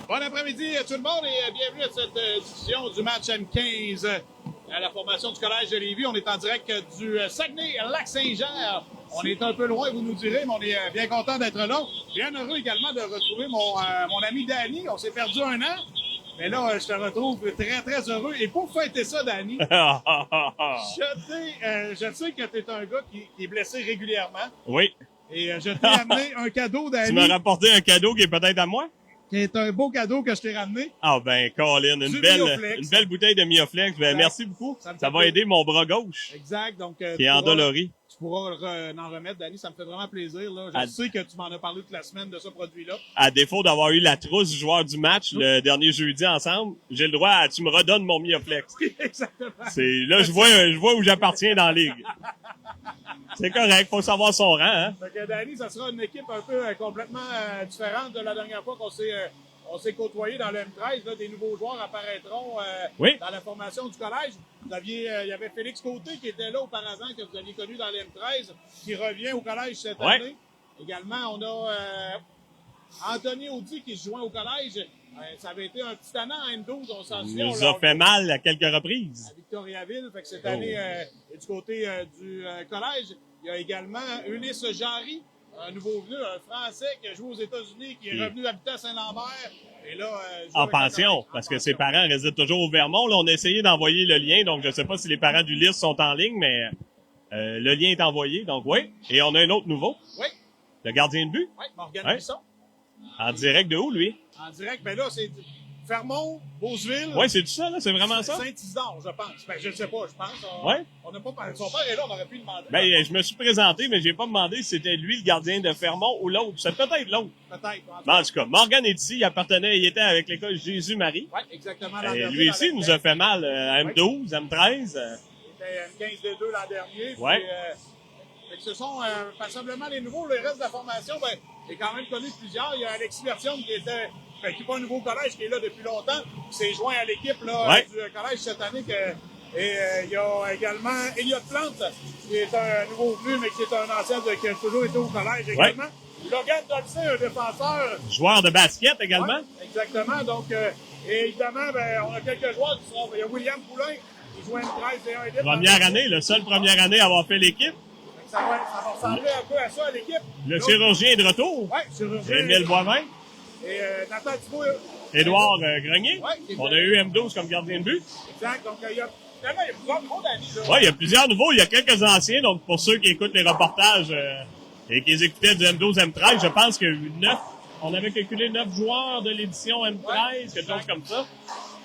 Bon après-midi tout le monde et bienvenue à cette édition du match M15 à la formation du Collège de Lévis. On est en direct du Saguenay-Lac-Saint-Jean. On est un peu loin, vous nous direz, mais on est bien content d'être là. Bien heureux également de retrouver mon ami Danny. On s'est perdu un an, mais là, je te retrouve très, très heureux. Et pour fêter ça, Danny, je sais que tu es un gars qui est blessé régulièrement. Oui. Et je t'ai amené un cadeau, Danny. Tu m'as rapporté un cadeau qui est peut-être à moi? Qui est un beau cadeau que je t'ai ramené. Ah ben, Colin, une belle bouteille de Mioflex. Ben, merci beaucoup. Ça va aider mon bras gauche. Exact. Donc, qui est endolori. Tu pourras en remettre, Danny. Ça me fait vraiment plaisir. Là. Je sais que tu m'en as parlé toute la semaine de ce produit-là. À défaut d'avoir eu la trousse du joueur du match le dernier jeudi ensemble, j'ai le droit à tu me redonnes mon Mioflex. Exactement. Là, je vois où j'appartiens dans la ligue. C'est correct, faut savoir son rang, hein. Fait que Danny, ça sera une équipe un peu complètement différente de la dernière fois qu'on s'est côtoyé dans le M13. Là, des nouveaux joueurs apparaîtront dans la formation du collège. Il y avait Félix Côté qui était là auparavant, que vous aviez connu dans le M13, qui revient au collège cette année. Également, on a Anthony Audi qui se joint au collège. Ça avait été un petit tannant en M12, on s'en souvient. Il nous a fait mal à quelques reprises. À Victoriaville, fait que cette année, du côté du collège, il y a également Ulysse Jarry, un nouveau venu, un Français qui a joué aux États-Unis, qui est revenu habiter à Saint-Lambert. Et là, en pension, parce que ses parents résident toujours au Vermont. Là, on a essayé d'envoyer le lien, donc je ne sais pas si les parents d'Ulysse sont en ligne, mais le lien est envoyé, donc oui. Et on a un autre nouveau. Oui. Le gardien de but. Oui, Morgan Bisson. En direct de où, lui? En direct, ben là, c'est Fermont, Beauceville. Oui, c'est tout ça, là? C'est vraiment ça? Saint-Isidore, je pense. Ben, je ne sais pas, je pense. On n'a pas parlé. Son père est là, on aurait pu demander. Ben, je me suis présenté, mais j'ai pas demandé si c'était lui, le gardien de Fermont, ou l'autre. C'est peut-être l'autre. Peut-être. En tout cas, Morgan est ici, il était avec l'école Jésus-Marie. Oui, exactement. Lui ici, il nous a fait mal, M12, M13. Il était M15-D2 l'an dernier. Oui. Ce sont passablement les nouveaux. Le reste de la formation, ben, j'ai quand même connu plusieurs. Il y a Alexis Version qui n'est pas un nouveau collège, qui est là depuis longtemps, qui s'est joint à l'équipe du collège cette année. Et il y a également Elliot Plante, qui est un nouveau venu, mais qui est un ancien qui a toujours été au collège également. Logan Dolcey, un défenseur. Joueur de basket également. Exactement. Donc, et évidemment, ben, on a quelques joueurs qui seront. Il y a William Poulain, qui joue M13 et 1 élite. Première année, le seul première année à avoir fait l'équipe. Ça va ressembler un peu à ça à l'équipe. Le chirurgien est de retour. Oui, chirurgien. Émile Boivin. Et Nathan Thibault. Édouard Grenier. Ouais, on a eu M12 comme gardien de but. Exact. Donc, il y a plusieurs nouveaux d'amis. Oui, il y a plusieurs nouveaux. Il y a quelques anciens. Donc, pour ceux qui écoutent les reportages et qui les écoutaient du M12, M13, je pense qu'il y a eu 9. On avait calculé 9 joueurs de l'édition M13, quelque chose comme ça.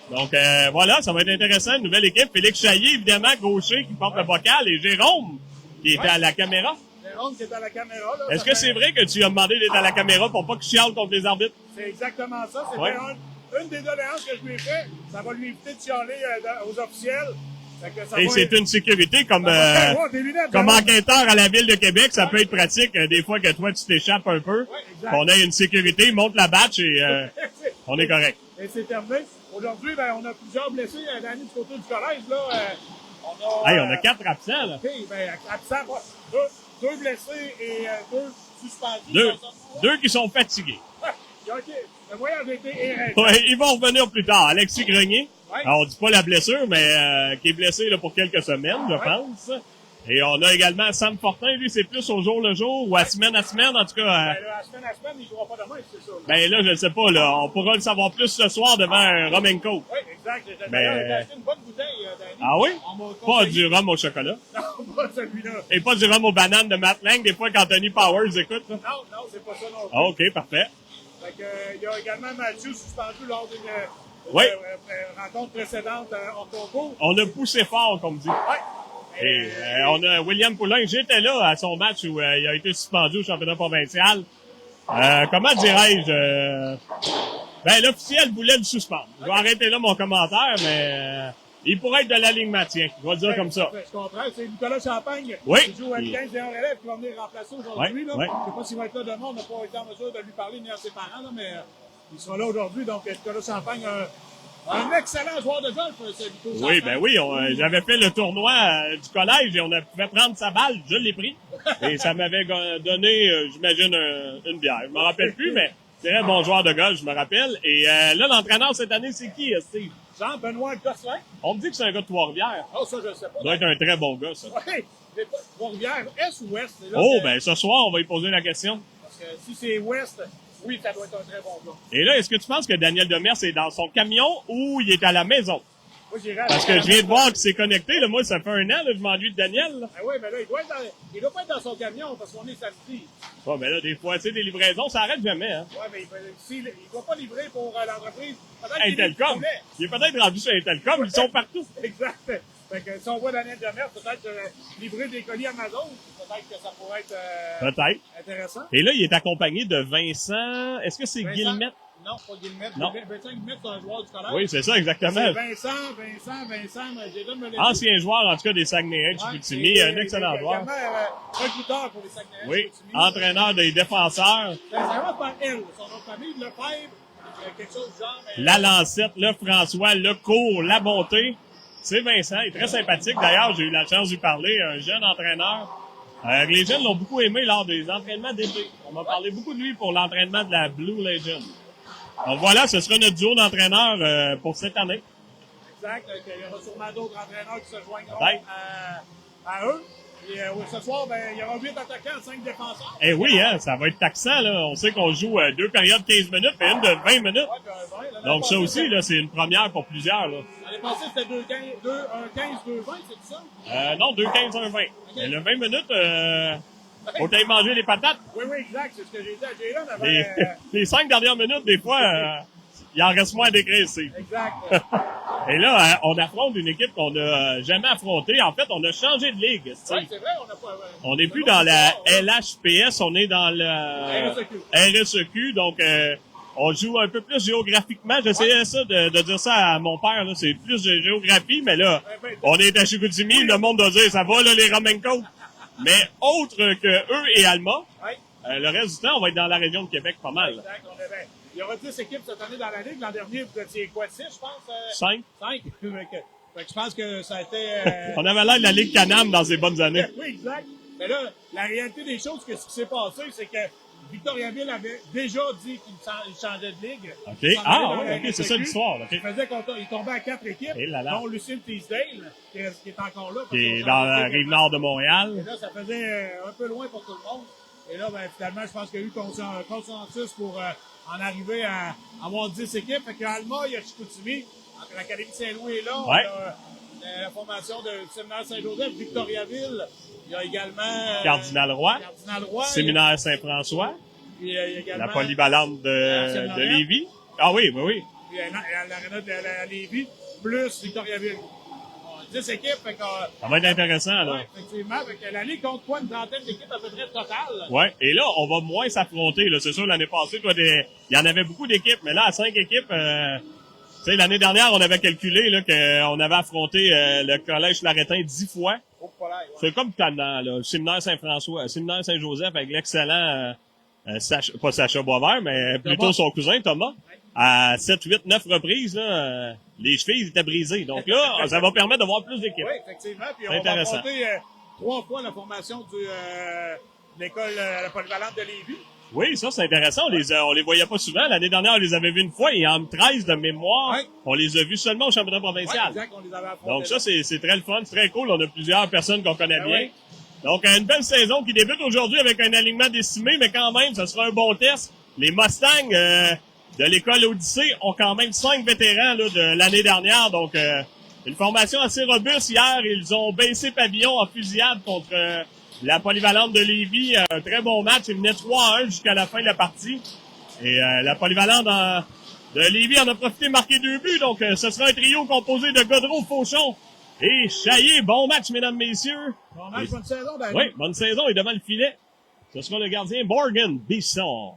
Donc, voilà, ça va être intéressant. Une nouvelle équipe. Félix Chaillé, évidemment, gaucher, qui porte le bocal. Et Jérôme, qui était à la caméra. Jérôme qui est à la caméra. Là, est-ce que c'est vrai que tu as demandé d'être à la caméra pour pas qu'il chiale contre les arbitres? C'est exactement ça. C'était une des doléances que je lui ai fait. Ça va lui éviter de chialer aux officiels. Et c'est une sécurité comme enquêteur à la Ville de Québec. Ça peut être pratique des fois que toi, tu t'échappes un peu. On a une sécurité, monte la batch et on est correct. Et c'est terminé. Aujourd'hui, ben, on a plusieurs blessés Danny, du côté du collège. Là, on a 4 absents. Là. OK, ben, absents. Deux blessés et 2 suspendus. Deux qui sont fatigués. OK. Le voyage a été éreintant. Ouais, ils vont revenir plus tard. Alexis Grenier. Alors, on dit pas la blessure, mais qui est blessé là, pour quelques semaines, je pense. Et on a également Sam Fortin. Lui, c'est plus au jour le jour ou à semaine, en tout cas. Ben, là, à semaine, il ne jouera pas demain, c'est ça. Là. Ben là, je ne sais pas. Là, on pourra le savoir plus ce soir devant Romenko. Oui, exact. J'ai acheté une bonne bouteille, Danny. Ah oui? Pas du rhum au chocolat. Non, pas celui-là. Et pas du rhum aux bananes de Matt Lang, des fois qu'Anthony Powers écoute. Là. Non, c'est pas ça non plus. Ah, OK, parfait. Fait que, il y a également Mathieu suspendu lors d'une rencontre précédente en concours. On a poussé fort, comme dit. Oui. Et on a William Poulain. J'étais là à son match où il a été suspendu au championnat provincial. Comment dirais-je? L'officiel voulait le suspendre. Je vais arrêter là mon commentaire, mais il pourrait être de l'alignement, tiens. Je vais le dire comme ça. Je comprends. C'est Nicolas Champagne qui joue à 15 et un relève qui va venir remplacer aujourd'hui. Je ne sais pas s'il va être là demain. On n'a pas été en mesure de lui parler ni à ses parents, là, mais il sera là aujourd'hui. Donc, Nicolas Champagne, un excellent joueur de golf, c'est Nicolas Champagne. Ben oui. J'avais fait le tournoi du collège et on pouvait prendre sa balle. Je l'ai pris. Et ça m'avait donné, j'imagine, une bière. Je m'en rappelle plus, mais Très bon joueur de golf, je me rappelle. Et là, l'entraîneur cette année, c'est qui, Steve? Jean-Benoît Gosselin. On me dit que c'est un gars de Trois-Rivières. Oh, ça, je sais pas. Ça doit être un très bon gars, ça. Oui, Trois-Rivières, Est ou Ouest? Là, Oh, ben ce soir, on va lui poser la question. Parce que si c'est Ouest, oui, ça doit être un très bon gars. Et là, est-ce que tu penses que Daniel Demers est dans son camion ou il est à la maison? Moi, j'irais Parce que je viens de voir qu'il s'est connecté. Là, moi, ça fait 1 an, là, je m'ennuie de Daniel. Là. Ah oui, mais là, il doit pas être dans son camion parce qu'on est samedi. Bon, ben là, des fois, tu sais, des livraisons, ça arrête jamais, hein. Oui, mais il doit pas livrer pour l'entreprise. Intelcom. Il est peut-être rendu sur Intelcom, ils sont partout. Exact. Fait que si on voit Daniel Demers, peut-être livrer des colis Amazon, peut-être que ça pourrait être intéressant. Et là, il est accompagné de Vincent. Est-ce que c'est Guillemette? Non, pas Guillemette. Non. Vincent Guillemette, c'est un joueur du collège. Oui, c'est ça, exactement. C'est Vincent, mais j'ai donné me le ancien joueur, en tout cas, des Saguenayens de Chicoutimi. Un excellent joueur. Recruteur pour les Saguenayens. Oui, entraîneur des défenseurs. Ça va par elle, son nom de famille, Lefebvre, quelque chose du genre. Mais... La Lancette, le François, le Cours, la Bonté. C'est Vincent, il est très sympathique. D'ailleurs, j'ai eu la chance de lui parler, un jeune entraîneur. Les jeunes l'ont beaucoup aimé lors des entraînements d'été. On m'a parlé beaucoup de lui pour l'entraînement de la Blue Legend. Donc voilà, ce sera notre duo d'entraîneurs pour cette année. Exact. Il y aura sûrement d'autres entraîneurs qui se joindront à eux. Et ce soir, ben, il y aura 8 attaquants, 5 défenseurs. Eh oui, hein, ça va être taxant, là. On sait qu'on joue 2 périodes 15 minutes et une de 20 minutes. Ouais, 20, donc ça aussi, là, c'est une première pour plusieurs, là. L'année passée, c'était 2-15, 2-20, c'est ça? Non, 2-15, 1-20. Okay. Mais le 20 minutes, faut t'aller manger les patates. Oui, exact. C'est ce que j'ai dit à Jaylen. Les 5 dernières minutes, des fois, il en reste moins à dégraisser. Exact. Et là, on affronte une équipe qu'on n'a jamais affrontée. En fait, on a changé de ligue. Oui, c'est vrai. On n'est plus dans la LHPS, on est dans la RSEQ. Donc, on joue un peu plus géographiquement. J'essayais ça de dire ça à mon père. Là. C'est plus de géographie, mais là, on est à Chicoutimi. Le monde doit dire, ça va, là, les Romancoats. Mais autre que eux et Alma, le reste du temps, on va être dans la région de Québec pas mal. Exact. Il y aura 10 équipes cette année dans la Ligue. L'an dernier, vous étiez quoi, 6, je pense? 5. 5. Fait que je pense que ça a été... On avait l'air de la Ligue Canam dans ces bonnes années. Oui, exact. Mais là, la réalité des choses, ce qui s'est passé, c'est que Victoriaville avait déjà dit qu'il changeait de ligue. OK. Ah, oui, OK, c'est ça l'histoire. Okay. Il faisait qu'il tombait à 4 équipes, dont Lucille Teasdale, qui est encore là. Qui est dans la rive nord de Montréal. Et là, ça faisait un peu loin pour tout le monde. Et là, ben, finalement, je pense qu'il y a eu un consensus pour en arriver à avoir 10 équipes. Fait qu'Alma, il y a Chicoutimi. L'Académie Saint-Louis est là. On a la formation de Séminaire Saint-Joseph, Victoriaville. Il y a également Cardinal Roy. Séminaire Saint-François. Puis, il y a également la polyvalente de Lévis. Ah oui, oui. Puis l'aréna de Lévis, plus Victoriaville. 10 équipes. Fait que, ça va être intéressant, là. Oui, effectivement. Fait que la Ligue compte quoi? Une trentaine d'équipes à peu près totales. Oui. Et là, on va moins s'affronter, là. C'est sûr, l'année passée, il y en avait beaucoup d'équipes, mais là, à 5 équipes, tu sais, l'année dernière, on avait calculé, là, qu'on avait affronté, le Collège Laretin 10 fois. C'est comme tannant, là. Le Séminaire Saint-François, le Séminaire Saint-Joseph avec l'excellent, pas Sacha Boisvert, mais plutôt son cousin, Thomas. À 7, 8, 9 reprises, là, les chevilles étaient brisées. Donc là, ça va permettre de voir plus d'équipes. Oui, effectivement. Puis on va affronter 3 fois la formation de l'école la polyvalente de Lévis. Oui, ça, c'est intéressant. On les voyait pas souvent. L'année dernière, on les avait vus une fois et en 13 de mémoire, on les a vus seulement au championnat provincial. Exact, on les avait affrontés. Donc ça, c'est très le fun, c'est très cool. On a plusieurs personnes qu'on connaît bien. Oui. Donc, une belle saison qui débute aujourd'hui avec un alignement décimé, mais quand même, ce sera un bon test. Les Mustangs de l'école Odyssée ont quand même 5 vétérans là, de l'année dernière. Donc, une formation assez robuste. Hier, ils ont baissé pavillon en fusillade contre la polyvalente de Lévis. Un très bon match. Ils venaient 3-1 jusqu'à la fin de la partie. Et la polyvalente de Lévis en a profité de marquer 2 buts. Donc, ce sera un trio composé de Godreau, Fauchon et Chaillé. Bon match, mesdames, messieurs. Bon match, bonne saison, David. Oui, bonne saison. Et devant le filet, ce sera le gardien Morgan Bisson.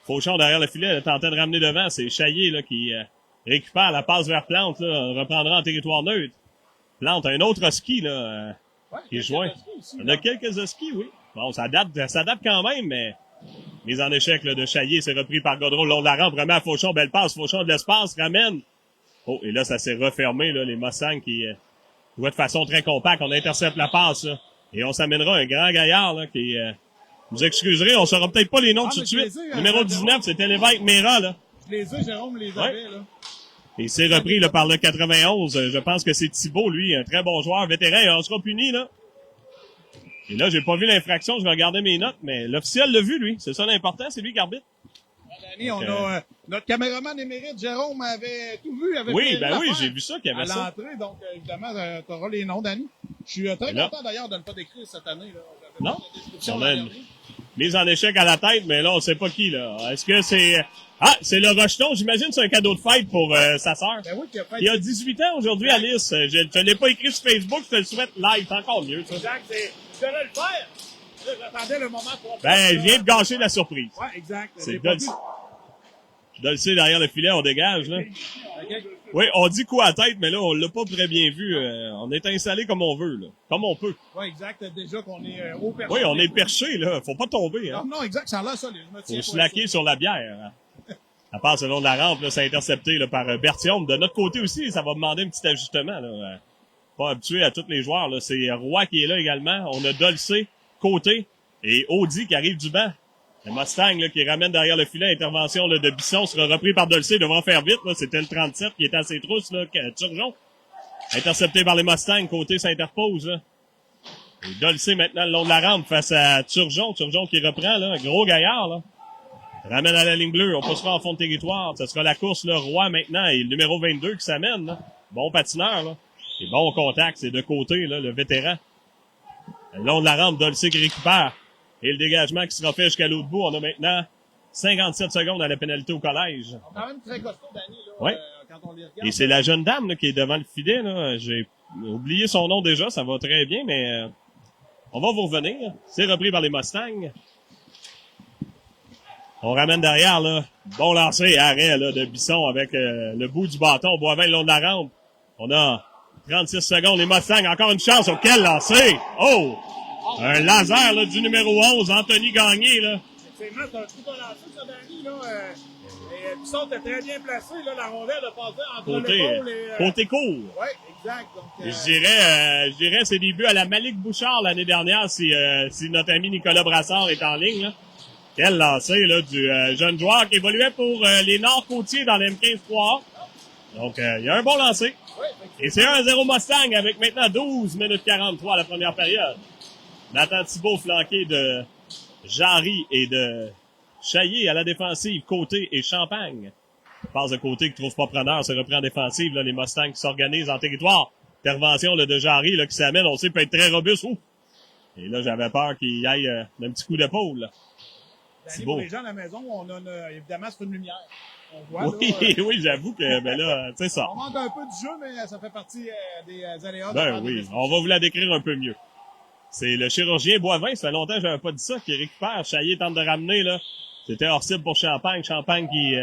Fauchon derrière le filet, tentait de ramener devant. C'est Chaillé là, qui récupère la passe vers Plante. Là, reprendra en territoire neutre. Plante, un autre ski là, qui est joint. On a quelques skis, oui. Bon, ça date quand même, mais mise en échec là, de Chaillé. C'est repris par Godreau le long de la rampe. Vraiment à Fauchon, belle passe. Fauchon de l'espace, ramène. Oh, et là, ça s'est refermé. Là, les Mustangs qui jouent de façon très compacte. On intercepte la passe. Là, et on s'amènera un grand gaillard là, qui Vous excuserez, on saura peut-être pas les noms tout de suite. Numéro 19, c'était l'évêque Mera, là. Jérôme les avait, là. Et c'est repris là, par le 91. Je pense que c'est Thibault, lui, un très bon joueur, vétéran, et on sera puni, là. Et là, j'ai pas vu l'infraction, je vais regarder mes notes, mais l'officiel l'a vu, lui. C'est ça l'important, c'est lui qui arbitre. Danny, on a notre caméraman émérite, Jérôme, avait tout vu. Oui, j'ai vu ça qu'il y avait ça. À l'entrée, donc évidemment, tu auras les noms, Danny. Je suis très content d'ailleurs de ne pas décrire cette année. Là. Non, on a une mise en échec à la tête, mais là, on sait pas qui. Là. Est-ce que c'est... Ah, c'est le rejeton. J'imagine que c'est un cadeau de fête pour sa sœur. Ben oui, il a 18 ans aujourd'hui, Alice. Je ne l'ai pas écrit sur Facebook, je te le souhaite live. C'est encore mieux, ça. Exact, je devrais le faire. J'attendais le moment pour... Ben, je viens de gâcher la surprise. Ouais, exact. C'est Dolcé derrière le filet, on dégage, là. Okay. Oui, on dit coup à tête, mais là, on l'a pas très bien vu. On est installé comme on veut, là. Comme on peut. Oui, exact. Déjà qu'on est au perché. Oui, on est perché, là. Faut pas tomber, hein. Non, exact. Ça a l'air solide. Faut slacker sur la bière. À part selon la rampe, là, ça a intercepté là, par Bertium. De notre côté aussi, ça va demander un petit ajustement, là. Pas habitué à tous les joueurs, là. C'est Roy qui est là également. On a Dolcé, Côté et Audi qui arrive du banc. Le Mustang là, qui ramène derrière le filet, intervention là, de Bisson sera repris par Dolcé, devant faire vite. Là, c'était le 37 qui était à ses trousses, là, Turgeon. Intercepté par les Mustangs, Côté s'interpose. Là. Et Dolcé maintenant le long de la rampe face à Turgeon. Turgeon qui reprend, là, un gros gaillard. Là. Ramène à la ligne bleue, on passera en fond de territoire. Ce sera la course, le Roi maintenant, et le numéro 22 qui s'amène. Là. Bon patineur, là. Et bon contact, c'est de Côté, là, le vétéran. Le long de la rampe, Dolcé qui récupère. Et le dégagement qui sera fait jusqu'à l'autre bout. On a maintenant 57 secondes à la pénalité au collège. On est quand même très costaud, Danny, là, oui. Quand on les regarde. Et c'est la jeune dame là, qui est devant le filet. Là. J'ai oublié son nom déjà, ça va très bien, mais on va vous revenir. C'est repris par les Mustangs. On ramène derrière, là. Bon lancer, arrêt là, de Bisson avec le bout du bâton. Boivin le long de la rampe. On a 36 secondes. Les Mustangs, encore une chance. Oh, quel lancer! Oh! Un laser là, du numéro 11, Anthony Gagné. Là. Effectivement, c'est un tout bon lancer, ça, Danny. Là, et Bisson était très bien placé. Là, la rondelle a passé entre l'épaule et... Côté court. Oui, exact. Donc, je dirais ses débuts à la Malik Bouchard l'année dernière, si notre ami Nicolas Brassard est en ligne. Là. Quel lancer là, du jeune joueur qui évoluait pour les Nord-Côtiers dans l'M15-3A. Donc, il y a un bon lancer. Oui, et c'est 1-0 Mustang avec maintenant 12 minutes 43 à la première période. Nathan Thibault flanqué de Jarry et de Chaillé à la défensive, Côté et Champagne. Passe de Côté qui trouve pas preneur, se reprend en défensive, là, les Mustangs qui s'organisent en territoire. Intervention là, de Jarry là, qui s'amène, on sait peut être très robuste. Ouh. Et là, j'avais peur qu'il y aille d'un petit coup d'épaule. Là. Pour les gens à la maison, on a évidemment c'est une lumière. On voit, oui, là, oui, j'avoue que ben là, c'est ça. On manque un peu du jeu, mais ça fait partie des aléas. Ben oui, on va vous la décrire un peu mieux. C'est le chirurgien Boivin, ça fait longtemps que j'avais pas dit ça, qui récupère. Chaillé tente de ramener, là. C'était hors cible pour Champagne. Champagne qui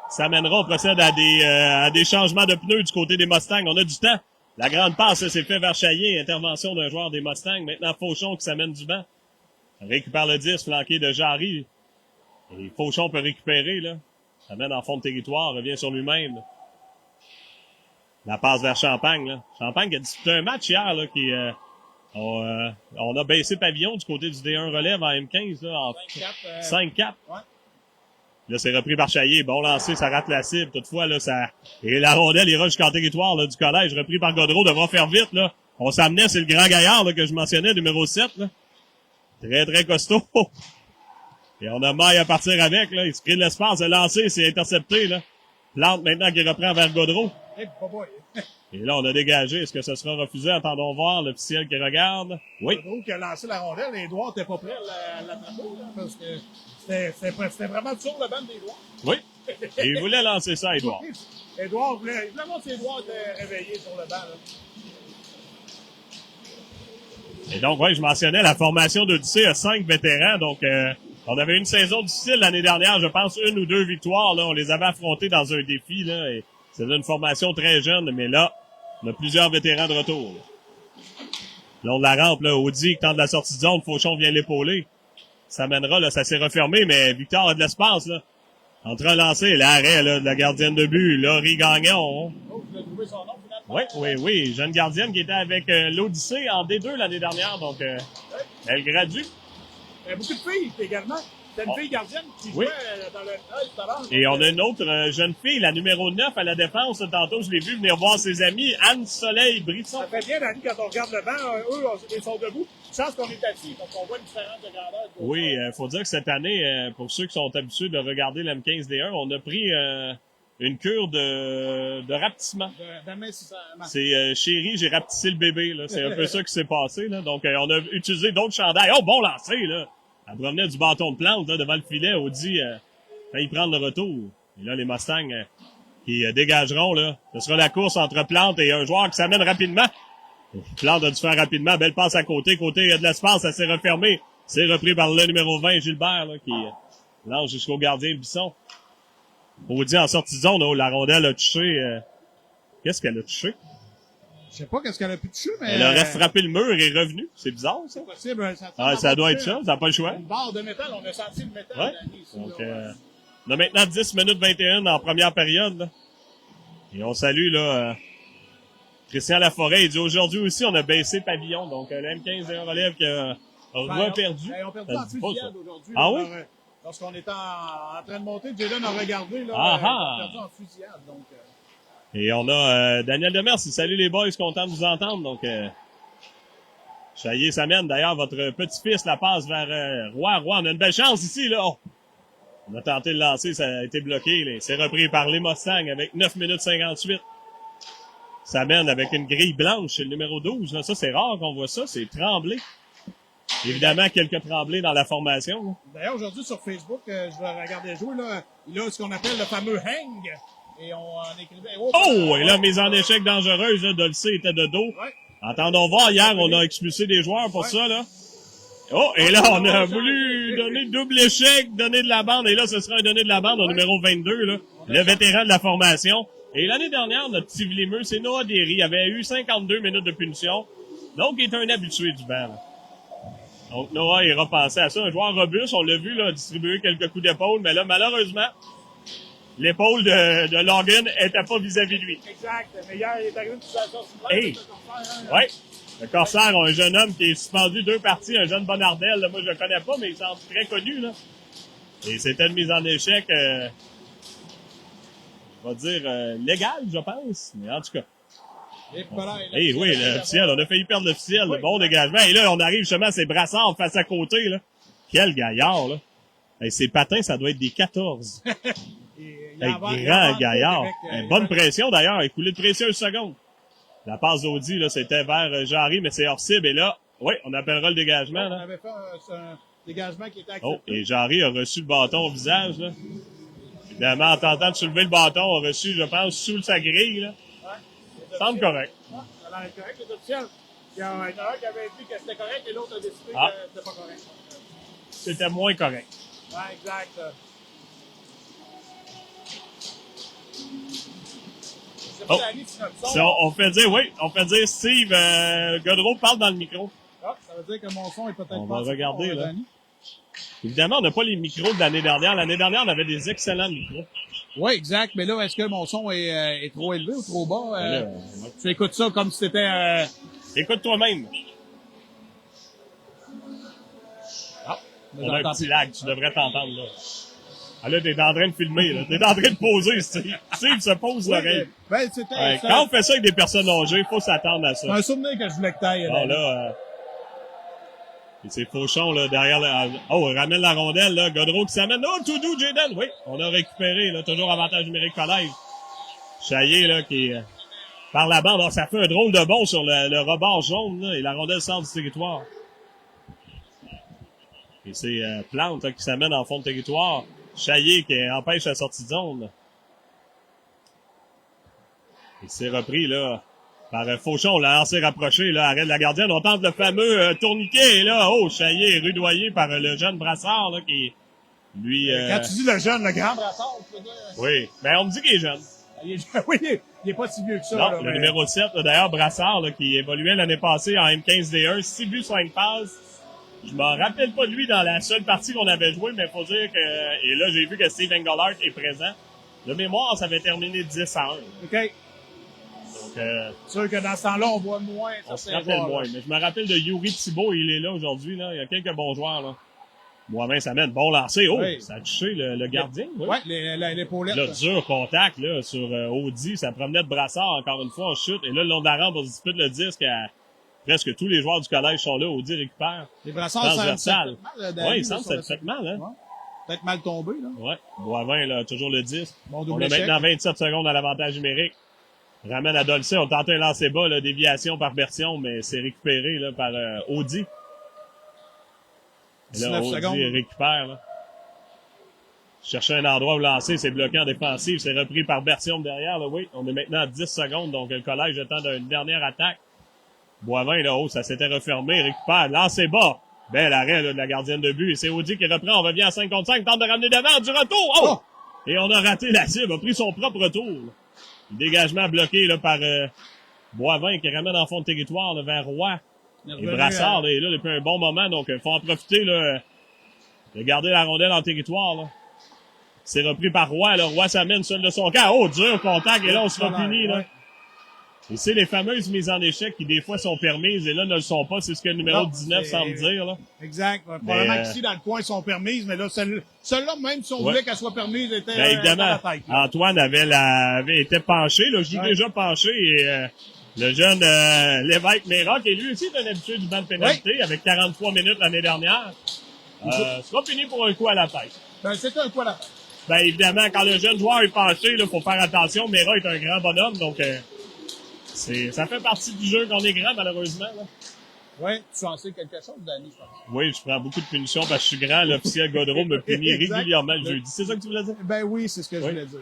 s'amènera, on procède à des changements de pneus du côté des Mustangs. On a du temps. La grande passe s'est fait vers Chaillé. Intervention d'un joueur des Mustangs. Maintenant, Fauchon qui s'amène du banc. Récupère le 10, flanqué de Jarry. Et Fauchon peut récupérer, là. S'amène en fond de territoire, revient sur lui-même. Là. La passe vers Champagne, là. Champagne qui a disputé un match hier, là, qui... on a baissé pavillon du côté du D1 relève en M15, là, en 5-4. Ouais. Là, c'est repris par Chaillé. Bon lancé, ça rate la cible. Toutefois, là, ça, et la rondelle ira jusqu'en territoire, là, du collège. Repris par Godreau, devra faire vite, là. On s'amenait, c'est le grand gaillard, là, que je mentionnais, numéro 7, là. Très, très costaud. Et on a Maille à partir avec, là. Il se crée de l'espace, le lancer, c'est intercepté, là. Plante maintenant qui reprend vers Godreau. Et là, on a dégagé. Est-ce que ce sera refusé? Attendons voir l'officiel qui regarde. Oui. Godreau qui a lancé la rondelle, les Édouard n'étaient pas prêts à l'attraper, là, parce que c'était vraiment sur le banc des Édouard. Oui. Et il voulait lancer ça, Édouard. Édouard voulait voir si Édouard était réveillé sur le banc, là. Et donc, oui, je mentionnais la formation d'Odyssée à 5 vétérans. Donc, on avait une saison difficile l'année dernière. Je pense 1 ou 2 victoires, là. On les avait affrontés dans un défi, là. Et c'était une formation très jeune, mais là, on a plusieurs vétérans de retour. Là, on la rampe, là. Audi qui tente la sortie de zone. Fauchon vient l'épauler. Ça mènera, là. Ça s'est refermé, mais Victor a de l'espace, là. En train de lancer l'arrêt, là, de la gardienne de but, Laurie Gagnon. Oh, vous avez trouvé son nom, finalement? Oui. Jeune gardienne qui était avec l'Odyssée en D2 l'année dernière, donc elle gradue. beaucoup de filles également. C'était une fille gardienne qui jouait dans le M13 tout à l'heure. Et on a une autre jeune fille, la numéro 9 à la défense. Tantôt, je l'ai vu venir voir ses amis, Anne-Soleil Brisson. Ça fait bien, Dani, quand on regarde le banc, eux, ils sont debout. Chance qu'on est assis, donc on voit une différence de grandeur. Oui, faut dire que cette année, pour ceux qui sont habitués de regarder l'M15D1, on a pris une cure de rapetissement. D'amincissement. C'est chérie, j'ai rapetissé le bébé. Là. C'est un peu ça qui s'est passé. Là. Donc, on a utilisé d'autres chandails. Oh, bon lancer, là! Elle promenait du bâton de plante là, devant le filet. Audi failli prendre le retour. Et là, les Mustangs qui dégageront, là. Ce sera la course entre Plante et un joueur qui s'amène rapidement. Plante a dû faire rapidement. Belle passe à côté. Côté de l'espace, ça s'est refermé. C'est repris par le numéro 20, Gilbert, là, qui lance jusqu'au gardien Bisson. Audi en sortie de zone. Oh, la rondelle a touché. Qu'est-ce qu'elle a touché? Je sais pas qu'est-ce qu'elle a pu toucher, mais... Elle aurait frappé le mur et revenu. C'est bizarre, ça. C'est possible. Ça doit être ça. Ça n'a pas le choix. Une barre de métal. On a senti le métal. Ouais. Ici, Donc, là, on a maintenant 10 minutes 21 en première période. Là. Et on salue là Christian Laforêt. Il dit aujourd'hui aussi, on a baissé pavillon. Donc, le M15 et un relève qui a reperdu. Ils ont perdu en fusillade aujourd'hui. Ah oui? Lorsqu'on était en train de monter, Jayden a regardé. Là, Ah, ils ont perdu en fusillade. Donc, Et on a Daniel Demers. Salut les boys, content de vous entendre. Donc, Chaillé s'amène. D'ailleurs, votre petit-fils la passe vers Roy. Roy, on a une belle chance ici. Là. Oh. On a tenté de lancer, ça a été bloqué. Là. C'est repris par les Mustangs avec 9 minutes 58. Ça mène avec une grille blanche, c'est le numéro 12. Là. Ça, c'est rare qu'on voit ça. C'est Tremblay. Évidemment, quelques Tremblay dans la formation. Là. D'ailleurs, aujourd'hui, sur Facebook, je vais regarder jouer. Là, il a ce qu'on appelle le fameux hang. Et on en écrivait... Oh! Et là, mise en échec dangereuse. Là, Dolce était de dos. Ouais. Entendons voir, hier, on a expulsé des joueurs pour ça. Là. Oh, et là, on a voulu donner double échec, donner de la bande. Et là, ce sera un donné de la bande au numéro 22, là, le vétéran de la formation. Et l'année dernière, notre petit Villemeux, c'est Noah Derry. Il avait eu 52 minutes de punition. Donc, il est un habitué du banc. Là. Donc, Noah, il repensait à ça. Un joueur robuste, on l'a vu là, distribuer quelques coups d'épaule. Mais là, malheureusement, l'épaule de Logan était pas vis-à-vis de lui. Exact. Mais hier, il est arrivé une situation suivante. Hey! Ouais. Le Corsaire a un jeune homme qui est suspendu 2 parties, un jeune Bonardel. Là, moi, je le connais pas, mais il semble très connu. Là. Et c'était une mise en échec, je vais dire, légale, je pense. Mais en tout cas. Oui, l'officiel. On a failli perdre l'officiel. Oui. Bon dégagement. Et là, on arrive justement à ces brassards face à côté. Là. Quel gaillard, là. Et ses patins, ça doit être des 14. Grand gaillard. Bonne pression, d'ailleurs. Il coulait de précieuses secondes. La passe d'Audi, là, c'était vers Jarry, mais c'est hors cible. Et là, oui, on appellera le dégagement. Là. On avait fait un dégagement qui était accepté. Oh, et Jarry a reçu le bâton au visage. Là. Évidemment, en tentant de soulever le bâton, a reçu, je pense, sous sa grille. Là. Ouais, semble correct. Ouais, ça a l'air correct, les officiels. Il y en a un qui avait dit que c'était correct et l'autre a décidé que c'était pas correct. C'était moins correct. Ouais, exact. Oh. On fait dire Steve Godreau parle dans le micro. Ah, ça veut dire que mon son est peut-être pas... On va regarder, là. Évidemment, on n'a pas les micros de l'année dernière. L'année dernière, on avait des excellents micros. Oui, exact. Mais là, est-ce que mon son est trop élevé ou trop bas? Tu écoutes ça comme si c'était... Écoute toi-même. Ah, on a un petit lag. Tu devrais t'entendre, là. Ah là, t'es en train de filmer, là. T'es en train de poser, Steve. Steve se pose l'oreille. Ben, quand on fait ça avec des personnes âgées, il faut s'attendre à ça. C'est un souvenir que je voulais que t'ailles. Bon, là, et c'est Fauchon, là, derrière oh, il ramène la rondelle, là. Godreau qui s'amène. Oh, tout doux, Jayden. Oui, on a récupéré, là. Toujours avantage numérique collège. Chaillé, là, qui par la bande. Alors, ça fait un drôle de bond sur le rebord jaune, là. Et la rondelle sort du territoire. Et c'est Plante, là, qui s'amène en fond de territoire. Chaillé qui empêche la sortie de zone. Et c'est repris, là, par Fauchon. La lancé rapproché, là, arrête la gardienne. On tente le fameux tourniquet. Et là, oh, Chaillé est rudoyé par le jeune Brassard, là, qui, lui... Quand tu dis le jeune, le grand Brassard, tu peux dire... Oui, ben on me dit qu'il est jeune. Oui, il est pas si vieux que ça. Non, là, le numéro 7, là, d'ailleurs, Brassard, là, qui évoluait l'année passée en M15D1, 6 buts, 5 passes. Je me rappelle pas de lui dans la seule partie qu'on avait joué, mais faut dire que... Et là, j'ai vu que Steve Engelhardt est présent. De mémoire, ça avait terminé 10-1. OK. Donc, sûr que dans ce temps-là, on voit moins. On se rappelle moins. Mais je me rappelle de Yuri Thibault, il est là aujourd'hui. Là. Il y a quelques bons joueurs. Là. Boivin s'amène. Bon lancer. Oh, oui. Ça a touché le gardien. Oui, l'épaulette. Là, dur contact là, sur Audi. Ça promenait de brassard encore une fois en chute. Et là, le long de la rampe, on se dispute le disque à presque tous les joueurs du collège sont là. Audi récupère. Les brassards transversal. Oui, il semble que ça fait mal. Hein? Ouais. Peut-être mal tombé. Là. Oui. Boivin, là, toujours le 10. Bon, on a maintenant 27 secondes à l'avantage numérique. Ramène à Dolcet. On tentait un lancer bas, là, déviation par Bertion, mais c'est récupéré là, par Audi. Et là, Audi récupère. Là. Chercher un endroit où lancer, c'est bloqué en défensive. C'est repris par Bertion derrière. Là, oui, on est maintenant à 10 secondes, donc le collège attend une dernière attaque. Boivin, là, ça s'était refermé. Récupère. Lancer bas. Bel arrêt là, de la gardienne de but. Et c'est Audi qui reprend. On revient à 5 contre 5. Tente de ramener devant du retour. Oh! Et on a raté la cible. A pris son propre retour. Le dégagement bloqué là, par Boivin qui ramène en fond de territoire là, vers Roy. Et Brassard là, est là depuis un bon moment. Donc, il faut en profiter là, de garder la rondelle en territoire. Là. C'est repris par Roy. Là. Roy s'amène seul de son camp. Oh, dur contact. Et là, on sera puni. Là. Et c'est les fameuses mises en échec qui, des fois, sont permises et là, ne le sont pas. C'est ce que le numéro 19 semble dire. Là. Exact. Probablement qu'ici, dans le coin, sont permises, mais là, celle-là, même si on voulait qu'elle soit permise, était évidemment, à la tête. Antoine avait été penché. Là, je suis déjà penché et le jeune Lévesque Méroc, et lui aussi est un habitué du banc de pénalité avec 43 minutes l'année dernière. Sera fini pour un coup à la tête. C'est un coup à la tête. Ben, évidemment, quand le jeune joueur est penché, il faut faire attention. Méroc est un grand bonhomme, donc ça fait partie du jeu qu'on est grand, malheureusement. Là. Oui, tu en sais quelque chose, Danny, je pense. Oui, je prends beaucoup de punitions parce que je suis grand. L'officiel Godreau me punit régulièrement le jeudi. C'est ça que tu voulais dire? Ben oui, c'est ce que je voulais dire.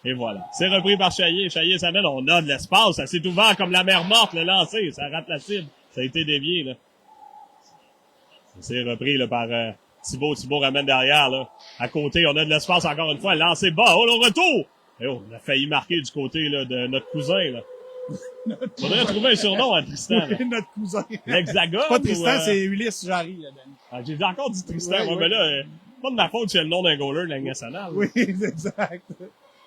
Et voilà. C'est repris par Chaillé. Chaillé s'amène. On a de l'espace. Ça s'est ouvert comme la mer morte, le lancer. Ça rate la cible. Ça a été dévié, là. C'est repris, là, par Thibault. Thibault ramène derrière, là. À côté, on a de l'espace encore une fois. Lancé bas. Oh, le retour! Et oh, on a failli marquer du côté, là, de notre cousin, là. Faudrait trouver un surnom à Tristan. Oui, notre cousin. L'Hexagone. Pas Tristan, c'est Ulysse Jarry, là, Danny. Ah, j'ai encore dit Tristan. Ouais, mais là, pas de ma faute si c'est le nom d'un goaler de la Ligue nationale. Oui, exact.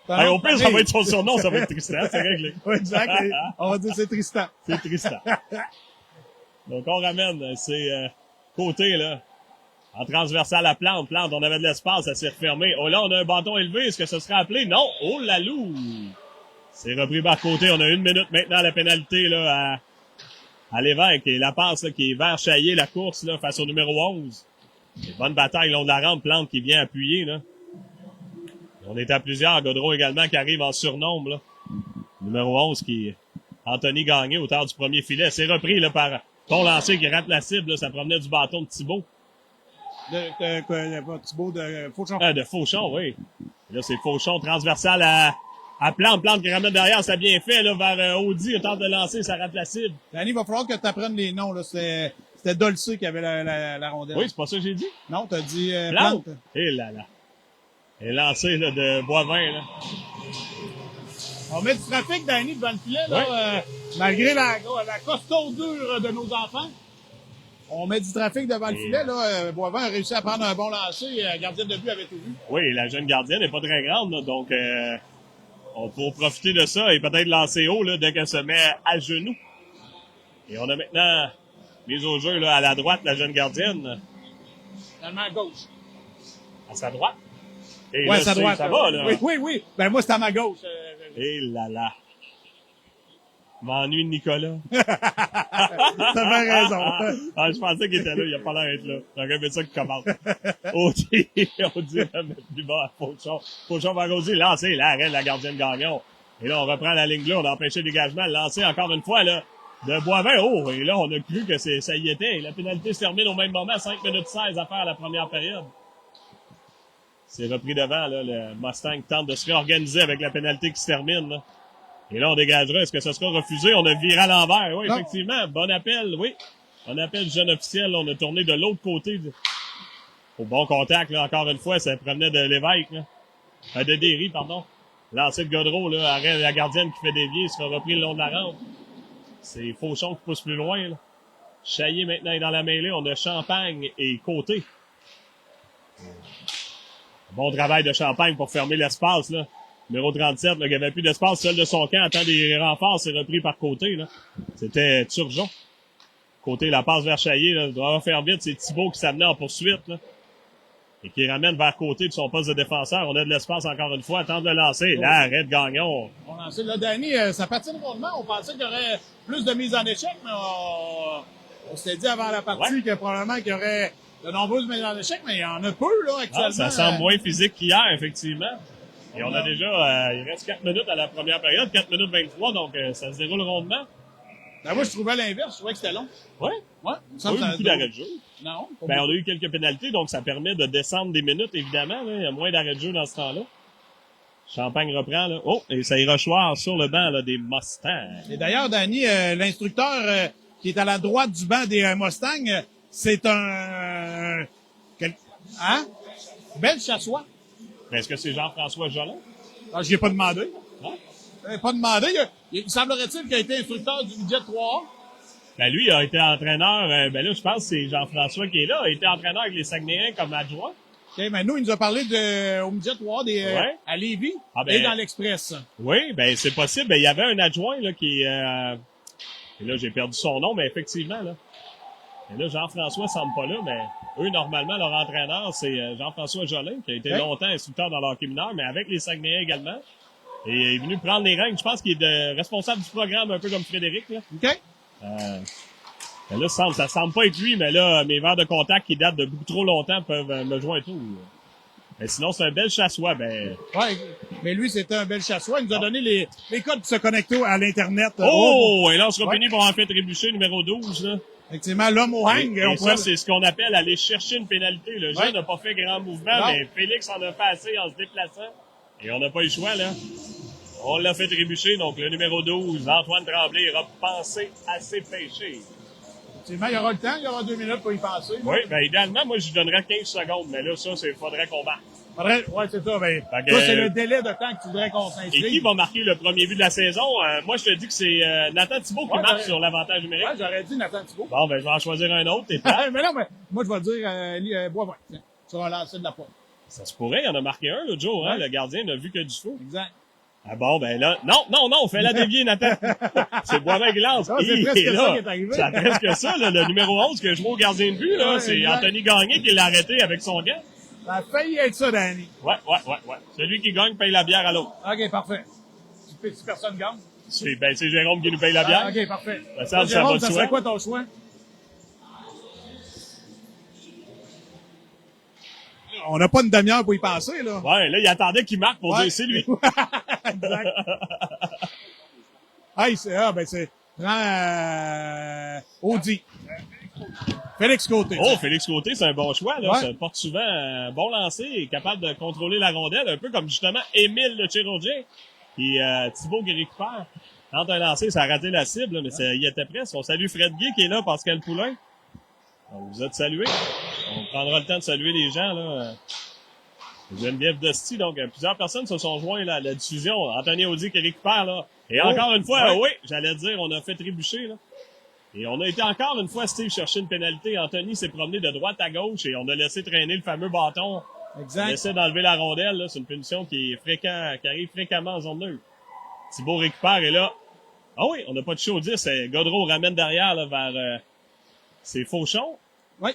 Hey, au pire, ça va être son surnom, ça va être Tristan, c'est réglé. Oui, exact. On va dire c'est Tristan. C'est Tristan. Donc, on ramène, c'est côté, là. En transversal à Plante. Plante, on avait de l'espace, ça s'est refermé. Oh là, on a un bâton élevé. Est-ce que ça serait appelé? Non. Oh la loup! C'est repris par côté. On a 1 minute maintenant à la pénalité, là, à Lévesque. Et la passe, là, qui est vers Chaillé, la course, là, face au numéro 11. Et bonne bataille, long de la rampe. Plante qui vient appuyer, là. On est à plusieurs. Godreau également qui arrive en surnombre, là. Numéro 11 qui est Anthony Gagné, auteur du premier filet. C'est repris, là, par ton lancé qui rate la cible, là. Ça promenait du bâton de Thibault. Thibault de Fauchon. De Fauchon, oui. Et là, c'est Fauchon transversal à Plante. Plante qui ramène derrière, ça a bien fait, là, vers Audi. On tente de lancer, ça rate la cible. Danny, il va falloir que tu apprennes les noms, là. C'était Dolce qui avait la rondelle. Oui, c'est pas ça que j'ai dit. Non, t'as dit Plante. Et là. Et lancé, là, de Boivin, là. On met du trafic, Danny, devant le filet, là. Malgré la costaudure de nos enfants. On met du trafic devant le filet, là. Boivin a réussi à prendre un bon lancer. Gardienne de but avait tout vu. Oui, la jeune gardienne n'est pas très grande, là, donc on peut profiter de ça et peut-être lancer haut là, dès qu'elle se met à genoux. Et on a maintenant mise au jeu là, à la droite, la jeune gardienne. Finalement à gauche. À sa droite? Et ouais, là, sa droite. Ça va, là. Oui. Ben moi, c'est à ma gauche. Et là. M'ennuie de Nicolas. T'as bien raison. Je pensais qu'il était là, il a pas l'air d'être là. J'aurais aimé ça qu'il commence. on dit à mettre plus bas à Fauchon. Fauchon va gaucher, lancer, l'arrêt de la gardienne Gagnon. Et là, on reprend la ligne là, on a empêché le dégagement, lancer encore une fois, là, de Boivin. Oh, et là, on a cru que ça y était. La pénalité se termine au même moment, 5 minutes 16 à faire la première période. C'est repris devant, là, le Mustang tente de se réorganiser avec la pénalité qui se termine, là. Et là, on dégagera. Est-ce que ça sera refusé? On a viré à l'envers. Oui, effectivement. Bon appel, oui. Bon appel du jeune officiel. On a tourné de l'autre côté. Au bon contact, là, encore une fois, ça provenait de Lévesque, là. De Derry, pardon. Lancé de Godreau, là, arrêt de la gardienne qui fait dévier, sera repris le long de la rampe. C'est Fauchon qui pousse plus loin, là. Chaillé maintenant est dans la mêlée. On a Champagne et Côté. Bon travail de Champagne pour fermer l'espace, là. Numéro 37, là, il n'y avait plus d'espace, seul de son camp, attend des renforts, c'est repris par Côté, là. C'était Turgeon. Côté, la passe vers Chaillé, là, doit faire vite, c'est Thibault qui s'amenait en poursuite, là. et qui ramène vers côté de son poste de défenseur. On a de l'espace encore une fois, tente de lancer. Là, arrête Gagnon. On lance. Là, Danny, ça patine rondement. On pensait qu'il y aurait plus de mises en échec, mais on s'était dit avant la partie que probablement qu'il y aurait de nombreuses mises en échec, mais il y en a peu, là, actuellement. Ah, ça semble moins physique qu'hier, effectivement. Et on a déjà, il reste 4 minutes à la première période, 4 minutes 23, donc ça se déroule rondement. Ben moi, je trouvais l'inverse. Je trouvais que c'était long. Ouais. Ouais. On a eu beaucoup d'arrêts de jeu. Non. Ben, on a eu quelques pénalités, donc ça permet de descendre des minutes, évidemment. Là. Il y a moins d'arrêts de jeu dans ce temps-là. Champagne reprend, là. Oh, et ça ira choir sur le banc, là, des Mustangs. Et d'ailleurs, Danny, l'instructeur qui est à la droite du banc des Mustangs, c'est un... Hein? Bel chassois. Est-ce que c'est Jean-François Jolin? Ah, j'y ai pas demandé. Non? Pas demandé. Il semblerait-il qu'il a été instructeur du budget 3A. Ben, lui, il a été entraîneur, ben là, je pense que c'est Jean-François qui est là. Il a été entraîneur avec les Saguenayens comme adjoint. OK, mais nous, il nous a parlé au budget 3A à Lévis et dans l'Express. Oui, ben, c'est possible. Ben, il y avait un adjoint, là, qui, et là, j'ai perdu son nom, mais effectivement, là. Et là, Jean-François semble pas là, mais eux, normalement, leur entraîneur, c'est Jean-François Jolin, qui a été longtemps instructeur dans l'hockey mineur, mais avec les Saguenayens également. Et il est venu prendre les règles. Je pense qu'il est responsable du programme, un peu comme Frédéric, là. OK. Ben là, ça semble pas être lui, mais là, mes verres de contact qui datent de beaucoup trop longtemps peuvent me joindre tout. Mais sinon, c'est un bel chassois, ben. Ouais, mais lui, c'était un bel chassois. Il nous a donné les codes pour se connecter à l'Internet. Oh! Et là, on sera fini pour en fait trébucher numéro 12, là. Effectivement, l'homme au hang. Et ça, c'est ce qu'on appelle aller chercher une pénalité. Le jeune n'a pas fait grand mouvement, mais Félix en a fait assez en se déplaçant. Et on n'a pas eu le choix, là. On l'a fait trébucher, donc le numéro 12, Antoine Tremblay, aura pensé à ses péchés. Effectivement, il y aura le temps, il y aura 2 minutes pour y penser. Oui, ben idéalement, moi, je lui donnerais 15 secondes, mais là, ça, faudrait qu'on marque. Ouais, c'est ça. Ben, ça, c'est le délai de temps que tu voudrais qu'on s'inscrive. Et qui va marquer le premier but de la saison? Moi, je te dis que c'est Nathan Thibault qui marque sur l'avantage numérique. Ouais, j'aurais dit Nathan Thibault. Bon, ben, je vais en choisir un autre. Mais non, mais moi, je vais dire Boivin. Tu vas lancer de la pointe. Ça se pourrait, il en a marqué un l'autre jour, hein? Le gardien n'a vu que du feu. Exact. Ah bon, ben là, non, fais-la dévier, Nathan. C'est Boivin qui lance. C'est presque ça qui est arrivé. C'est presque ça, là, le numéro 11 que je vois au gardien de but, là, c'est exact. Anthony Gagné qui l'a arrêté avec son gant. Ça a failli être ça, Danny. Ouais. Celui qui gagne paye la bière à l'autre. OK, parfait. Si personne gagne. C'est Jérôme qui nous paye la bière. OK, parfait. Jérôme, ça serait quoi ton choix? On n'a pas une demi-heure pour y passer, là. Ouais, là, il attendait qu'il marque pour dire c'est lui. Exact. C'est Audi. Félix Côté. Oh, Félix Côté, c'est un bon choix, là. Ça porte souvent un bon lancer, est capable de contrôler la rondelle, un peu comme justement Émile le Chirurgien, qui Thibault qui récupère. Quand un lancer, ça a raté la cible, là, mais il était presque. On salue Fred Guy qui est là, Pascal Poulain. On vous a de saluer. On prendra le temps de saluer les gens, là. Geneviève Dosti, donc plusieurs personnes se sont joints là, à la diffusion. Anthony Audi qui récupère, là. Et encore une fois, oui, j'allais dire, on a fait trébucher, là. Et on a été encore une fois, Steve, chercher une pénalité. Anthony s'est promené de droite à gauche et on a laissé traîner le fameux bâton. Exact. On essaie d'enlever la rondelle, là. C'est une punition qui arrive fréquemment en zone neutre. Thibault récupère et là, ah oui, on n'a pas de show 10. Godreau ramène derrière, là, vers, c'est Fauchon. Oui.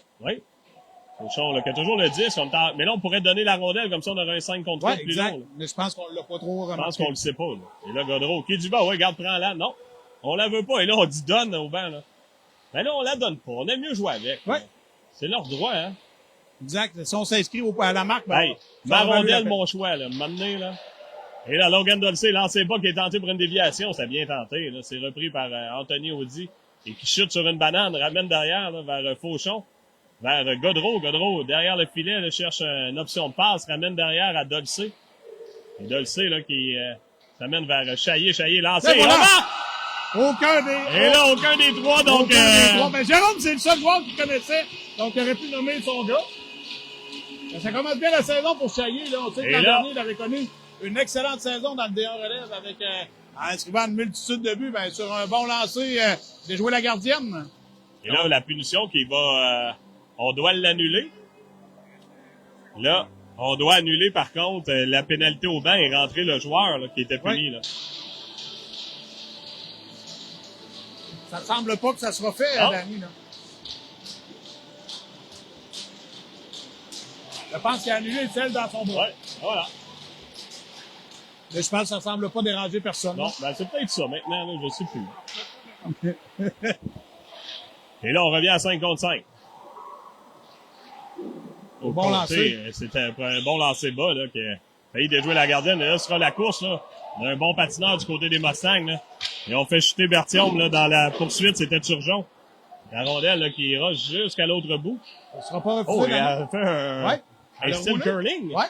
Fauchon, là, qui a toujours le 10. Mais là, on pourrait donner la rondelle, comme ça, on aurait un 5 contre 3 plus long. Là. Mais je pense qu'on l'a pas trop remarqué. Je pense qu'on le sait pas, là. Et là, Godreau, qui du bas, ouais, garde, prends-la. Non. On la veut pas. Et là, on dit donne au banc, là. Ben là, on la donne pas. On aime mieux jouer avec. Ouais. C'est leur droit, hein. Exact. Si on s'inscrit à la marque, ben, ma rondelle, mon choix, là. M'amener, là. Et là, Logan Dolce, lancé pas, qui est tenté pour une déviation. Ça a bien tenté, là. C'est repris par Anthony Audi. Et qui chute sur une banane, ramène derrière, là, vers Fauchon. Vers Godreau. Godreau, derrière le filet, là, cherche une option de passe, ramène derrière à Dolce. Et Dolce, là, qui s'amène vers Chaillé, lancé. Et voilà! Aucun des trois, donc... Mais Jérôme, c'est le seul joueur qu'il connaissait, donc il aurait pu nommer son gars. Mais ça commence bien la saison pour Chaillé, là. On sait que l'an dernier, il avait connu une excellente saison dans le D1 relève avec, en inscrivant une multitude de buts, ben, sur un bon lancer, de jouer la gardienne. Et là, la punition qui va, on doit l'annuler. Là, on doit annuler, par contre, la pénalité au banc et rentrer le joueur, là, qui était puni, là. Ça semble pas que ça sera fait, Danny, là. Je pense qu'il a annulé celle dans son bras. Ouais, voilà. Mais je pense que ça semble pas déranger personne. Non, ben c'est peut-être ça maintenant, là, je sais plus. Et là, on revient à 5 contre 5. Bon lancer. C'était un bon lancer bas, là, qui a failli déjouer la gardienne. Et là, ce sera la course, là. On a un bon patineur du côté des Mustangs, là. Et on fait chuter Berthiaume, là, dans la poursuite. C'était Turgeon. La rondelle, là, qui ira jusqu'à l'autre bout. Ça sera pas refusé. Oh, il a fait un style curling. Ouais.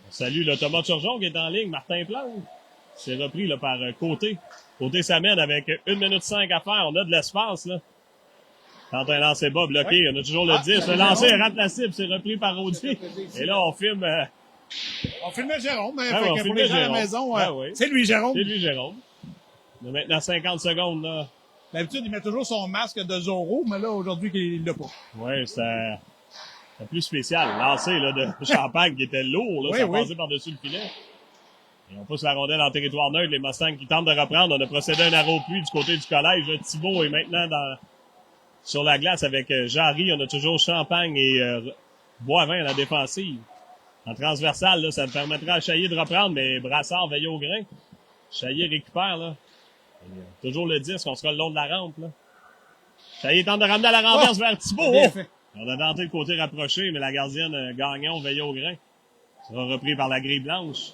On salue le Thomas Turgeon qui est en ligne. Martin Plante. C'est repris, là, par Côté. Côté s'amène avec 1 minute 5 à faire. On a de l'espace, là. Quand un lancer bas bloqué, on a toujours le 10. Le lancer rate la cible, c'est repris par Audi. Et là, on filme... On filmait Jérôme, hein, on pour les gens à la maison, c'est lui, Jérôme. C'est lui, Jérôme. On a maintenant 50 secondes, là. D'habitude, il met toujours son masque de Zorro, mais là, aujourd'hui, il l'a pas. Oui, c'est plus spécial. Lancer, là, de Champagne qui était lourd, là, ça passait par-dessus le filet. Et on pousse la rondelle en territoire neutre, les Mustangs qui tentent de reprendre. On a procédé à un arrêt pluie du côté du collège. Thibault est maintenant sur la glace avec Jarry. On a toujours Champagne et Boivin à la défensive. En transversal, là, ça me permettra à Chaillé de reprendre, mais Brassard veille au grain. Chaillé récupère, là. Et, toujours le 10, on sera le long de la rampe, là. Chaillé tente de ramener à la renverse vers Thibault. On a tenté le côté rapproché, mais la gardienne Gagnon veille au grain. Ça sera repris par la grille blanche.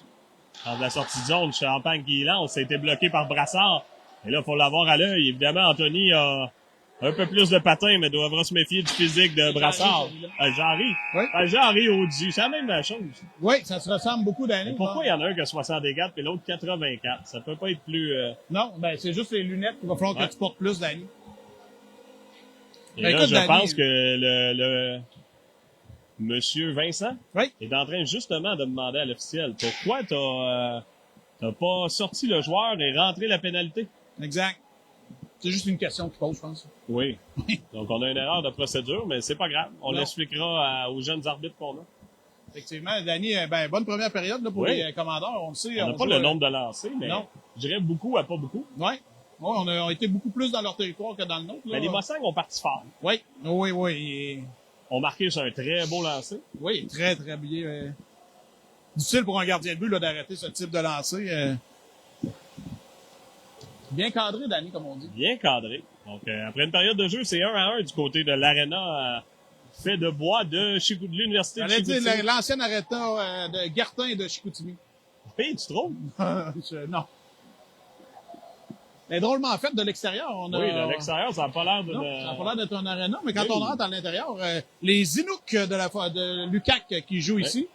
Dans la sortie de zone, Champagne qui lance. Ça a été bloqué par Brassard. Et là, il faut l'avoir à l'œil. Évidemment, Anthony a un peu plus de patin, mais devra se méfier du physique de Brassard. Jarry. Oui. Jarry au-dessus. C'est la même chose. Oui, ça se ressemble beaucoup d'années. Pourquoi il y en a un qui a 64 et l'autre 84? Ça peut pas être plus... Non, ben c'est juste les lunettes qu'il va falloir que tu portes plus d'années. Et là, écoute, je pense que le Monsieur Vincent est en train justement de demander à l'officiel pourquoi t'as pas sorti le joueur et rentré la pénalité. Exact. C'est juste une question qu'il pose, je pense. Oui. Donc, on a une erreur de procédure, mais c'est pas grave. On l'expliquera aux jeunes arbitres qu'on a. Effectivement, Danny, bonne première période là, pour les commandeurs. On le sait. On n'a pas le nombre de lancers, mais je dirais beaucoup à pas beaucoup. Oui. Ouais, on a été beaucoup plus dans leur territoire que dans le nôtre. Là. Mais les Mustangs ont parti fort. Oui. Oui. On marqué sur un très beau lancer. Oui, très, très bien. Difficile pour un gardien de but là, d'arrêter ce type de lancer. Bien cadré, Danny, comme on dit. Bien cadré. Donc, après une période de jeu, c'est 1-1 du côté de l'Arena fait de bois de l'Université de Chicoutimi. J'allais dire l'ancienne Arena de Gartin et de Chicoutimi. Oui, tu trouves? Non. Mais drôlement fait de l'extérieur. Oui, de l'extérieur, ça n'a pas l'air de... Non, ça n'a pas l'air d'être un Arena, mais quand on rentre à l'intérieur, les Inuks de l'UQAC qui jouent ici.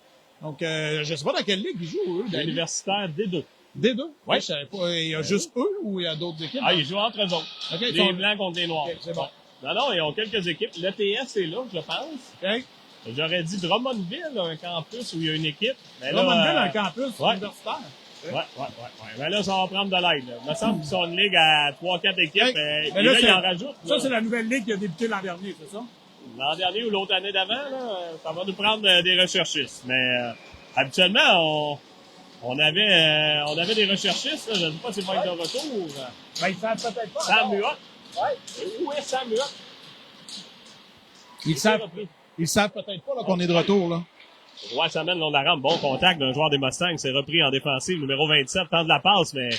Donc, je ne sais pas dans quelle ligue ils jouent, eux. L'universitaire D2. D2? Oui. Je savais pas. Il y a juste eux ou il y a d'autres équipes? Ah, ils jouent entre eux autres. Okay, les blancs contre les noirs. Okay, c'est bon. Non, ils ont quelques équipes. L'ETS est là, je pense. Okay. J'aurais dit Drummondville, un campus où il y a une équipe. Mais Drummondville, un campus universitaire. Ouais. Mais là, ça va prendre de l'aide. Il me semble qu'ils sont une ligue à 3-4 équipes. Mais et là, ils en rajoutent. Ça, c'est la nouvelle ligue qui a débuté l'an dernier, c'est ça? L'an dernier ou l'autre année d'avant, là, ça va nous prendre des recherchistes. Mais habituellement, on avait des recherchistes. Là, je ne sais pas s'ils vont être de retour. Ben, ils savent peut-être pas. Sam Muot. Oui. Où est Sam Muot? Ils savent peut-être pas qu'on est de retour, là. Ouais, ça mène long de la rampe. Bon contact d'un joueur des Mustangs. C'est repris en défensive. Numéro 27 tente la passe, mais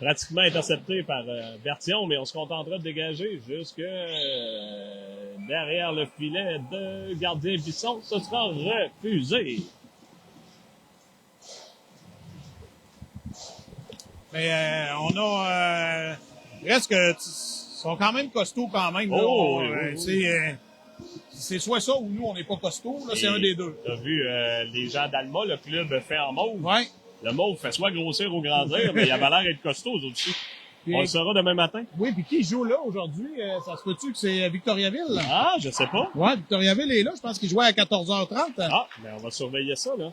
pratiquement intercepté par Berthiaume. Mais on se contentera de dégager jusque derrière le filet de gardien Bisson. Ce sera refusé. Mais on a... reste que... sont quand même costauds quand même. Oh, c'est soit ça ou nous, on n'est pas costauds. Là, c'est un des deux. Tu as vu les gens d'Alma, le club fait en mauve. Ouais. Le mauve fait soit grossir ou grandir, mais il avait l'air d'être costaud aussi. On le saura demain matin. Oui, puis qui joue là aujourd'hui? Ça se peut-tu que c'est Victoriaville? Ah, je sais pas. Ouais, Victoriaville est là. Je pense qu'il jouait à 14h30. Ah, ben on va surveiller ça, là.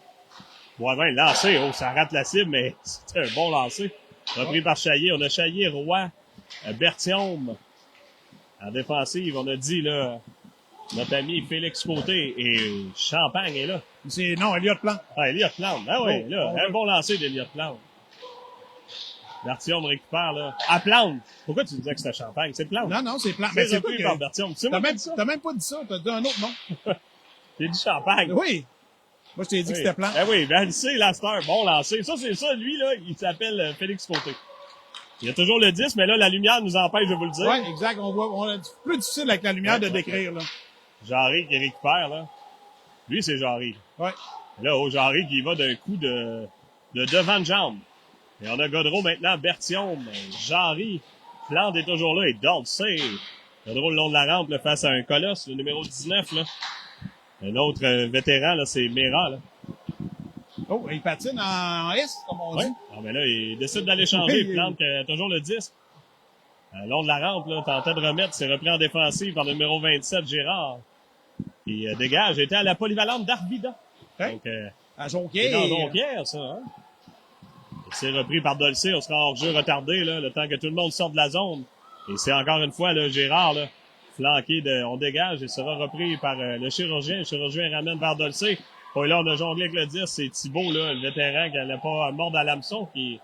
Boivin, lancé. Oh, ça rate la cible, mais c'était un bon lancer. Repris par Chaillé. On a Chaillé, Roy, Berthiaume. En défensive, on a dit, là, notre ami Félix Côté et Champagne est là. Non, Elliott Plante. Ah, Elliott Plante. Ah oui, là, un bon lancer d'Elliott Plante. Bertium récupère, là. À Plante. Pourquoi tu disais que c'était Champagne? C'est Plante. Non, c'est Plante. C'est repris par Bertium. T'as même pas dit ça. T'as dit un autre nom. J'ai dit Champagne. Oui. Moi, je t'ai dit que c'était Plante. Ben oui, ben c'est la star. Bon lancé. Ça, c'est ça. Lui, là, il s'appelle Félix Côté. Il y a toujours le 10, mais là, la lumière nous empêche de vous le dire. Oui, exact. On a plus difficile avec la lumière de décrire, là. Jarry qui récupère, là. Lui, c'est Jarry. Ouais. Là, Jarry qui va d'un coup de devant de jambe. Et on a Gaudreau maintenant, Bertium, Jarry. Plante est toujours là et Dolcey. Gaudreau le long de la rampe, là, face à un colosse, le numéro 19, là. Un autre vétéran, là, c'est Mera, là. Oh, il patine en S, comme on dit. Ah, mais là, il décide d'aller changer. Plante toujours le 10. Le long de la rampe, là, tentait de remettre, c'est repris en défensive par le numéro 27, Gérard. Il dégage, il était à la polyvalente d'Arvida. Hein? Donc, à Jonquière. C'est dans Jonquière, ça, hein? C'est repris par Dolcey, on sera hors jeu retardé, là, le temps que tout le monde sorte de la zone. Et c'est encore une fois, là, Gérard, là, flanqué on dégage et sera repris par le chirurgien. Le chirurgien ramène vers Dolcey. Et là, on a jonglé avec le 10, c'est Thibault, là, le vétéran qui n'allait pas mordre à l'hameçon, qui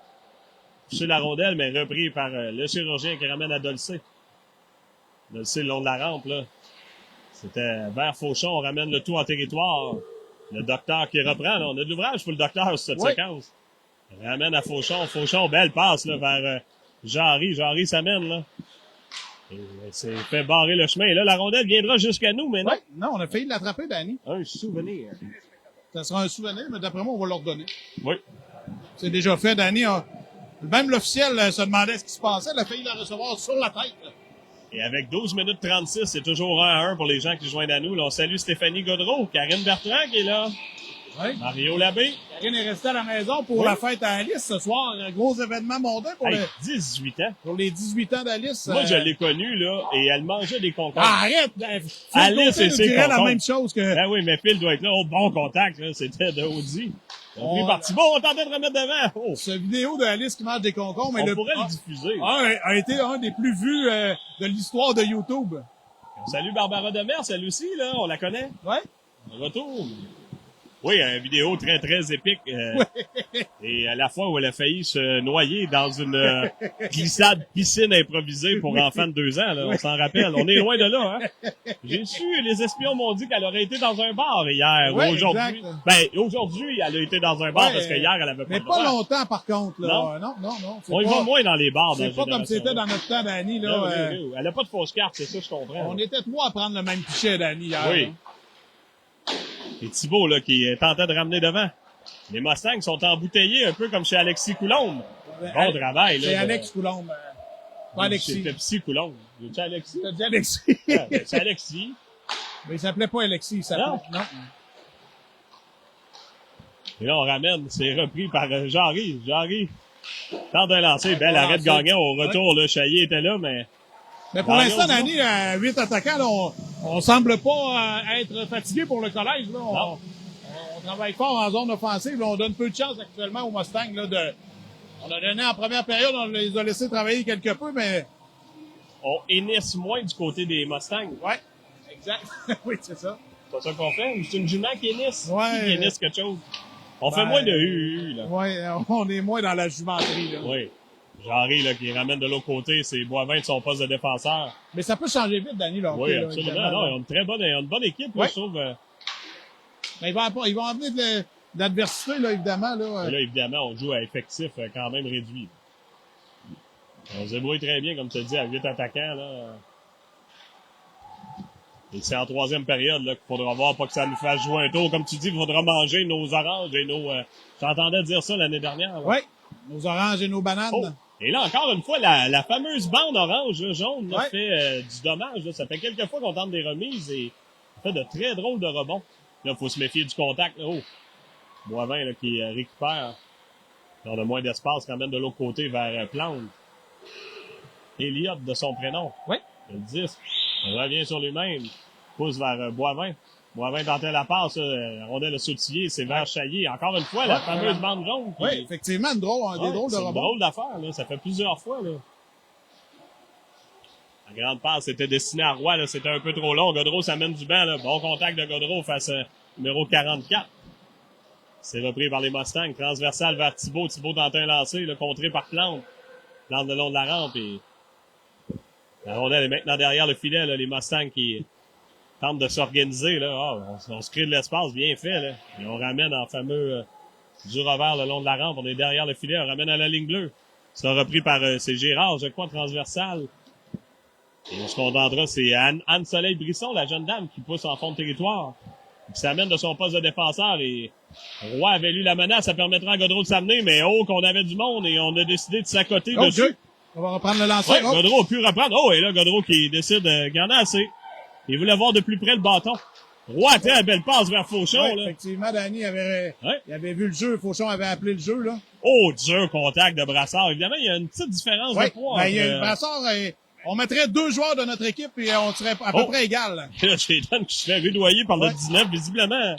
touché la rondelle, mais repris par le chirurgien qui ramène à Dolcey. Dolcey, le long de la rampe, là. C'était vers Fauchon, on ramène le tout en territoire. Le docteur qui reprend, là. On a de l'ouvrage pour le docteur sur cette séquence. On ramène à Fauchon. Fauchon, belle passe, là, vers Jarry. Jarry s'amène, là. Et c'est fait barrer le chemin. Et là, la rondelle viendra jusqu'à nous, mais non. Ouais, non, on a failli l'attraper, Danny. Un souvenir. Ça sera un souvenir, mais d'après moi, on va leur donner. Oui. C'est déjà fait, Danny. Même l'officiel se demandait ce qui se passait. Elle a failli la recevoir sur la tête. Là. Et avec 12 minutes 36, c'est toujours 1-1 pour les gens qui joignent à nous. Là, on salue Stéphanie Gaudreau, Karine Bertrand qui est là. Oui. Mario Labbé. Karine est restée à la maison pour la fête à Alice ce soir. Un gros événement mondain pour, 18 ans. Pour les 18 ans d'Alice. Moi, je l'ai connue, là, et elle mangeait des concombres. Ah, arrête! Alice et ses concombres. La même chose que... Ben oui, mais Phil doit être là. Oh, bon contact, là. C'était de Audi. On est parti. Bon, on tentait de remettre devant. Oh. Cette vidéo d'Alice qui mange des concombres... On pourrait le diffuser. A été un des plus vus de l'histoire de YouTube. Salut Barbara Demers, elle aussi, là. On la connaît. Ouais. Retour. Oui, une vidéo très, très épique. Et à la fois où elle a failli se noyer dans une glissade piscine improvisée pour enfants de 2 ans. Là, on s'en rappelle. On est loin de là. Hein? J'ai su, les espions m'ont dit qu'elle aurait été dans un bar hier. Ouais, aujourd'hui. Exact. Ben, aujourd'hui, elle a été dans un bar parce que hier, elle avait pas mais le droit. pas longtemps, par contre. Là. Non. Non. On y va moins dans les bars. C'est pas comme c'était dans notre temps, Danny. Là, oui. Elle a pas de fausse carte, c'est ça, je comprends. On était 3 à prendre le même pichet, Danny, hier. Oui. Hein. Et Thibault, là, qui tentait de ramener devant. Les Mustangs sont embouteillés un peu comme chez Alexis Coulombe. Bon travail, là. C'est Alex Coulombe. Pas Alexis. C'est Pepsi Coulombe. C'est Alexis? T'as dit Alexis. C'est Alexis. Mais il s'appelait pas Alexis, il s'appelait... Non. Et là, on ramène. C'est repris par Jarry. Jarry tente d'un lancer. Belle arrêt de gagnant au retour. Là, Chaillé était là, mais... Mais pour l'instant, Danny, 8 attaquants, là, on semble pas être fatigué pour le collège. Là. On travaille fort en zone offensive. Là. On donne peu de chance actuellement aux Mustangs. Là, on a donné en première période, on les a laissés travailler quelque peu, mais... On hennisse moins du côté des Mustangs. Ouais, exact. Oui, c'est ça. C'est pas ça qu'on fait. C'est une jument qui hennisse. Ouais. Qui hennisse quelque chose. On fait moins de hu là. Ouais, on est moins dans la jumenterie, là. Oui. Jarry, là, qui ramène de l'autre côté, c'est Boivin de son poste de défenseur. Mais ça peut changer vite, Danny, là. Oui, absolument. Là, non, ils ont une bonne équipe, là, je trouve. Mais ils vont amener de l'adversité, là, évidemment, là. Là, évidemment, on joue à effectif quand même réduit. On se débrouille très bien, comme tu as dit, à 8 attaquants, là. Et c'est en 3e période, là, qu'il faudra voir, pas que ça nous fasse jouer un tour. Comme tu dis, il faudra manger nos oranges et nos, j'entendais dire ça l'année dernière, là. Oui. Nos oranges et nos bananes. Oh. Et là, encore une fois, la fameuse bande orange, là, jaune, là, fait du dommage. Là. Ça fait quelques fois qu'on tente des remises et ça fait de très drôles de rebonds. Là, il faut se méfier du contact. Là. Oh, Boivin là, qui récupère. On a moins d'espace, ramène de l'autre côté vers Plante. Elliott de son prénom. Oui. Le 10. Il revient sur lui-même. Pousse vers Boivin. Boivin tentait la passe, la rondelle a sautillé, c'est vers Chaillé. Encore une fois, la fameuse bande jaune. Oui, effectivement, des drôles de rebonds. C'est une drôle d'affaire, là. Ça fait plusieurs fois, là. La grande passe était destinée à Roy, là. C'était un peu trop long. Gaudreau s'amène du banc, là. Bon contact de Gaudreau face numéro 44. C'est repris par les Mustangs. Transversal vers Thibault. Thibault tente un lancer, là, contré par Plante. dans le long de la rampe et la rondelle est maintenant derrière le filet, là, les Mustangs qui tentent de s'organiser, là. Ah, on se crée de l'espace, bien fait, là. Et on ramène en fameux du revers le long de la rampe. On est derrière le filet, on ramène à la ligne bleue. C'est repris par c'est Gérard, je crois, transversal. Et on se contentera, c'est Anne-Soleil Brisson, la jeune dame, qui pousse en fond de territoire. Qui s'amène de son poste de défenseur et Roy avait lu la menace, ça permettra à Gaudreau de s'amener, mais qu'on avait du monde et on a décidé de s'accoter dessus. On va reprendre le lancer. Ouais, Gaudreau a pu reprendre. Et là, Gaudreau qui décide de garder assez. Il voulait voir de plus près le bâton. Roy a fait une belle passe vers Fauchon, là. Effectivement, Danny il avait vu le jeu. Fauchon avait appelé le jeu, là. Dur contact de Brassard. Évidemment, il y a une petite différence de poids. Ben, il y a Brassard, on mettrait 2 joueurs de notre équipe et on serait à peu près égal. Là, Chétan qui se fait rudoyer par le 19, visiblement.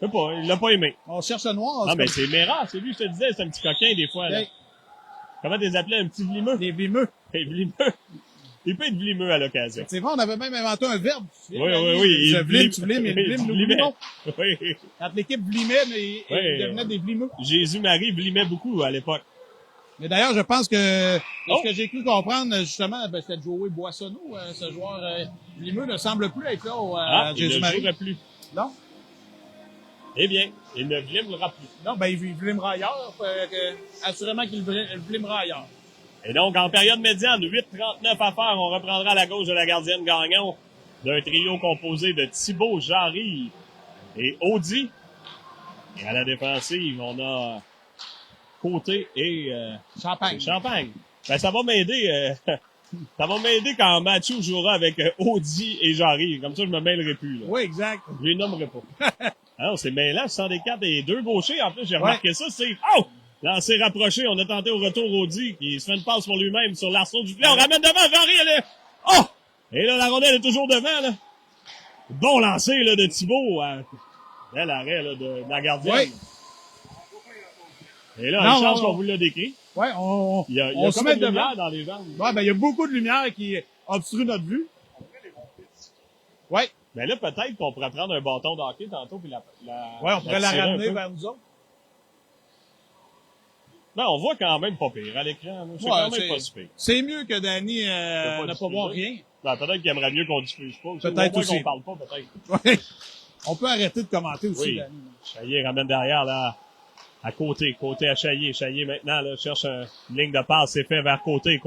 Je sais pas, il l'a pas aimé. On cherche le noir. Non, mais c'est Méra, c'est lui, je te disais, c'est un petit coquin, des fois, là. Comment tu les appelais, un petit vlimeux? Des vlimeux. Des vlimeux. Il peut être vlimeux à l'occasion. C'est vrai, on avait même inventé un verbe. Oui. Je vlime, tu vlimes, il vlime, nous vlimons. Oui. Quand l'équipe vlimait, mais il devenait des vlimeux. Jésus-Marie vlimait beaucoup à l'époque. Mais d'ailleurs, je pense que ce que j'ai cru comprendre, justement, c'était Joey Boissonneau, ce joueur vlimeux ne semble plus être là Jésus-Marie. Il ne jouerait plus. Non? Eh bien, il ne vlimera plus. Non, il vlimera ailleurs. Assurément qu'il vlimera ailleurs. Et donc, en période médiane, 8:39 à faire, on reprendra à la gauche de la gardienne Gagnon d'un trio composé de Thibaut, Jarry et Audi. Et à la défensive, on a Côté et Champagne. Ben, ça va m'aider. Ça va m'aider quand Mathieu jouera avec Audi et Jarry. Comme ça, je me mêlerai plus. Là. Oui, exact. Je les nommerai pas. Alors, c'est mêlant, 64 et 2 gauchers. En plus, j'ai remarqué ça, c'est... Lancé rapproché, on a tenté au retour Audi, qui se fait une passe pour lui-même sur l'arceau du filet. On ramène devant, Jarry, elle est... Et là, la rondelle est toujours devant, là. Bon lancer, là, de Thibaut. Bel arrêt, là, de la gardienne. Oui. Et là, une chance qu'on vous l'a décrit. Ouais, il y a quand même de lumière dans les jambes. Ouais, il y a beaucoup de lumière qui obstrue notre vue. Ouais. Mais là, peut-être qu'on pourrait prendre un bâton de hockey tantôt puis on pourrait la ramener vers nous autres. Non, on voit quand même pas pire à l'écran. C'est quand même pas si pire. C'est mieux que Danny ne pas voir rien. Ben, peut-être qu'il aimerait mieux qu'on diffuse pas. Peut-être aussi. Qu'on parle pas, peut-être. Ouais. On peut arrêter de commenter aussi, Danny. Chaillé ramène derrière, là. À côté à Chaillé. Chaillé, maintenant, là, cherche une ligne de passe. C'est fait vers côté.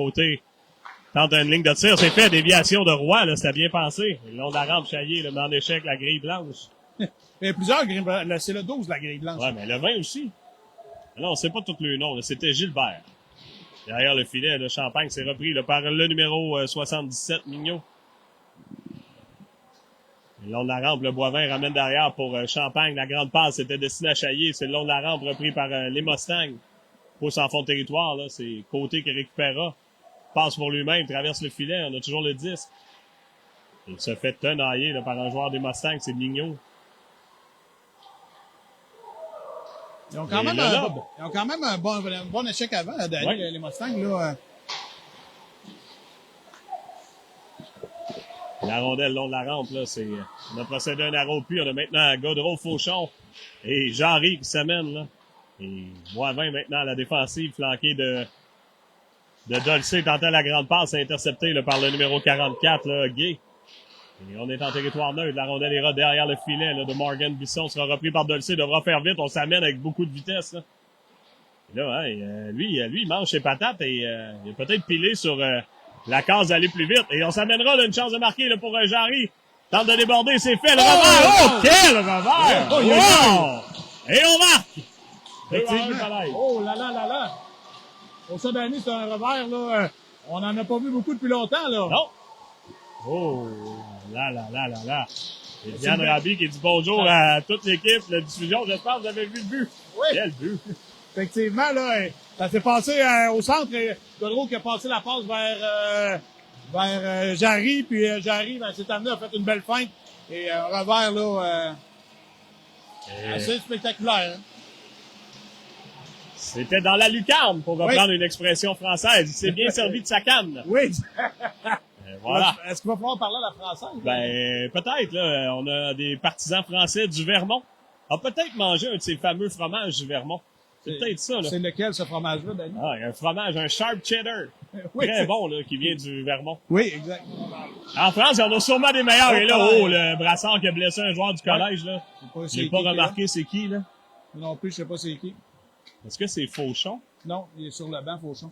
Tente une ligne de tir. C'est fait. Déviation de Roy, là. C'était bien pensé. Le long de la rampe, Chaillé, le met en échec, la grille blanche. Il y a plusieurs grilles blanches. C'est le 12, la grille blanche. Ouais, mais le 20 aussi. Non, c'est pas tout le nom, là. C'était Gilbert. Derrière le filet, le Champagne s'est repris, là, par le numéro 77, Mignot. Le long de la rampe, le Boivin ramène derrière pour Champagne. La grande passe était destinée à Chaillé. C'est le long de la rampe repris par les Mustangs. Pousse en fond de territoire, là. C'est Côté qui récupérera. Passe pour lui-même, traverse le filet. On a toujours le 10. Il se fait tenailler, là, par un joueur des Mustangs. C'est Mignot. Ils ont quand même un bon échec avant, Danny, les Mustangs, là. La rondelle le long de la rampe, là, on a procédé un arrow puis on a maintenant Gaudreau, Fauchon et Jarry qui s'amènent, là. Et Boivin maintenant à la défensive, flanqué de Dolcé, tentant la grande passe, interceptée, là, par le numéro 44, là, Gay. Et on est en territoire neutre. La rondelle ira derrière le filet, là, de Morgan Bisson, sera repris par Dolcé, devra faire vite. On s'amène avec beaucoup de vitesse, là. Et là, lui, il mange ses patates et il a peut-être pilé sur la case d'aller plus vite. Et on s'amènera là, une chance de marquer là, pour Jarry. Tente de déborder, c'est fait. Le revers! Quel revers! Et on marque! Oh là là là là! Pour ça, Danny, c'est un revers, là. On n'en a pas vu beaucoup depuis longtemps, là. Non! Oh là là là là là! Et Diane Rabi qui dit bonjour à toute l'équipe, la diffusion. J'espère que vous avez vu le but. Oui. Quel but! Effectivement, là, ça s'est passé au centre. Gaudreau qui a passé la passe vers Jarry, puis Jarry, s'est amené, a fait une belle feinte. Et un revers, là, assez spectaculaire. Hein? C'était dans la lucarne, pour reprendre une expression française. Il s'est bien servi de sa canne. Oui. Voilà. Est-ce qu'il va falloir parler à la française? Ben, peut-être, là. On a des partisans français du Vermont. On a peut-être mangé un de ces fameux fromages du Vermont. C'est peut-être ça, là. C'est lequel, ce fromage-là, Danny? Ah, il y a un fromage, un sharp cheddar. Oui, Très bon, là, qui vient du Vermont. Oui, exact. En France, il y en a sûrement des meilleurs. Et là, le brassard qui a blessé un joueur du collège, là. J'ai pas remarqué c'est qui, là. Non plus, je sais pas c'est qui. Est-ce que c'est Fauchon? Non, il est sur le banc, Fauchon.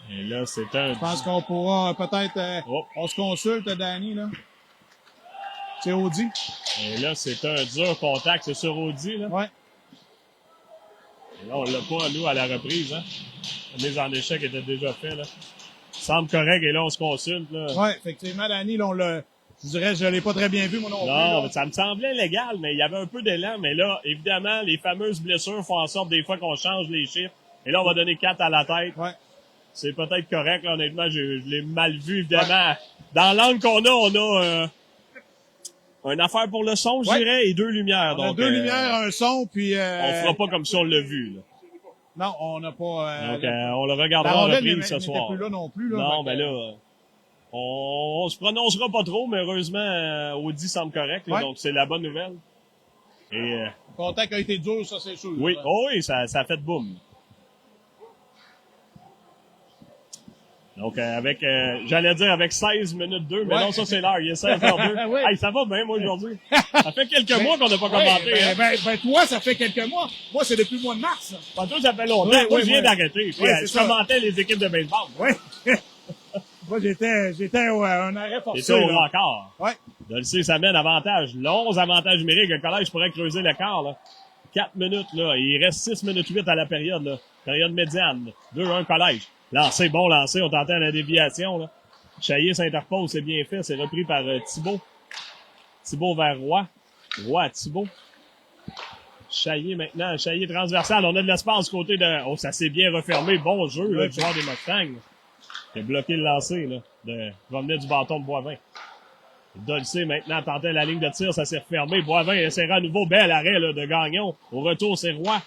Et là, c'est un... Je pense qu'on pourra peut-être... on se consulte, Danny, là. C'est Audi. Et là, c'est un dur contact. C'est sur Audi, là. Ouais. Et là, on l'a pas, nous, à la reprise, hein. La mise en échec était déjà faite, là. Semble correct, et là, on se consulte, là. Ouais, effectivement, Danny, là, on l'a... Je dirais, je l'ai pas très bien vu, moi non plus. Non, ça me semblait légal, mais il y avait un peu d'élan. Mais là, évidemment, les fameuses blessures font en sorte des fois qu'on change les chiffres. Et là, on va donner 4 à la tête. Ouais. C'est peut-être correct, là, honnêtement, je l'ai mal vu, évidemment. Ouais. Dans l'angle qu'on a une affaire pour le son, je dirais, et 2 lumières. On a 2 lumières, un son, puis... on fera pas comme si on l'a vu, là. Non, on n'a pas... Donc, on le regardera en reprise ce soir. Plus là non plus, là. Non, mais là... On se prononcera pas trop, mais heureusement, Audi semble correct, là, donc c'est la bonne nouvelle. Et, le contact a été dur, ça c'est sûr. Oui, oh oui, ça a fait boum. Donc, j'allais dire avec 16 minutes 2, mais non, ça c'est l'heure, il est 16h02. Oui. Hey, ça va bien, moi, aujourd'hui. Ça fait quelques mois qu'on n'a pas commenté. Toi, ça fait quelques mois. Moi, c'est depuis le mois de mars. Pas toi, ça fait longtemps. Moi, je viens d'arrêter. Je commentais les équipes de baseball. Oui. Moi, j'étais un arrêt forcé. C'était au record. Ouais. Dulcé, ça mène avantage. 11 avantages numériques. Le collège pourrait creuser l'écart, là. 4 minutes, là. Il reste 6 minutes 8 à la période, là. Période médiane. 2-1 collège. Lancé, bon lancé. On tentait la déviation, là. Chaillé s'interpose, c'est bien fait. C'est repris par Thibault. Thibault vers Roy. Roy à Thibault. Chaillé maintenant. Chaillé transversal. On a de l'espace côté de... Oh, ça s'est bien refermé. Bon jeu, là, du joueur des Mustangs. Il a bloqué le lancer, là. Va venir du bâton de Boivin. Dulcé, maintenant, tentait la ligne de tir, ça s'est refermé. Boivin essaiera à nouveau. Bel arrêt, là, de Gagnon. Au retour, c'est Roy.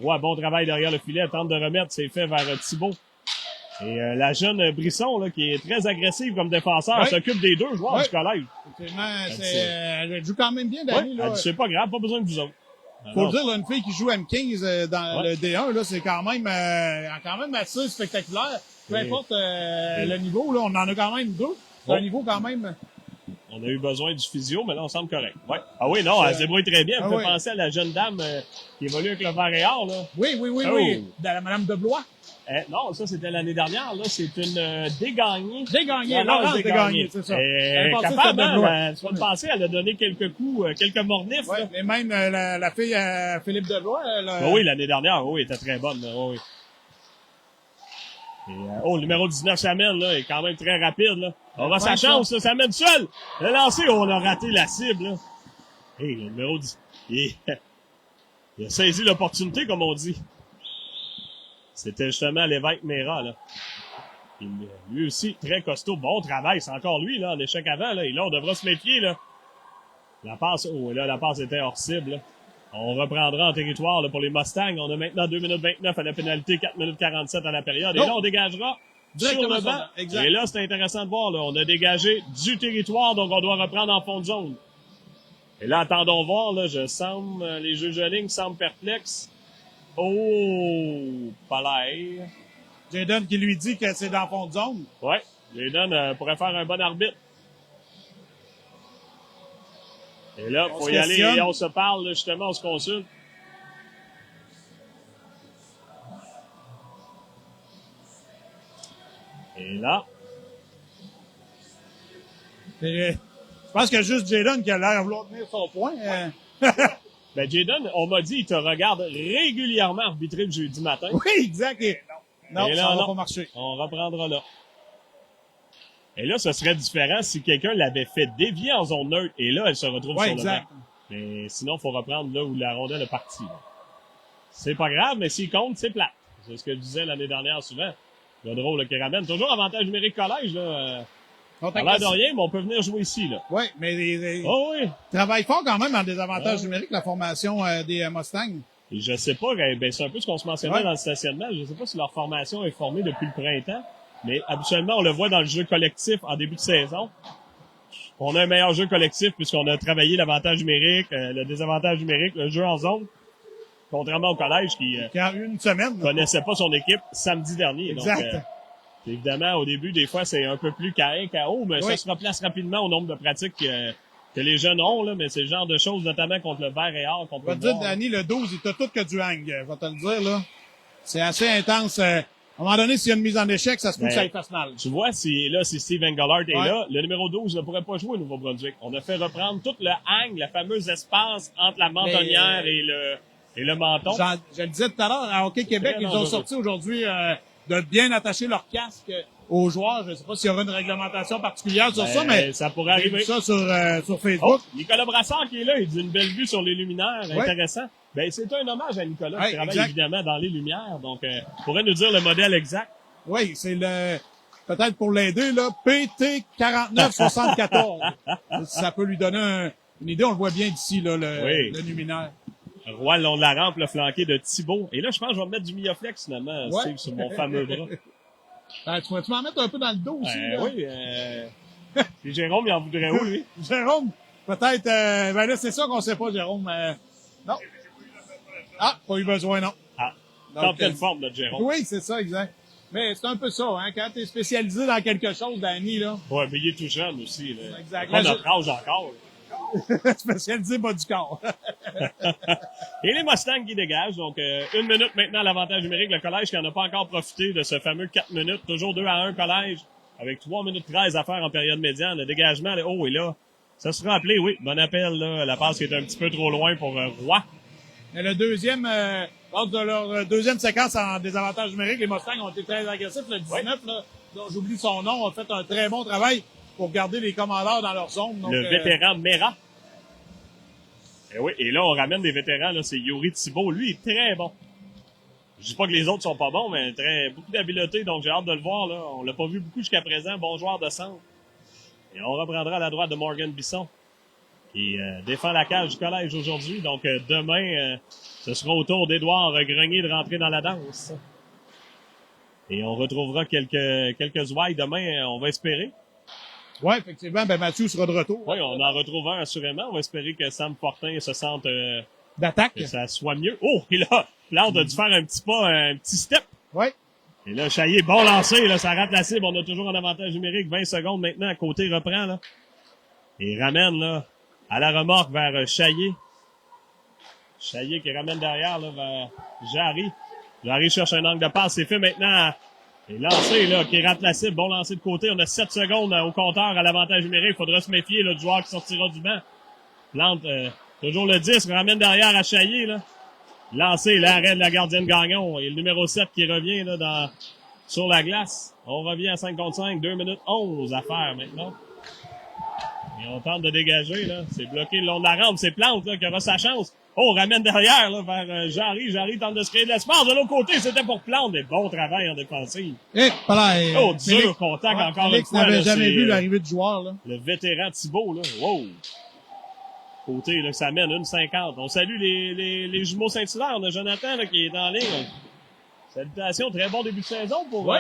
Roy, bon travail derrière le filet, tente de remettre, c'est fait vers Thibault. Et la jeune Brisson, là, qui est très agressive comme défenseur, s'occupe des 2 joueurs du collège. Effectivement, elle joue quand même bien, Danny, là. C'est pas grave, pas besoin de vous autres. Faut dire, là, une fille qui joue M15 dans le D1, là, c'est quand même assez spectaculaire. Peu importe le niveau, là, on en a quand même 2. C'est un niveau quand même... On a eu besoin du physio, mais là, on semble correct. Ouais. Ah oui, non, elle se débrouille très bien. Elle me fait penser à la jeune dame qui évolue avec le vert et or, là. Oui. De la Madame de Blois. Non, ça, c'était l'année dernière, là. C'est une dégagnée. Laurence Dégagné, c'est ça. Elle est capable, la semaine passée, elle a donné quelques coups, quelques mornifs. Oui, mais même la fille Philippe Deblois, oui, l'année dernière, oui, elle était très bonne, oui. Et, le numéro 19, Samuel, là, est quand même très rapide, là. On va sa chance, là, Samuel seul. Le lancer, on a raté la cible, là. Le numéro 10. Il a saisi l'opportunité, comme on dit. C'était justement l'évêque Mera, là. Lui aussi, très costaud. Bon travail, c'est encore lui, là, en échec avant, là. Et là, on devra se méfier, là. La passe, la passe était hors cible, là. On reprendra en territoire là, pour les Mustangs. On a maintenant 2 minutes 29 à la pénalité, 4 minutes 47 à la période. Et là, on dégagera sur le banc. Et là, c'est intéressant de voir. Là, on a dégagé du territoire, donc on doit reprendre en fond de zone. Et là, attendons voir. Là, les juges de ligne semblent perplexes. Oh, Palais. Jayden qui lui dit que c'est dans le fond de zone. Ouais, Jayden pourrait faire un bon arbitre. Et là, faut y aller et on se parle, justement, on se consulte. Et là. Je pense que juste Jayden qui a l'air de vouloir tenir son point. Ben, Jayden, on m'a dit, il te regarde régulièrement arbitrer le jeudi matin. Oui, exact. Non, et là, ça va pas marcher. On reprendra là. Et là, ce serait différent si quelqu'un l'avait fait dévier en zone neutre. Et là, elle se retrouve sur le banc. Mais sinon, il faut reprendre là où la rondelle est partie. C'est pas grave, mais s'il compte, c'est plate. C'est ce que je disais l'année dernière souvent. Le drôle là, qui ramène. Toujours avantage numérique collège. Là. On a l'air de rien, mais on peut venir jouer ici. Là. Oui, mais ils travaillent fort quand même en désavantage numérique, la formation des Mustangs. Et je sais pas, ben, c'est un peu ce qu'on se mentionnait dans le stationnement. Je sais pas si leur formation est formée depuis le printemps. Mais habituellement, on le voit dans le jeu collectif en début de saison. On a un meilleur jeu collectif puisqu'on a travaillé l'avantage numérique, le désavantage numérique, le jeu en zone. Contrairement au collège qui a eu une semaine, connaissait pas son équipe samedi dernier. Exact. Donc, évidemment, au début, des fois, c'est un peu plus KO, mais ça se replace rapidement au nombre de pratiques que les jeunes ont, là, mais c'est le genre de choses, notamment contre le vert et or qu'on peut voir. Je vais te dire, Danny, le 12, il t'a tout que du hang. Je vais te le dire, là. C'est assez intense. À un moment donné, s'il y a une mise en échec, ça se peut que ça y fasse mal. Tu vois, si Steve Engelhardt est là, le numéro 12 ne pourrait pas jouer au Nouveau-Brunswick. On a fait reprendre tout le hang, le fameux espace entre la mentonnière et le menton. Je le disais tout à l'heure, à Hockey Québec, ils ont sorti aujourd'hui de bien attacher leur casque aux joueurs. Je ne sais pas s'il y aura une réglementation particulière sur ça, mais ça pourrait arriver. J'ai vu ça sur Facebook. Oh, Nicolas Brassard qui est là, il dit une belle vue sur les luminaires, intéressant. Ben, c'est un hommage à Nicolas qui travaille évidemment dans les lumières, donc pourrait nous dire le modèle exact. Oui, c'est peut-être pour l'aider, là, PT4974. Ça peut lui donner une idée, on le voit bien d'ici, là, le luminaire. Roy le long de la rampe, le flanqué de Thibault. Et là, je pense que je vais mettre du Miaflex, finalement, Steve, sur mon fameux bras. Ben, tu m'en mettre un peu dans le dos aussi. Oui. Puis Jérôme, il en voudrait où, lui? Jérôme, peut-être... ben là, c'est ça qu'on sait pas, Jérôme. Non. Ah, pas eu besoin, non. Ah, dans quelle forme, notre Jérôme? Oui, c'est ça, exact. Mais c'est un peu ça, hein. Quand t'es spécialisé dans quelque chose, Danny, là. Ouais, mais il est tout jeune aussi, là. Exact. On notre âge encore. Spécialisé bas du corps. Et les Mustangs qui dégagent. Donc, 1 minute maintenant à l'avantage numérique. Le collège qui n'en a pas encore profité de ce fameux 4 minutes. Toujours 2-1 collège. Avec 3 minutes 13 à faire en période médiane. Le dégagement, là, est là. Ça sera appelé, oui. Bon appel, là. La passe qui est un petit peu trop loin pour Roy. Et le deuxième, lors de leur deuxième séquence en désavantage numérique, les Mustangs ont été très agressifs. Le 19, là, dont j'oublie son nom, a fait un très bon travail pour garder les commandeurs dans leur zone. Donc, le vétéran Mera. Et oui, et là, on ramène des vétérans, là, c'est Yuri Thibault. Lui, il est très bon. Je dis pas que les autres sont pas bons, mais beaucoup d'habileté, donc j'ai hâte de le voir, là. On l'a pas vu beaucoup jusqu'à présent. Bon joueur de centre. Et on reprendra à la droite de Morgan Bisson, qui défend la cage du collège aujourd'hui. Donc, demain, ce sera au tour d'Édouard Grenier de rentrer dans la danse. Et on retrouvera quelques ouailles demain, on va espérer. Oui, effectivement, ben Mathieu sera de retour. Oui, on en retrouve un assurément. On va espérer que Sam Fortin se sente d'attaque. Que ça soit mieux. Oh, et là, Plante a dû faire un petit pas, un petit step. Oui. Et là, Chaillé, bon lancé, là, ça rate la cible. On a toujours un avantage numérique. 20 secondes maintenant. À côté reprend, là. Et ramène, là, à la remorque vers Chaillé. Chaillé qui ramène derrière, là, vers Jarry. Jarry cherche un angle de passe. C'est fait maintenant. Et lancé, là, qui rate la cible. Bon lancé de côté. On a 7 secondes au compteur à l'avantage numérique. Il faudra se méfier, là, du joueur qui sortira du banc. Plante, toujours le 10, ramène derrière à Chaillé, là. Lancé, l'arrêt de la gardienne Gagnon. Et le numéro 7 qui revient, là, sur la glace. On revient à 5 contre 5. 2 minutes 11 à faire, maintenant. Et on tente de dégager, là. C'est bloqué le long de la rampe. C'est Plante, là, qui aura sa chance. Oh, on ramène derrière, là, vers Jarry. Jarry tente de se créer de l'espace. De l'autre côté, c'était pour Plante. Mais bon travail en défensive. Et voilà. Oh, dur contact encore Félix une fois. n'avait jamais vu l'arrivée du joueur, là. Le vétéran Thibault, là. Wow. Côté, là, que ça mène 1,50. On salue les jumeaux Saint-Hilaire. On a Jonathan, là, qui est en ligne. Salutations, très bon début de saison pour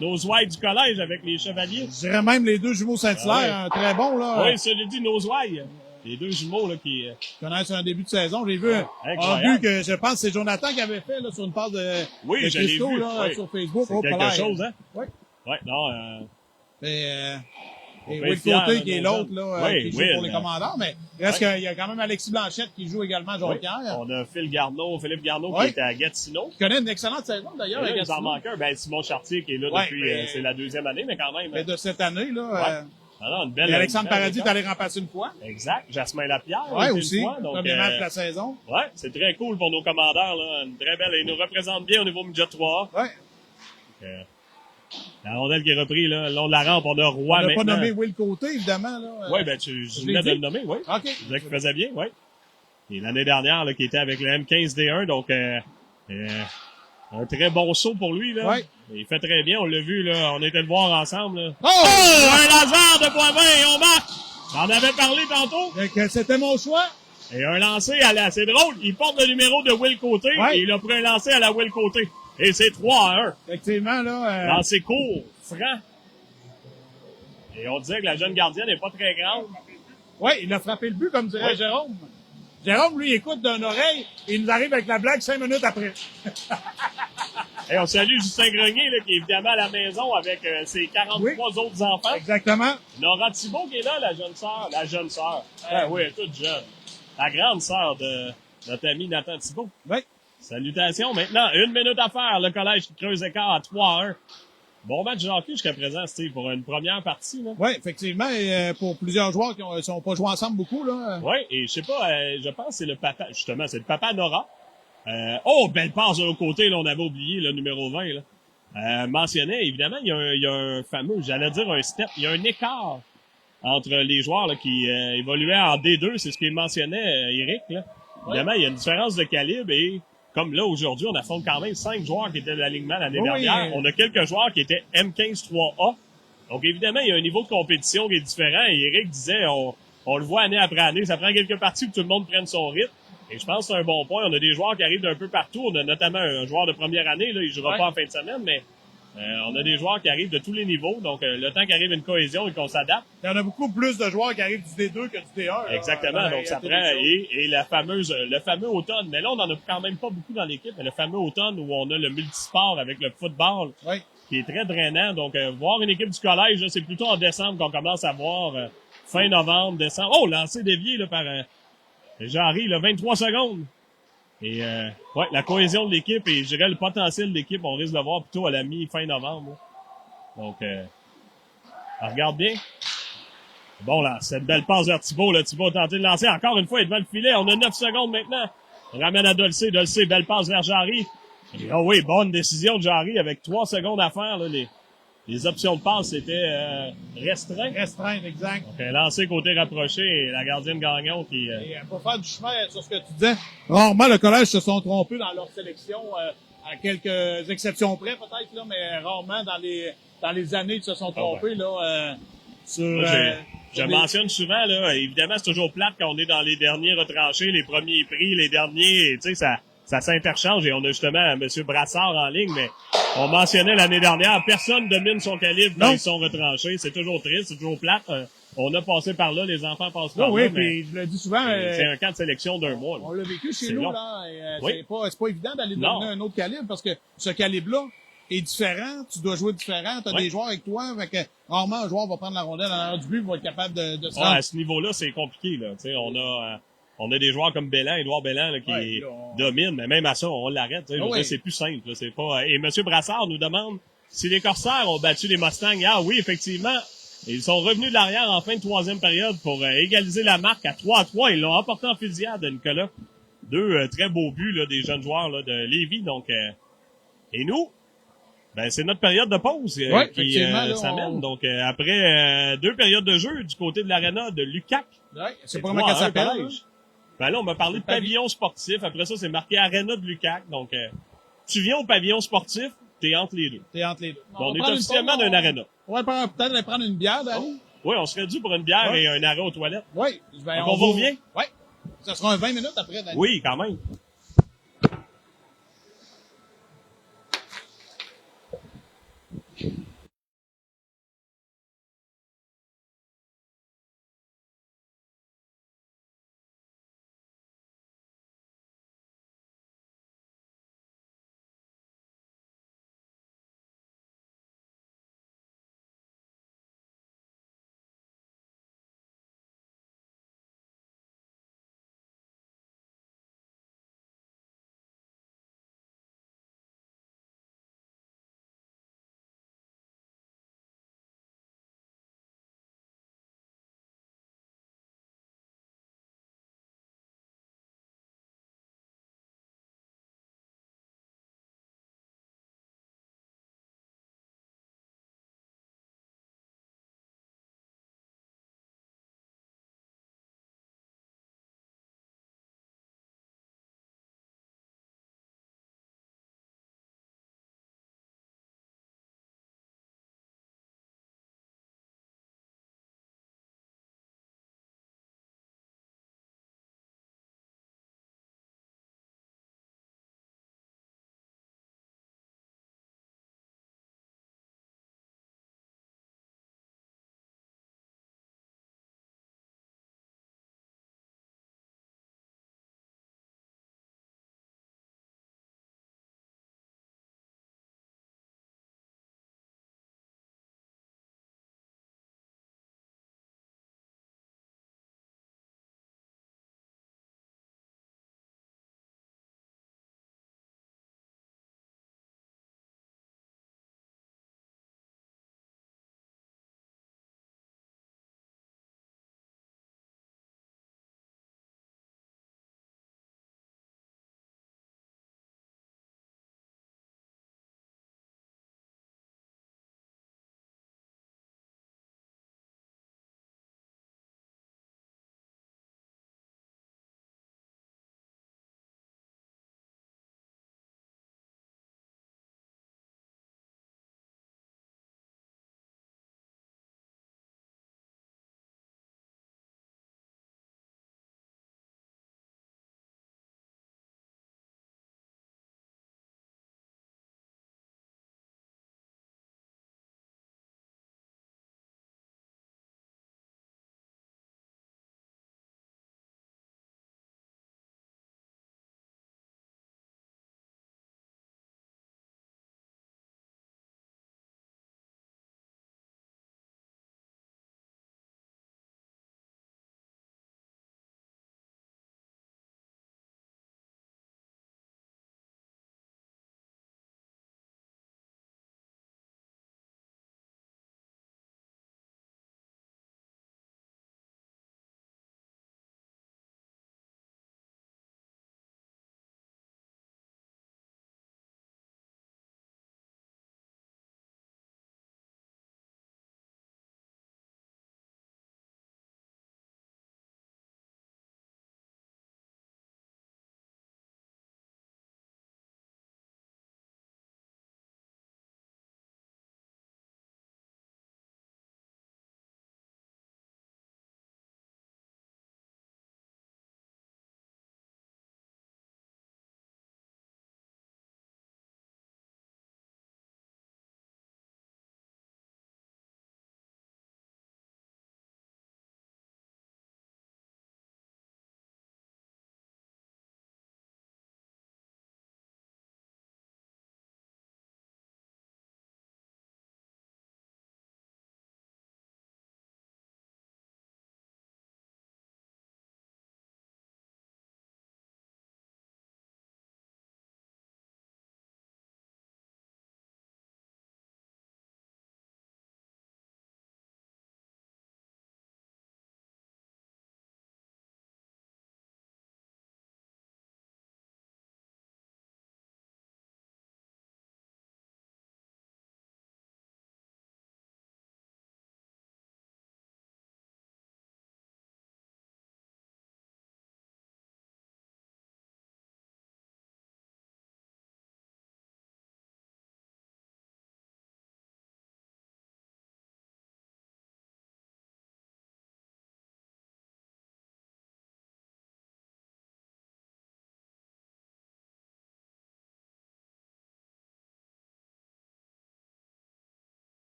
nos ouailles du collège avec les Chevaliers. Je dirais même les deux jumeaux Saint-Hilaire, très bon, là. Oui, ça le dit, nos ouailles. Les deux jumeaux, là, qui connaissent un début de saison. J'ai vu un but que je pense que c'est Jonathan qui avait fait, là, sur une passe de Christo, là, sur Facebook. C'est quelque chose, hein? Oui. Ouais, non, et Will Côté, qui est l'autre, là, qui joue pour les commandants, mais reste qu'il y a quand même Alexis Blanchette qui joue également à Jonquière. On a Philippe Garneau qui était à Gatineau. Qui connaît une excellente saison, d'ailleurs, à Gatineau. Il en manque un. Ben, Simon Chartier, qui est là depuis, c'est la deuxième année, mais quand même. Mais de cette année, là. Alors, une belle, et Alexandre Paradis est allé remplacer une fois. Exact. Jasmin Lapierre. Oui, aussi. Donc, premier match de la saison. Ouais, c'est très cool pour nos commandeurs, là. Une très belle, ils nous représentent bien au niveau midget 3. Ouais. La rondelle qui est reprise, là, le long de la rampe, on a Roy maintenant. On n'a pas nommé Will Côté, évidemment, là. Oui, ben, je venais de le nommer, oui. OK. Je disais qu'il faisait bien, oui. Et l'année dernière, là, qui était avec le M15D1, donc, un très bon saut pour lui, là. Ouais. Il fait très bien, on l'a vu, là. On était le voir ensemble, là. Oh! Un laser de Boivin et on marque! J'en avais parlé tantôt. C'était mon choix. Et un lancer c'est drôle, il porte le numéro de Will Côté et il a pris un lancer à la Will Côté. Et c'est 3-1. Effectivement, là. Lancer court, franc. Et on disait que la jeune gardienne n'est pas très grande. Oui, il a frappé le but, comme dirait Jérôme. Jérôme, lui, écoute d'une oreille et il nous arrive avec la blague 5 minutes après. Et on salue Justin Grenier, là, qui est évidemment à la maison avec ses 43 autres enfants. Exactement. Nora Thibault qui est là, la jeune sœur. La jeune sœur. Oui, elle est toute jeune. La grande sœur de notre ami Nathan Thibault. Oui. Salutations. Maintenant, 1 minute à faire. Le collège qui creuse écart à 3-1. Bon match de hockey jusqu'à présent, Steve, pour une première partie. Oui, effectivement. Et, pour plusieurs joueurs qui sont pas joués ensemble beaucoup. Là. Oui, et je sais pas, je pense que c'est le papa, justement, c'est le papa Nora. Belle passe de l'autre côté, là, on avait oublié le numéro 20. Là. Mentionnait, évidemment, il y a un fameux, j'allais dire un step, il y a un écart entre les joueurs là, qui évoluaient en D2, c'est ce qu'il mentionnait, Eric. Là. Évidemment, il y a une différence de calibre et comme là, aujourd'hui, on affronte quand même 5 joueurs qui étaient de l'alignement l'année dernière. On a quelques joueurs qui étaient M15-3A. Donc, évidemment, il y a un niveau de compétition qui est différent. Et Eric disait, on le voit année après année, ça prend quelques parties pour que tout le monde prenne son rythme. Et je pense que c'est un bon point. On a des joueurs qui arrivent d'un peu partout. On a notamment un joueur de première année, là, il jouera pas en fin de semaine, mais on a des joueurs qui arrivent de tous les niveaux. Donc, le temps qu'arrive une cohésion et qu'on s'adapte. Il y en a beaucoup plus de joueurs qui arrivent du D2 que du D1. Exactement. Là, donc, ça prend, et le fameux automne. Mais là, on n'en a quand même pas beaucoup dans l'équipe. Mais le fameux automne où on a le multisport avec le football. Qui est très drainant. Donc, voir une équipe du collège, là, c'est plutôt en décembre qu'on commence à voir fin novembre, décembre. Oh, lancé dévié là, par Jarry, là, 23 secondes. Et la cohésion de l'équipe et je dirais le potentiel de l'équipe, on risque de le voir plutôt à la mi-fin novembre. Là. Donc, regarde bien. Bon, là, cette belle passe vers Thibault. Là, Thibault a tenté de lancer encore une fois, il est devant le filet. On a 9 secondes maintenant. On ramène à Dolcé. Dolcé, belle passe vers Jarry. Oh oui, bonne décision de Jarry avec 3 secondes à faire. Là, les options de passe étaient restreintes. Restreinte, exact. Donc, lancé côté rapproché et la gardienne Gagnon qui... Et pour faire du chemin sur ce que tu disais, rarement le collège se sont trompés dans leur sélection, à quelques exceptions près peut-être, là, mais rarement dans les années ils se sont trompés. Là, je mentionne souvent, là, évidemment, c'est toujours plate quand on est dans les derniers retranchés, les premiers prix, les derniers, tu sais, ça s'interchange et on a justement M. Brassard en ligne, mais on mentionnait l'année dernière, personne domine son calibre quand ils sont retranchés. C'est toujours triste, c'est toujours plate. On a passé par là, les enfants passent par là. Oui, puis je le dis souvent. C'est un camp de sélection d'1 mois. Là. On l'a vécu chez nous, là. Et, c'est pas évident d'aller donner un autre calibre parce que ce calibre-là est différent. Tu dois jouer différent. Tu as des joueurs avec toi. Fait que rarement un joueur va prendre la rondelle en arrière du but et va être capable de se rendre. À ce niveau-là, c'est compliqué, là. Tu sais, on a des joueurs comme Bellan, Édouard Bellan, là, qui domine, mais même à ça, on l'arrête. C'est plus simple. Là, c'est pas. Et M. Brassard nous demande si les Corsaires ont battu les Mustangs. Ah oui, effectivement. Ils sont revenus de l'arrière en fin de troisième période pour égaliser la marque à 3-3. Ils l'ont emporté en fusillade, Nicolas. 2 très beaux buts là, des jeunes joueurs là, de Lévis. Donc, et nous, ben c'est notre période de pause qui s'amène. Donc, après 2 périodes de jeu du côté de l'aréna de Lucac. Ouais, c'est pas comment qu'elle s'appelle. Ben là, on m'a parlé de pavillon sportif. Après ça, c'est marqué Arena de Lucac. Donc, tu viens au pavillon sportif, t'es entre les deux. On est officiellement d'un aréna. On va peut-être aller prendre une bière, Danny. Oui, on serait dû pour une bière et un arrêt aux toilettes. Oui. Ben, on vous revient? Oui. Ça sera un 20 minutes après, Danny. Oui, quand même.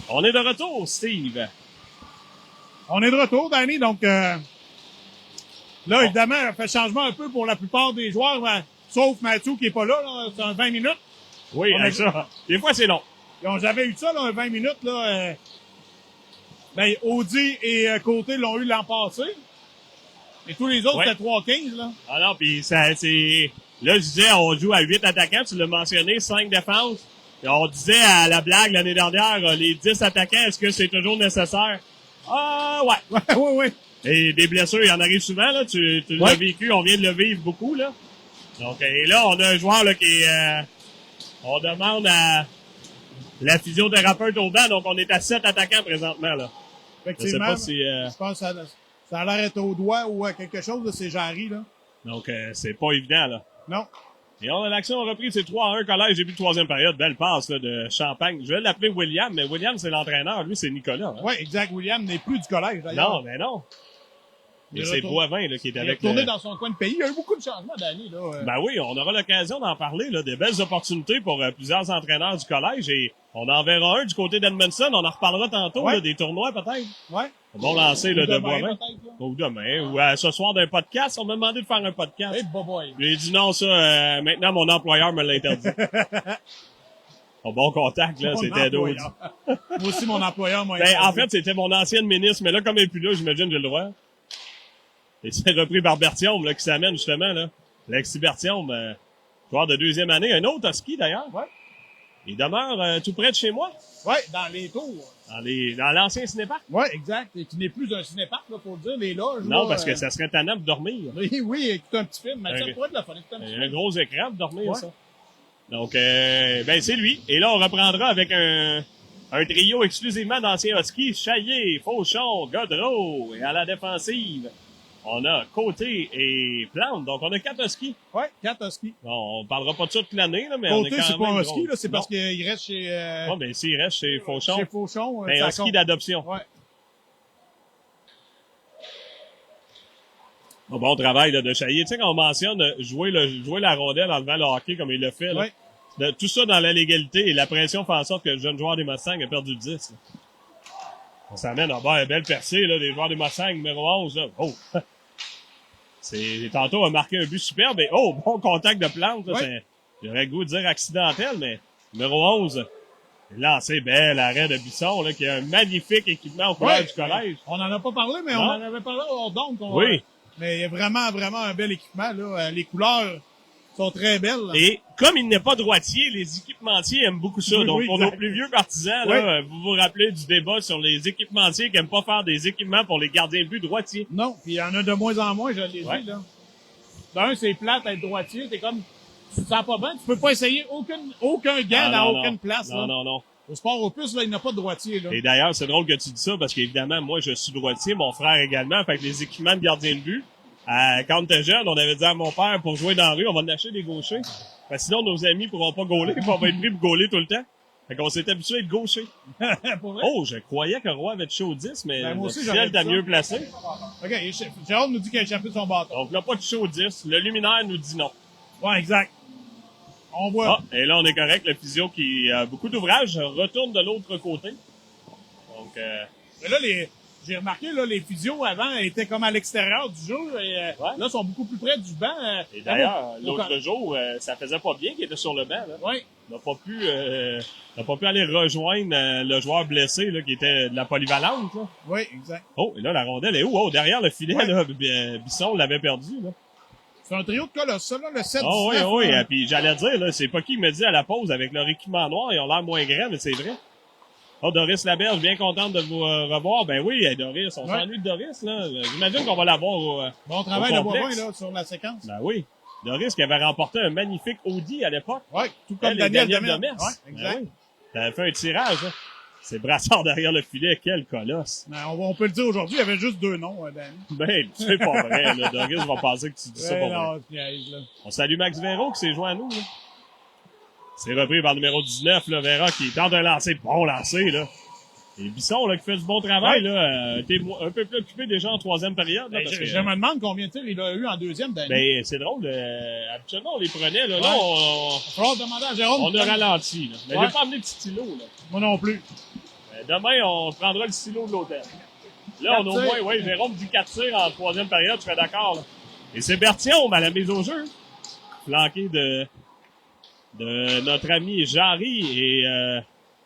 On est de retour, Steve. On est de retour, Danny, donc là, évidemment, on fait changement un peu pour la plupart des joueurs, ben, sauf Mathieu qui est pas là, c'est un 20 minutes. Oui, ça. Des fois, c'est long. J'avais eu ça, là, un 20 minutes, là. Ben, Audi et Côté l'ont eu l'an passé. Et tous les autres, c'était 3-15, là. Ah non, puis ça, c'est... Là, je disais, on joue à 8 attaquants, tu l'as mentionné, 5 défenses. Et on disait à la blague l'année dernière, les 10 attaquants, est-ce que c'est toujours nécessaire? Ah, ouais. Oui. Et des blessures, il y en arrive souvent, là. Tu l'as vécu, on vient de le vivre beaucoup, là. Donc, et là, on a un joueur, là, qui est, on demande à la physiothérapeute au banc, donc on est à 7 attaquants présentement, là. Effectivement. Je sais pas si, je pense que ça a l'air d'être au doigt ou quelque chose de ces Jarry, là. Donc, c'est pas évident, là. Non. Et on a l'action reprise, c'est 3-1 collège, début de troisième période. Belle passe, là, de Champagne. Je vais l'appeler William, mais William, c'est l'entraîneur. Lui, c'est Nicolas. Hein? Oui, exact. William n'est plus du collège, d'ailleurs. Non, mais non. Et c'est Boivin, là, qui est avec il est retourné dans son coin de pays. Il y a eu beaucoup de changements, Danny, là. Ben oui, on aura l'occasion d'en parler, là. Des belles opportunités pour plusieurs entraîneurs du collège. Et on en verra un du côté d'Edmondson. On en reparlera tantôt, là, des tournois, peut-être. Ouais. Bon lancer, là, de demain, Boivin. Ou demain. Ou ce soir d'un podcast. On m'a demandé de faire un podcast. Hey, boy. J'ai dit non, ça, maintenant, mon employeur me l'interdit. Mon bon contact, là, c'était d'autres. Moi aussi, mon employeur m'a Ben, en fait, c'était mon ancienne ministre, mais là, comme elle n'est plus là, j'imagine que j'ai le droit. Et c'est repris par Bertium, là, qui s'amène, justement, là. Alexis Bertium, joueur de deuxième année. Un autre à ski, d'ailleurs. Ouais. Il demeure tout près de chez moi. Ouais, dans les tours. Dans l'ancien cinéparc. Ouais, exact. Et qui n'est plus un cinéparc, là, faut le dire, les loges. Non, là, parce que ça serait tannant de dormir. Oui, écoute un petit film. Mais ça pourrait être la fun. Un gros écran pour dormir, ça. Donc, ben, c'est lui. Et là, on reprendra avec un trio exclusivement d'anciens Huskies. Chaillé, Fauchon, Godreau. Et à la défensive, on a Côté et Plante. Donc, on a 4 Huskies. Ouais, 4 Huskies. Bon, on parlera pas de ça toute l'année, là, mais Côté, on est quand c'est même pas un ski, là, c'est non. parce qu'il reste chez... Ouais, ben, s'il reste chez Fauchon. Chez Fauchon. Ben, un ski d'adoption. Ouais. Bon travail, là, de Chaillé. Tu sais, quand on mentionne jouer la rondelle en levant le hockey comme il l'a fait, là. Ouais. Tout ça dans la légalité et la pression fait en sorte que le jeune joueur des Mustangs a perdu le 10. Là. On s'amène en bas, une belle percée, là, des joueurs des Mustangs, numéro 11, là. Oh! Tantôt, a marqué un but superbe et, oh, bon contact de Plante, là. Ouais. J'aurais le goût de dire accidentel, mais numéro 11, lancé bel arrêt de Bisson, là, qui a un magnifique équipement au couleur du collège. On n'en a pas parlé, mais on en avait parlé hors d'onde. Oui. Mais il y a vraiment un bel équipement, là. Les couleurs sont très belles. Là. Et comme il n'est pas droitier, les équipementiers aiment beaucoup ça. Donc, pour nos plus vieux partisans, là, vous vous rappelez du débat sur les équipementiers qui aiment pas faire des équipements pour les gardiens de but droitiers. Non, puis il y en a de moins en moins, je l'ai dit, là. D'un, c'est plate d'être droitier. T'es comme, tu te sens pas bien, tu peux pas essayer aucun gant dans aucune place, là. Non. Au sport opus, là, il n'y a pas de droitier, là. Et d'ailleurs, c'est drôle que tu dis ça, parce qu'évidemment, moi, je suis droitier, mon frère également, fait que les équipements de gardien de but, quand on était jeune, on avait dit à mon père, pour jouer dans la rue, on va en acheter des gauchers. Parce que sinon, nos amis pourront pas gauler, puis on va être pris pour gauler tout le temps. Fait qu'on s'est habitué à être gaucher. Oh, je croyais que Roy avait touché au 10, mais moi aussi, Michel t'a mieux placé. OK, Jérôme nous dit qu'il a échappé son bâton. Donc là, pas touché au 10. Le luminaire nous dit non. Ouais, exact. On voit. Ah, et là, on est correct. Le physio qui a beaucoup d'ouvrages retourne de l'autre côté. Donc, mais là, j'ai remarqué, là, les physios avant étaient comme à l'extérieur du jeu et là, sont beaucoup plus près du banc. Et d'ailleurs, l'autre jour, ça faisait pas bien qu'il était sur le banc, là. Oui. On n'a pas pu aller rejoindre le joueur blessé, là, qui était de la polyvalente, là. Oui, exact. Oh, et là, la rondelle est où? Oh, derrière le filet, là, Bisson l'avait perdu, là. C'est un trio de colosses, ça, là, le 7 Oh, oui. Et puis, j'allais dire, là, c'est pas qui me dit à la pause, avec leur équipement noir, ils ont l'air moins grands, mais c'est vrai. Oh, Doris Laberge, bien contente de vous revoir. Ben oui, Doris, on s'ennuie de Doris, là. J'imagine qu'on va l'avoir bon travail de Boivin, là, sur la séquence. Ben oui. Doris qui avait remporté un magnifique Audi à l'époque. Oui, tout comme Daniel Demers. Ouais, exact. Ben oui. Ça avait fait un tirage, hein. C'est Brassard derrière le filet, quel colosse. Ben, on peut le dire aujourd'hui, il y avait juste 2 noms, Danny. Ben, c'est pas vrai, là. Doris va penser que tu dis ça pour vrai. Piège, là. On salue Max Véro qui s'est joint à nous, là. C'est repris par le numéro 19, là, Vera, qui tente un lancer, bon lancer, là. Et Bisson, là, qui fait du bon travail, là, était un peu plus occupé déjà en troisième période, là. Ben, je me demande combien de tirs il a eu en deuxième, Danny. Ben, c'est drôle, habituellement, on les prenait, là. Là, il va falloir demander à Jérôme. On a ralenti, là. Mais j'ai pas amené de stylo, là. Moi non plus. Demain, on prendra le silo de l'hôtel. Là, on a au moins, oui, Jérôme dit 4 tirs en troisième période, je serais d'accord. Là. Et c'est Berthiaume à la mise au jeu. Flanqué de notre ami Jarry et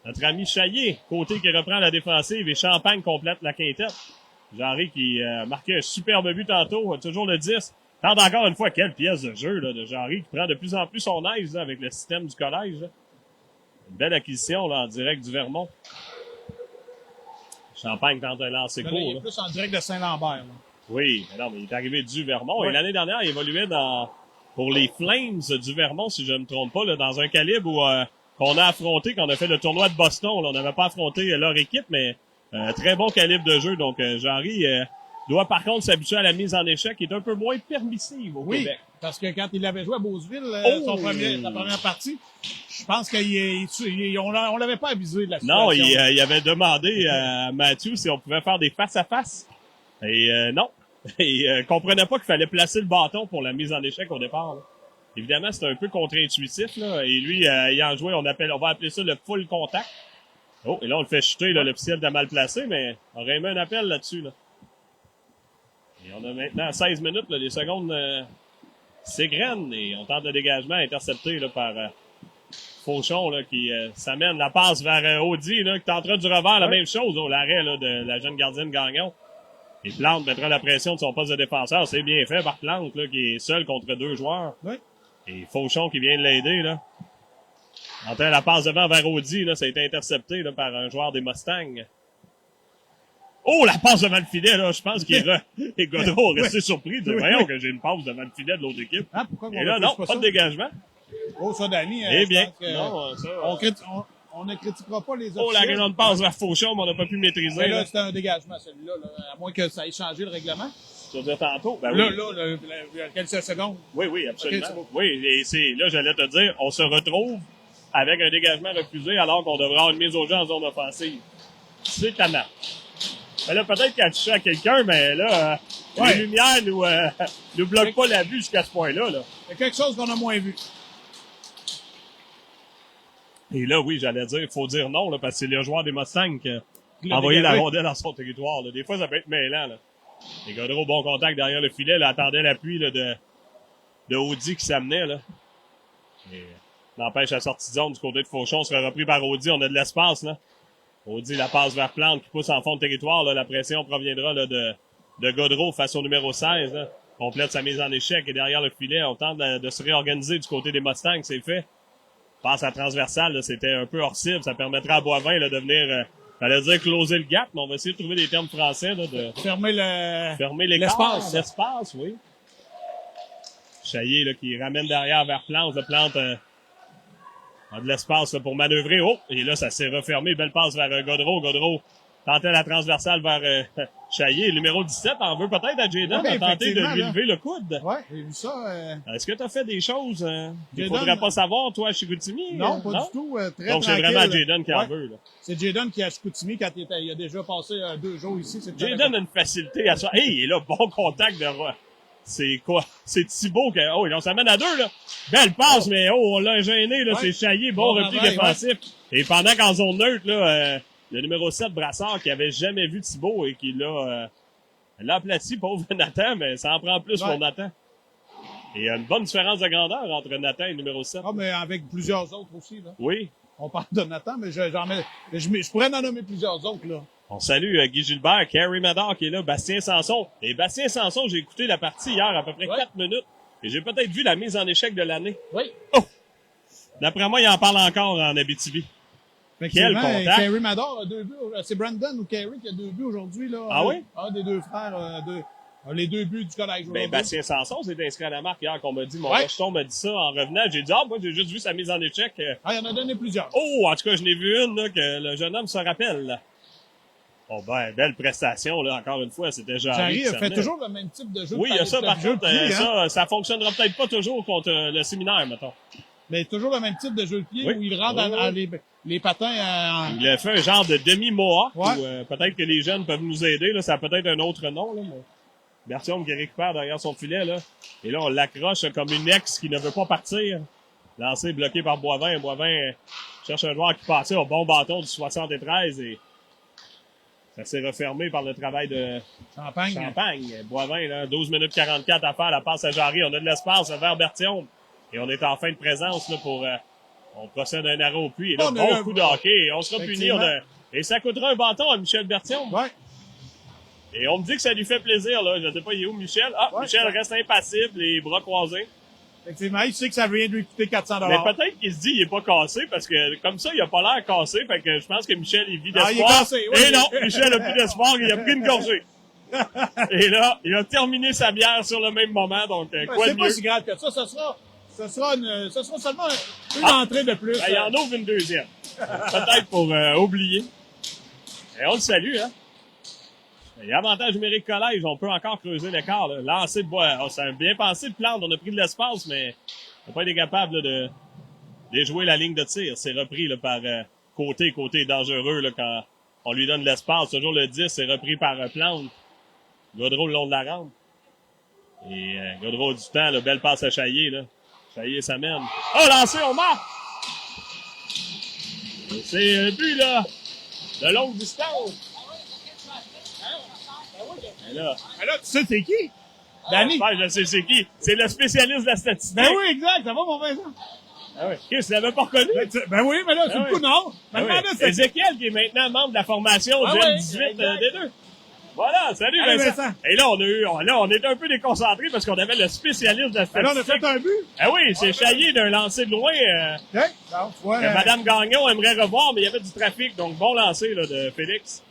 notre ami Chaillé. Côté qui reprend la défensive et Champagne complète la quintette. Jarry qui marquait un superbe but tantôt, toujours le 10. Tente encore une fois, quelle pièce de jeu là, de Jarry qui prend de plus en plus son aise là, avec le système du collège. Là. Une belle acquisition là, en direct du Vermont. Champagne tente un lancer court. Il est plus en direct de Saint-Lambert. Là. Oui, mais non, mais il est arrivé du Vermont. Et l'année dernière, il évoluait pour les Flames du Vermont, si je ne me trompe pas, là, dans un calibre où qu'on a affronté, quand on a fait le tournoi de Boston. Là, on n'avait pas affronté leur équipe, mais très bon calibre de jeu. Donc, Jarry doit par contre s'habituer à la mise en échec, qui est un peu moins permissive au Québec. Parce que quand il avait joué à Beauceville, sa première partie, je pense qu'on l'avait pas avisé de la situation. Non, il avait demandé à Mathieu si on pouvait faire des face-à-face. Et non. Et comprenait pas qu'il fallait placer le bâton pour la mise en échec au départ. Là. Évidemment, c'est un peu contre-intuitif. Là. Et lui, il en jouait, on va appeler ça le full contact. Oh, et là, on le fait chuter, là, l'officiel de mal placé, mais on aurait aimé un appel là-dessus. Là. Et on a maintenant 16 minutes, là, les secondes s'égrènent et on tente le dégagement intercepté là, par Fauchon là, qui s'amène la passe vers Audi là, qui tentera du revers, la même chose, l'arrêt là, de la jeune gardienne Gagnon. Et Plante mettra la pression de son poste de défenseur. C'est bien fait par Plante, là, qui est seul contre 2 joueurs. Oui. Et Fauchon qui vient de l'aider, là. En la passe devant vers Audi, là, ça a été intercepté, là, par un joueur des Mustangs. Oh, la passe devant le filet, là. Je pense qu'il et Godreau a resté surpris de voyons que j'ai une passe devant le filet de l'autre équipe. Ah, pourquoi et là, non, pas de dégagement. Oh, ça, Danny. Eh bien. Non, ça, on ne critiquera pas les officiels. Oh, la grande passe vers Fauchon, mais on n'a pas pu maîtriser. Mais là, c'était un dégagement, celui-là, là, à moins que ça ait changé le règlement. Tu veux dire tantôt? Ben là, oui. il y a quelques secondes. Oui, absolument. Okay, oui, et là, j'allais te dire, on se retrouve avec un dégagement refusé alors qu'on devrait avoir une mise au jeu en zone offensive. C'est tannant. Mais là, peut-être qu'elle touche à quelqu'un, mais là, les lumières nous bloquent pas la vue jusqu'à ce point-là. Là. Il y a quelque chose qu'on a moins vu. Et là, oui, j'allais dire, il faut dire non, là, parce que c'est le joueur des Mustangs qui a envoyé la rondelle dans son territoire. Là. Des fois, ça peut être mêlant. Là. Les Godreau, bon contact derrière le filet, là, attendait l'appui là, de Audi qui s'amenait. Là. Et n'empêche, la sortie de zone du côté de Fauchon sera repris par Audi. On a de l'espace. Là. Audi, la passe vers Plante qui pousse en fond de territoire. Là. La pression proviendra là, de Godreau face au numéro 16. Là. Complète sa mise en échec et derrière le filet, on tente de se réorganiser du côté des Mustangs. C'est fait. Passe à transversale, là, c'était un peu hors cible. Ça permettra à Boivin là, de venir, j'allais dire closer le gap, mais on va essayer de trouver des termes français. Là, de fermer l'espace. L'espace, oui. Chaillé là, qui ramène derrière vers Plante. Le Plante a de l'espace là, pour manœuvrer. Oh! Et là, ça s'est refermé. Belle passe vers Godreau. Godreau tentait la transversale vers Chaillé. Le numéro 17 en veut peut-être à Jayden. Oui, a tenté de lui lever le coude. Oui, j'ai vu ça. Est-ce que tu as fait des choses qu'il ne faudrait pas savoir, toi, à Chicoutimi? Non, pas du tout. Très donc, c'est vraiment Jayden qui en veut. Là. C'est Jayden qui est à Chicoutimi quand il a déjà passé 2 jours ici. Jayden a une facilité à ça. Hey, il est là, bon contact de... C'est quoi? C'est Thibault qui... Oh, on s'amène à 2, là. Belle passe, mais on l'a gêné, là. C'est Chaillé, bon repli défensif. Et pendant qu'en zone neutre, là, le numéro 7, Brassard, qui avait jamais vu Thibault et qui l'a aplati, pauvre Nathan, mais ça en prend plus pour Nathan. Et il y a une bonne différence de grandeur entre Nathan et le numéro 7. Ah, mais avec plusieurs autres aussi, là. Oui. On parle de Nathan, mais je pourrais en nommer plusieurs autres, là. On salue Guy Gilbert, Carrie Mador qui est là, Bastien Sanson. Et Bastien Sanson, j'ai écouté la partie hier à peu près 4 minutes. Et j'ai peut-être vu la mise en échec de l'année. Oui. Oh! D'après moi, il en parle encore en Abitibi. Quel contact! Carrie Mador a 2 buts. C'est Brandon ou Carrie qui a 2 buts aujourd'hui, là. Ah oui? Un des 2 frères, les 2 buts du collège. Ben, Bastien Sanson s'est inscrit à la marque hier qu'on m'a dit. Mon rejeton m'a dit ça en revenant. J'ai dit, moi, j'ai juste vu sa mise en échec. Ah, il en a donné plusieurs. Oh, en tout cas, je n'ai vu une, là, que le jeune homme se rappelle, là. Oh ben, belle prestation, là, encore une fois, c'était Jarry. Jarry fait toujours le même type de jeu. Oui, il y a ça, par contre, ça fonctionnera peut-être pas toujours contre le séminaire, mettons. Mais toujours le même type de jeu de pied où il rentre dans les patins Il a fait un genre de demi-mohawk, où peut-être que les jeunes peuvent nous aider, là, ça a peut-être un autre nom, là, mais Berthiaume qui récupère derrière son filet, là. Et là, on l'accroche comme une ex qui ne veut pas partir. Lancé, bloqué par Boivin. Boivin cherche un joueur qui passait au bon bâton du 73 et Ça s'est refermé par le travail de Champagne. Boivin, là, 12 minutes 44 à faire, la passe à Jarry. On a de l'espace vers Berthiaume. Et on est en fin de présence là, pour... on procède à un arrêt au puits. Et là, bon coup de hockey. On sera puni. Et ça coûtera un bâton à Michel Berthiaume. Ouais. Et on me dit que ça lui fait plaisir. Là. Je ne sais pas, il est où Michel? Ah, ouais, Michel reste impassible, les bras croisés. Effectivement, il sait que ça vient de lui coûter 400 $. Mais peut-être qu'il se dit qu'il est pas cassé, parce que comme ça, il a pas l'air cassé. Fait que je pense que Michel, il vit d'espoir. Il est cassé, oui. Et non, Michel a plus d'espoir, il a pris une gorgée. Et là, il a terminé sa bière sur le même moment, donc quoi de c'est mieux? pas si grave que ça. Ce sera seulement une entrée de plus. Ben, il en ouvre une deuxième. Peut-être pour oublier. Et on le salue, hein. Il y a avantage numérique collège, on peut encore creuser l'écart. Lancer de bois, ça a bien pensé de Plante, on a pris de l'espace, mais on n'a pas été capable là, de déjouer la ligne de tir. C'est repris là, par côté dangereux là, quand on lui donne l'espace. Toujours le 10, c'est repris par Plante. Gaudreau le long de la rampe. Et Gaudreau du temps, là, belle passe à Chaillé. Là. Chaillé s'amène. Oh, lancé, on marque! C'est un but là, de longue distance. Alors, tu sais c'est qui? Danny? Je sais c'est qui. C'est le spécialiste de la statistique. Ben oui, exact. Ça va, mon Vincent? Ah oui. Chris, tu l'avais pas reconnu? Ben oui, mais là, c'est le coup, non. Ézéchiel, qui est maintenant membre de la formation du M18 des deux. Voilà, salut Vincent. Et là, on était un peu déconcentrés parce qu'on avait le spécialiste de la statistique. Alors, on a fait un but? Ah oui, c'est Chaillé d'un lancer de loin. Que Madame Gagnon aimerait revoir, mais il y avait du trafic. Donc, bon lancer là, de Félix.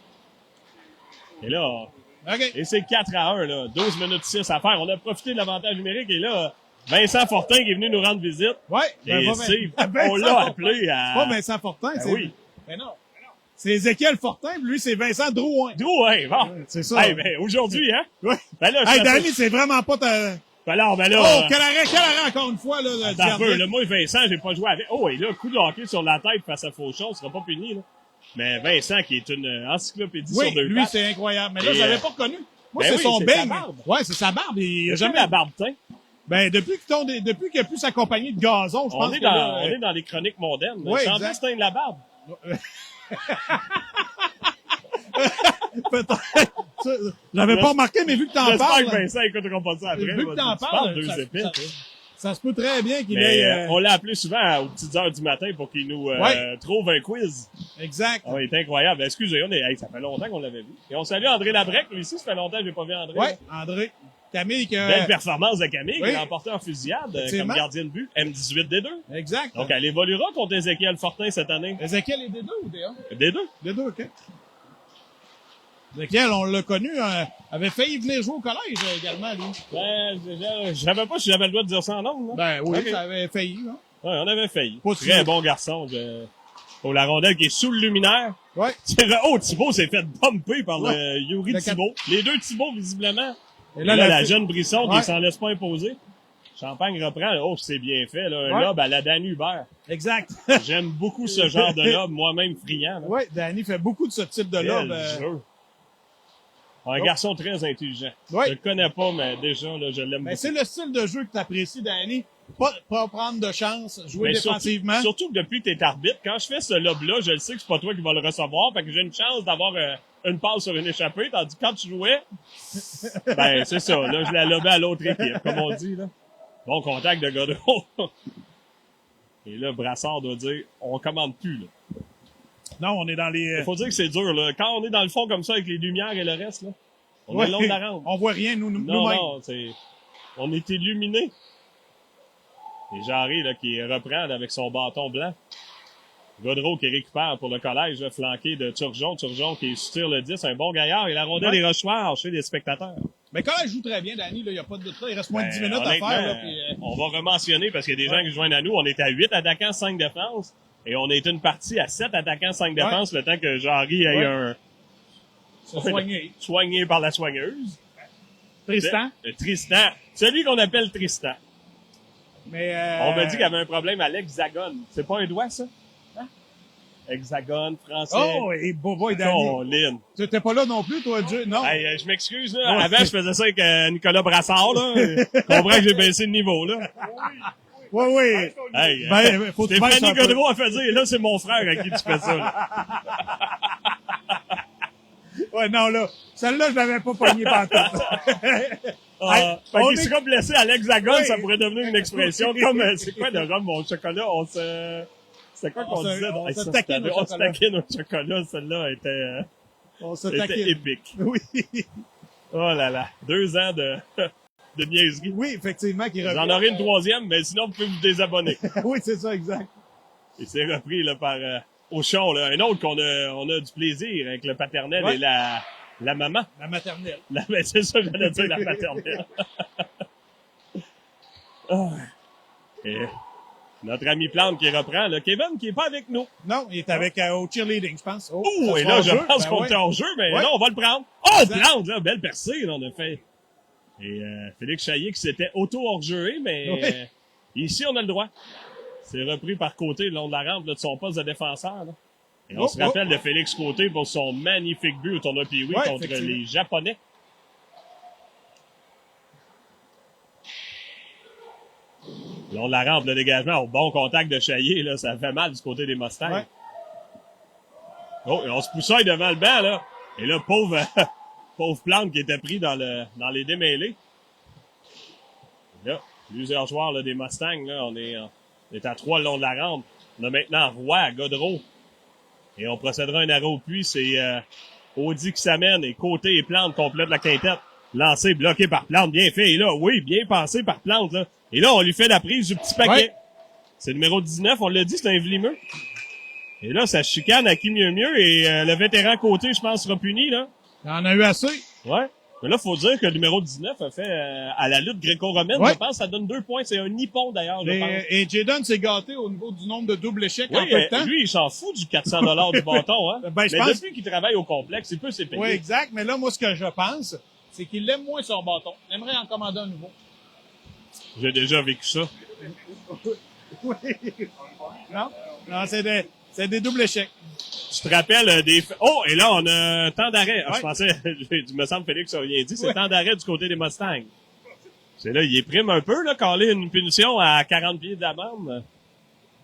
Et là... Okay. Et c'est 4-1, là. 12 minutes 6 à faire. On a profité de l'avantage numérique et là, Vincent Fortin qui est venu nous rendre visite. Ouais. Et on l'a appelé à... C'est pas Vincent Fortin, c'est... Oui. Mais non. C'est Ézéchiel Fortin, puis lui, c'est Vincent Drouin. Drouin, bon. C'est ça. Hey, ben, aujourd'hui, hein? Oui. Ben là, Danny, c'est vraiment pas ta... Ben là... Oh, quel arrêt encore une fois, là. Un peu, là, moi, Vincent, j'ai pas joué avec. Oh, et là, coup de hockey sur la tête face à Fauchon, sera pas puni, là. Mais Vincent, qui est une encyclopédie sur deux lui, pattes. c'est incroyable. Mais là, je l'avais pas reconnu. Moi, ben c'est son beigne. barbe. Ouais, c'est sa barbe. Il a jamais la barbe teint. Ben, depuis qu'il a pu s'accompagner de gazon, je pense on est dans les chroniques mondaines. Oui, sans plus teindre la barbe. Peut-être. J'avais pas remarqué, mais vu que t'en parles. J'espère que Vincent écoutera pas ça après. Vu que t'en parles. Ça se peut très bien qu'il ait... on l'a appelé souvent aux petites heures du matin pour qu'il nous trouve un quiz. Exact. Ah, il est incroyable. Excusez, ça fait longtemps qu'on l'avait vu. Et on salue André Labrec. Lui aussi, ça fait longtemps que j'ai pas vu André. Oui, André. Camille Belle performance de Camille qui a remporté en fusillade comme gardien de but. M18 D2. Exact. Donc, elle évoluera contre Ézéchiel Fortin cette année. Ézéchiel est D2 ou D1? D2. D2, OK. Ézéchiel, on l'a connu, avait failli venir jouer au collège également, lui. Ben, je savais pas si j'avais le droit de dire ça en nombre. Ben oui, ça avait failli. Hein? Ouais, on avait failli. Pas très bon garçon. Pour la rondelle qui est sous le luminaire. Ouais. Oh, Thibault s'est fait bumper par le Yuri Thibault. Les deux Thibault, visiblement. Et là, la jeune Brisson qui s'en laisse pas imposer. Champagne reprend. Oh, c'est bien fait. Là. Un lob à la Danny Hubert. Exact. J'aime beaucoup ce genre de lob, moi-même friand. Oui, Danny fait beaucoup de ce type de lob. Un garçon très intelligent. Ouais. Je le connais pas, mais déjà, là, je l'aime beaucoup. C'est le style de jeu que tu apprécies, Danny. Pas prendre de chance, jouer défensivement. Surtout que depuis que t'es arbitre, quand je fais ce lob-là, je le sais que c'est pas toi qui vas le recevoir, fait que j'ai une chance d'avoir une passe sur une échappée, tandis que quand tu jouais, ben, c'est ça, là, je la lobais à l'autre équipe, comme on dit, là. Bon contact de Gaudreau. Et là, Brassard doit dire, on commande plus, là. Non, on est dans les... Il faut dire que c'est dur, là. Quand on est dans le fond comme ça, avec les lumières et le reste, là, on est le long de la rampe. On voit rien, nous-mêmes. Non, on est illuminés. Et Jarry, là, qui reprend avec son bâton blanc. Gaudreau qui récupère pour le collège, là, flanqué de Turgeon. Turgeon qui tire le 10, un bon gaillard. Et la rondelle est Rochefort chez les spectateurs. Mais collège joue très bien, Danny. Il n'y a pas de doute là. Il reste moins de 10 minutes à faire. Là, puis, on va rementionner parce qu'il y a des gens qui joignent à nous. On est à 8 attaquants, 5 défenses. Et on est une partie à 7 attaquants, 5 défenses, le temps que Jarry ait un... soigné par la soigneuse. Tristan. Tristan. Celui qu'on appelle Tristan. Mais on m'a dit qu'il y avait un problème à l'hexagone. C'est pas un doigt, ça? Hein? Hexagone, français. Oh, et boy, Danny. Lynn. Tu n'étais pas là non plus, toi, Dieu? Non. Hey, je m'excuse, là. Avant, je faisais ça avec Nicolas Brassard, là. Comprends que j'ai baissé le niveau, là. Oui. Hey, faut que Stéphanie Gaudreau a fait dire, là, c'est mon frère à qui tu fais ça, là. Ouais, non, là, celle-là, je l'avais pas pognée pantoute. Fait qu'il sera blessé à l'hexagone, oui. Ça pourrait devenir une expression comme, c'est quoi le rhum au chocolat? C'est quoi qu'on disait? On se taquine au On se chocolat. taquine au chocolat, celle-là était épique. Oui. Oh là là, 2 ans de niaiserie. Oui, effectivement, qui revient. J'en aurai une 3e, mais sinon, vous pouvez vous désabonner. Oui, c'est ça, exact. Et c'est repris, là, par, Auchon, là. Un autre on a du plaisir avec le paternel Ouais. et la maman. La maternelle. Ben, c'est ça, j'allais dire, la paternelle. Ah. Et notre ami Plante qui reprend, là. Kevin qui est pas avec nous. Non, il est avec au cheerleading, je pense. Oh, ça et sera là, en je jeu. pense Ben qu'on ouais. est en jeu, mais Ouais. non, on va le prendre. Oh, Exact. Plante, là, belle percée, là, on a fait. Et Félix Chaillet qui s'était auto-hors-jeué, mais Ouais. ici, on a le droit. C'est repris par Côté le long de la rampe là, de son poste de défenseur. Là. Et on Oh, se rappelle de Félix Côté pour son magnifique but au tournoi Pee-Wee Ouais, contre effectivement. les Japonais. Le long de la rampe, le dégagement au bon contact de Chaillet, là, ça fait mal du côté des Mustangs. Ouais. Oh, et on se poussaille devant le banc, là. Et là, pauvre, pauvre Plante qui était pris dans les démêlés. Et là, plusieurs joueurs là, des Mustangs, là, on est à 3 le long de la rampe. On a maintenant Roy, Godreau. Et on procédera un arrêt au puits. C'est Audi qui s'amène et Côté et Plante complètent la quintette. Lancé, bloqué par Plante. Bien fait. Et là, oui, bien passé par Plante. Là. Et là, on lui fait la prise du petit paquet. Ouais. C'est le numéro 19. On l'a dit, c'est un vlimeux. Et là, ça chicane à qui mieux. Et le vétéran Côté, je pense, sera puni. Là. Il en a eu assez. Ouais. Mais là, faut dire que le numéro 19 a fait à la lutte gréco-romaine, Ouais. je pense, ça donne 2 points. C'est un nippon, d'ailleurs, je pense. Et Jadon s'est gâté au niveau du nombre de doubles échecs en Oui, peu de temps. lui, il s'en fout du 400 du bâton, hein. Ben, je mais pense- depuis qu'il travaille au complexe, il peut s'y payer. Oui, exact. Mais là, moi, ce que je pense, c'est qu'il aime moins son bâton. Il aimerait en commander un nouveau. J'ai déjà vécu ça. Oui. Non? Non, c'est des doubles échecs. Tu te rappelles des... Oh, et là, on a un temps d'arrêt. Ah, Ouais. je pensais, il me semble Félix a rien dit, c'est Ouais. temps d'arrêt du côté des Mustangs. C'est là, il est prime un peu, là, caler une punition à 40 pieds d'amende.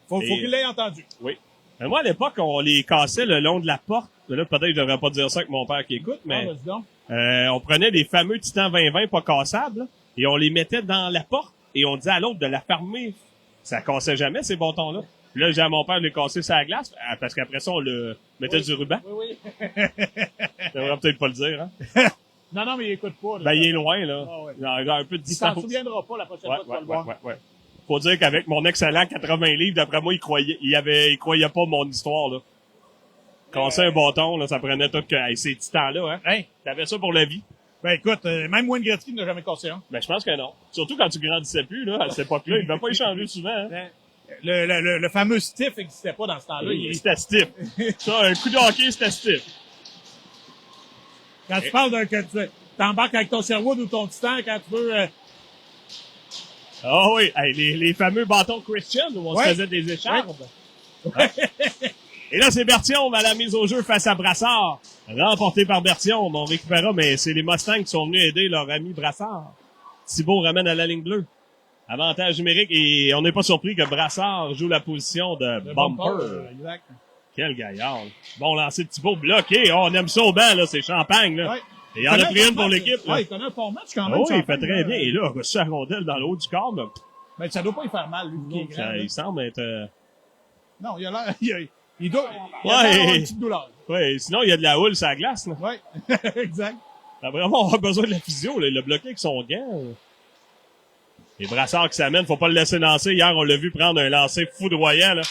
Faut Et- qu'il l'ait entendu. Oui. Mais moi, à l'époque, on les cassait le long de la porte. Là, peut-être que je devrais pas dire ça avec mon père qui écoute, mais... Ah, vas-y donc. On prenait des fameux Titan 2020 pas cassables, là, et on les mettait dans la porte, et on disait à l'autre de la fermer. Ça cassait jamais, ces bâtons-là. Puis là, j'ai à mon père de les casser sur la glace, parce qu'après ça, on le mettait Oui. du ruban. Oui, oui. Je devrais peut-être pas le dire, hein. Non, non, mais il écoute pas. là. Ben, il est loin, là. Ah ouais. Il a un peu de Il s'en distance. souviendra pas la prochaine fois que tu vas le voir. ouais. Faut dire qu'avec mon excellent 80 livres, d'après moi, il croyait pas mon histoire, là. Casser un bâton, là, ça prenait tout que, hey, ces titans-là, hein. Hein? T'avais ça pour la vie. Ben écoute, même Wayne Gretzky n'a jamais cassé un. Ben, je pense que non. Surtout quand tu grandissais plus, là, à cette époque-là, il ne devait pas échanger souvent, hein. Le fameux stiff n'existait pas dans ce temps-là. C'était stiff. Ça, un coup de hockey, c'était stiff. Quand tu parles que tu t'embarques avec ton Sherwood ou ton Titan, quand tu veux... Ah oui, hey, les fameux bâtons Christian où on Ouais. se faisait des écharpes. Ah. Et là, c'est Berthiaume à la mise au jeu face à Brassard. Remporté par Berthiaume. On récupérera, mais c'est les Mustangs qui sont venus aider leur ami Brassard. Thibault ramène à la ligne bleue. Avantage numérique et on n'est pas surpris que Brassard joue la position de bumper. Exact. Quel gaillard. Bon lancer de Thibault bloqué. Oh, on aime ça au banc, là. C'est champagne, là. Ouais. Et il en a pris une pour l'équipe, là. Ouais, il connaît un fort match quand même. Oh, il fait Champagne, très bien. Et là, on reçu la rondelle dans le haut du corps, mais Ben, ça doit pas y faire mal, lui, qui est grand. là. il semble être... Non, il a l'air... Il doit Ouais. avoir une petite douleur. Ouais, sinon, il y a de la houle sur la glace, là. Ouais, exact. Il va vraiment avoir besoin de la physio, là. Il l'a bloqué avec son gant. Les Brassards qui s'amènent, faut pas le laisser lancer. Hier, on l'a vu prendre un lancer foudroyant, là.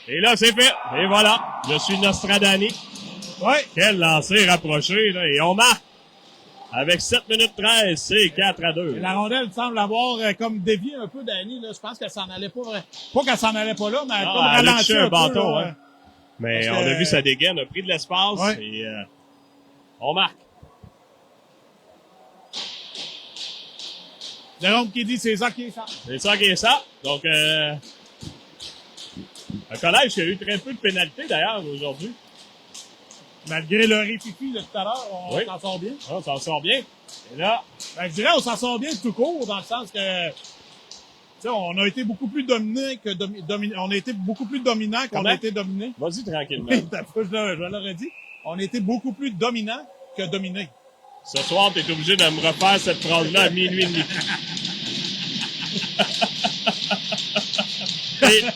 Et là, c'est fait. Et voilà. Je suis Nostradani. Ouais. Quel lancer rapproché, là. Et on marque. Avec 7 minutes 13, c'est 4-2. Et la rondelle semble avoir comme dévié un peu Danny, là. Je pense qu'elle s'en allait pas vrai. Pas qu'elle s'en allait pas là, mais elle a Non, comme elle a ralenti touché un un bâton, peu, là. hein. Mais Parce on que- a vu sa dégaine, a pris de l'espace. Ouais. Et on marque. Jérôme qui dit c'est ça qui est ça. C'est ça qui est ça. Donc, un collège qui a eu très peu de pénalités, d'ailleurs, aujourd'hui. Malgré le rififi de tout à l'heure, on Oui. s'en sort bien. On s'en sort bien. Et là, Ben, je dirais on s'en sort bien tout court, dans le sens que, tu sais, on a été beaucoup plus dominés que on a été beaucoup plus dominants qu'on Comment? a été dominés. vas-y tranquillement. Oui, je l'aurais dit. On a été beaucoup plus dominants qui a dominé. Ce soir, tu es obligé de me refaire cette phrase-là à minuit et demi.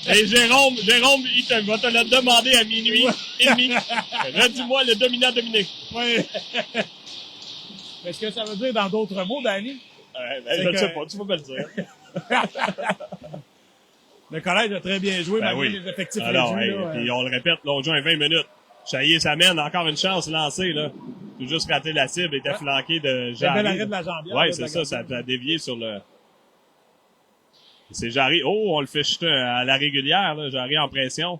et Jérôme, il va te le demander à minuit et demi. Redis-moi le dominant dominé. Oui. Mais ce que ça veut dire dans d'autres mots, Danny? Je ne sais pas, tu vas me le dire. Le collège a très bien joué, malgré les effectifs réduits. Puis on le répète, l'on joue un 20 minutes. Chaillé s'amène, encore une chance lancée, là. Tout juste raté la cible, était flanqué de Jarry. Il arrêt de la jambière. Oui, c'est ça, ça a dévié sur le... C'est Jarry. Oh, on le fait chuter à la régulière, là, Jarry en pression.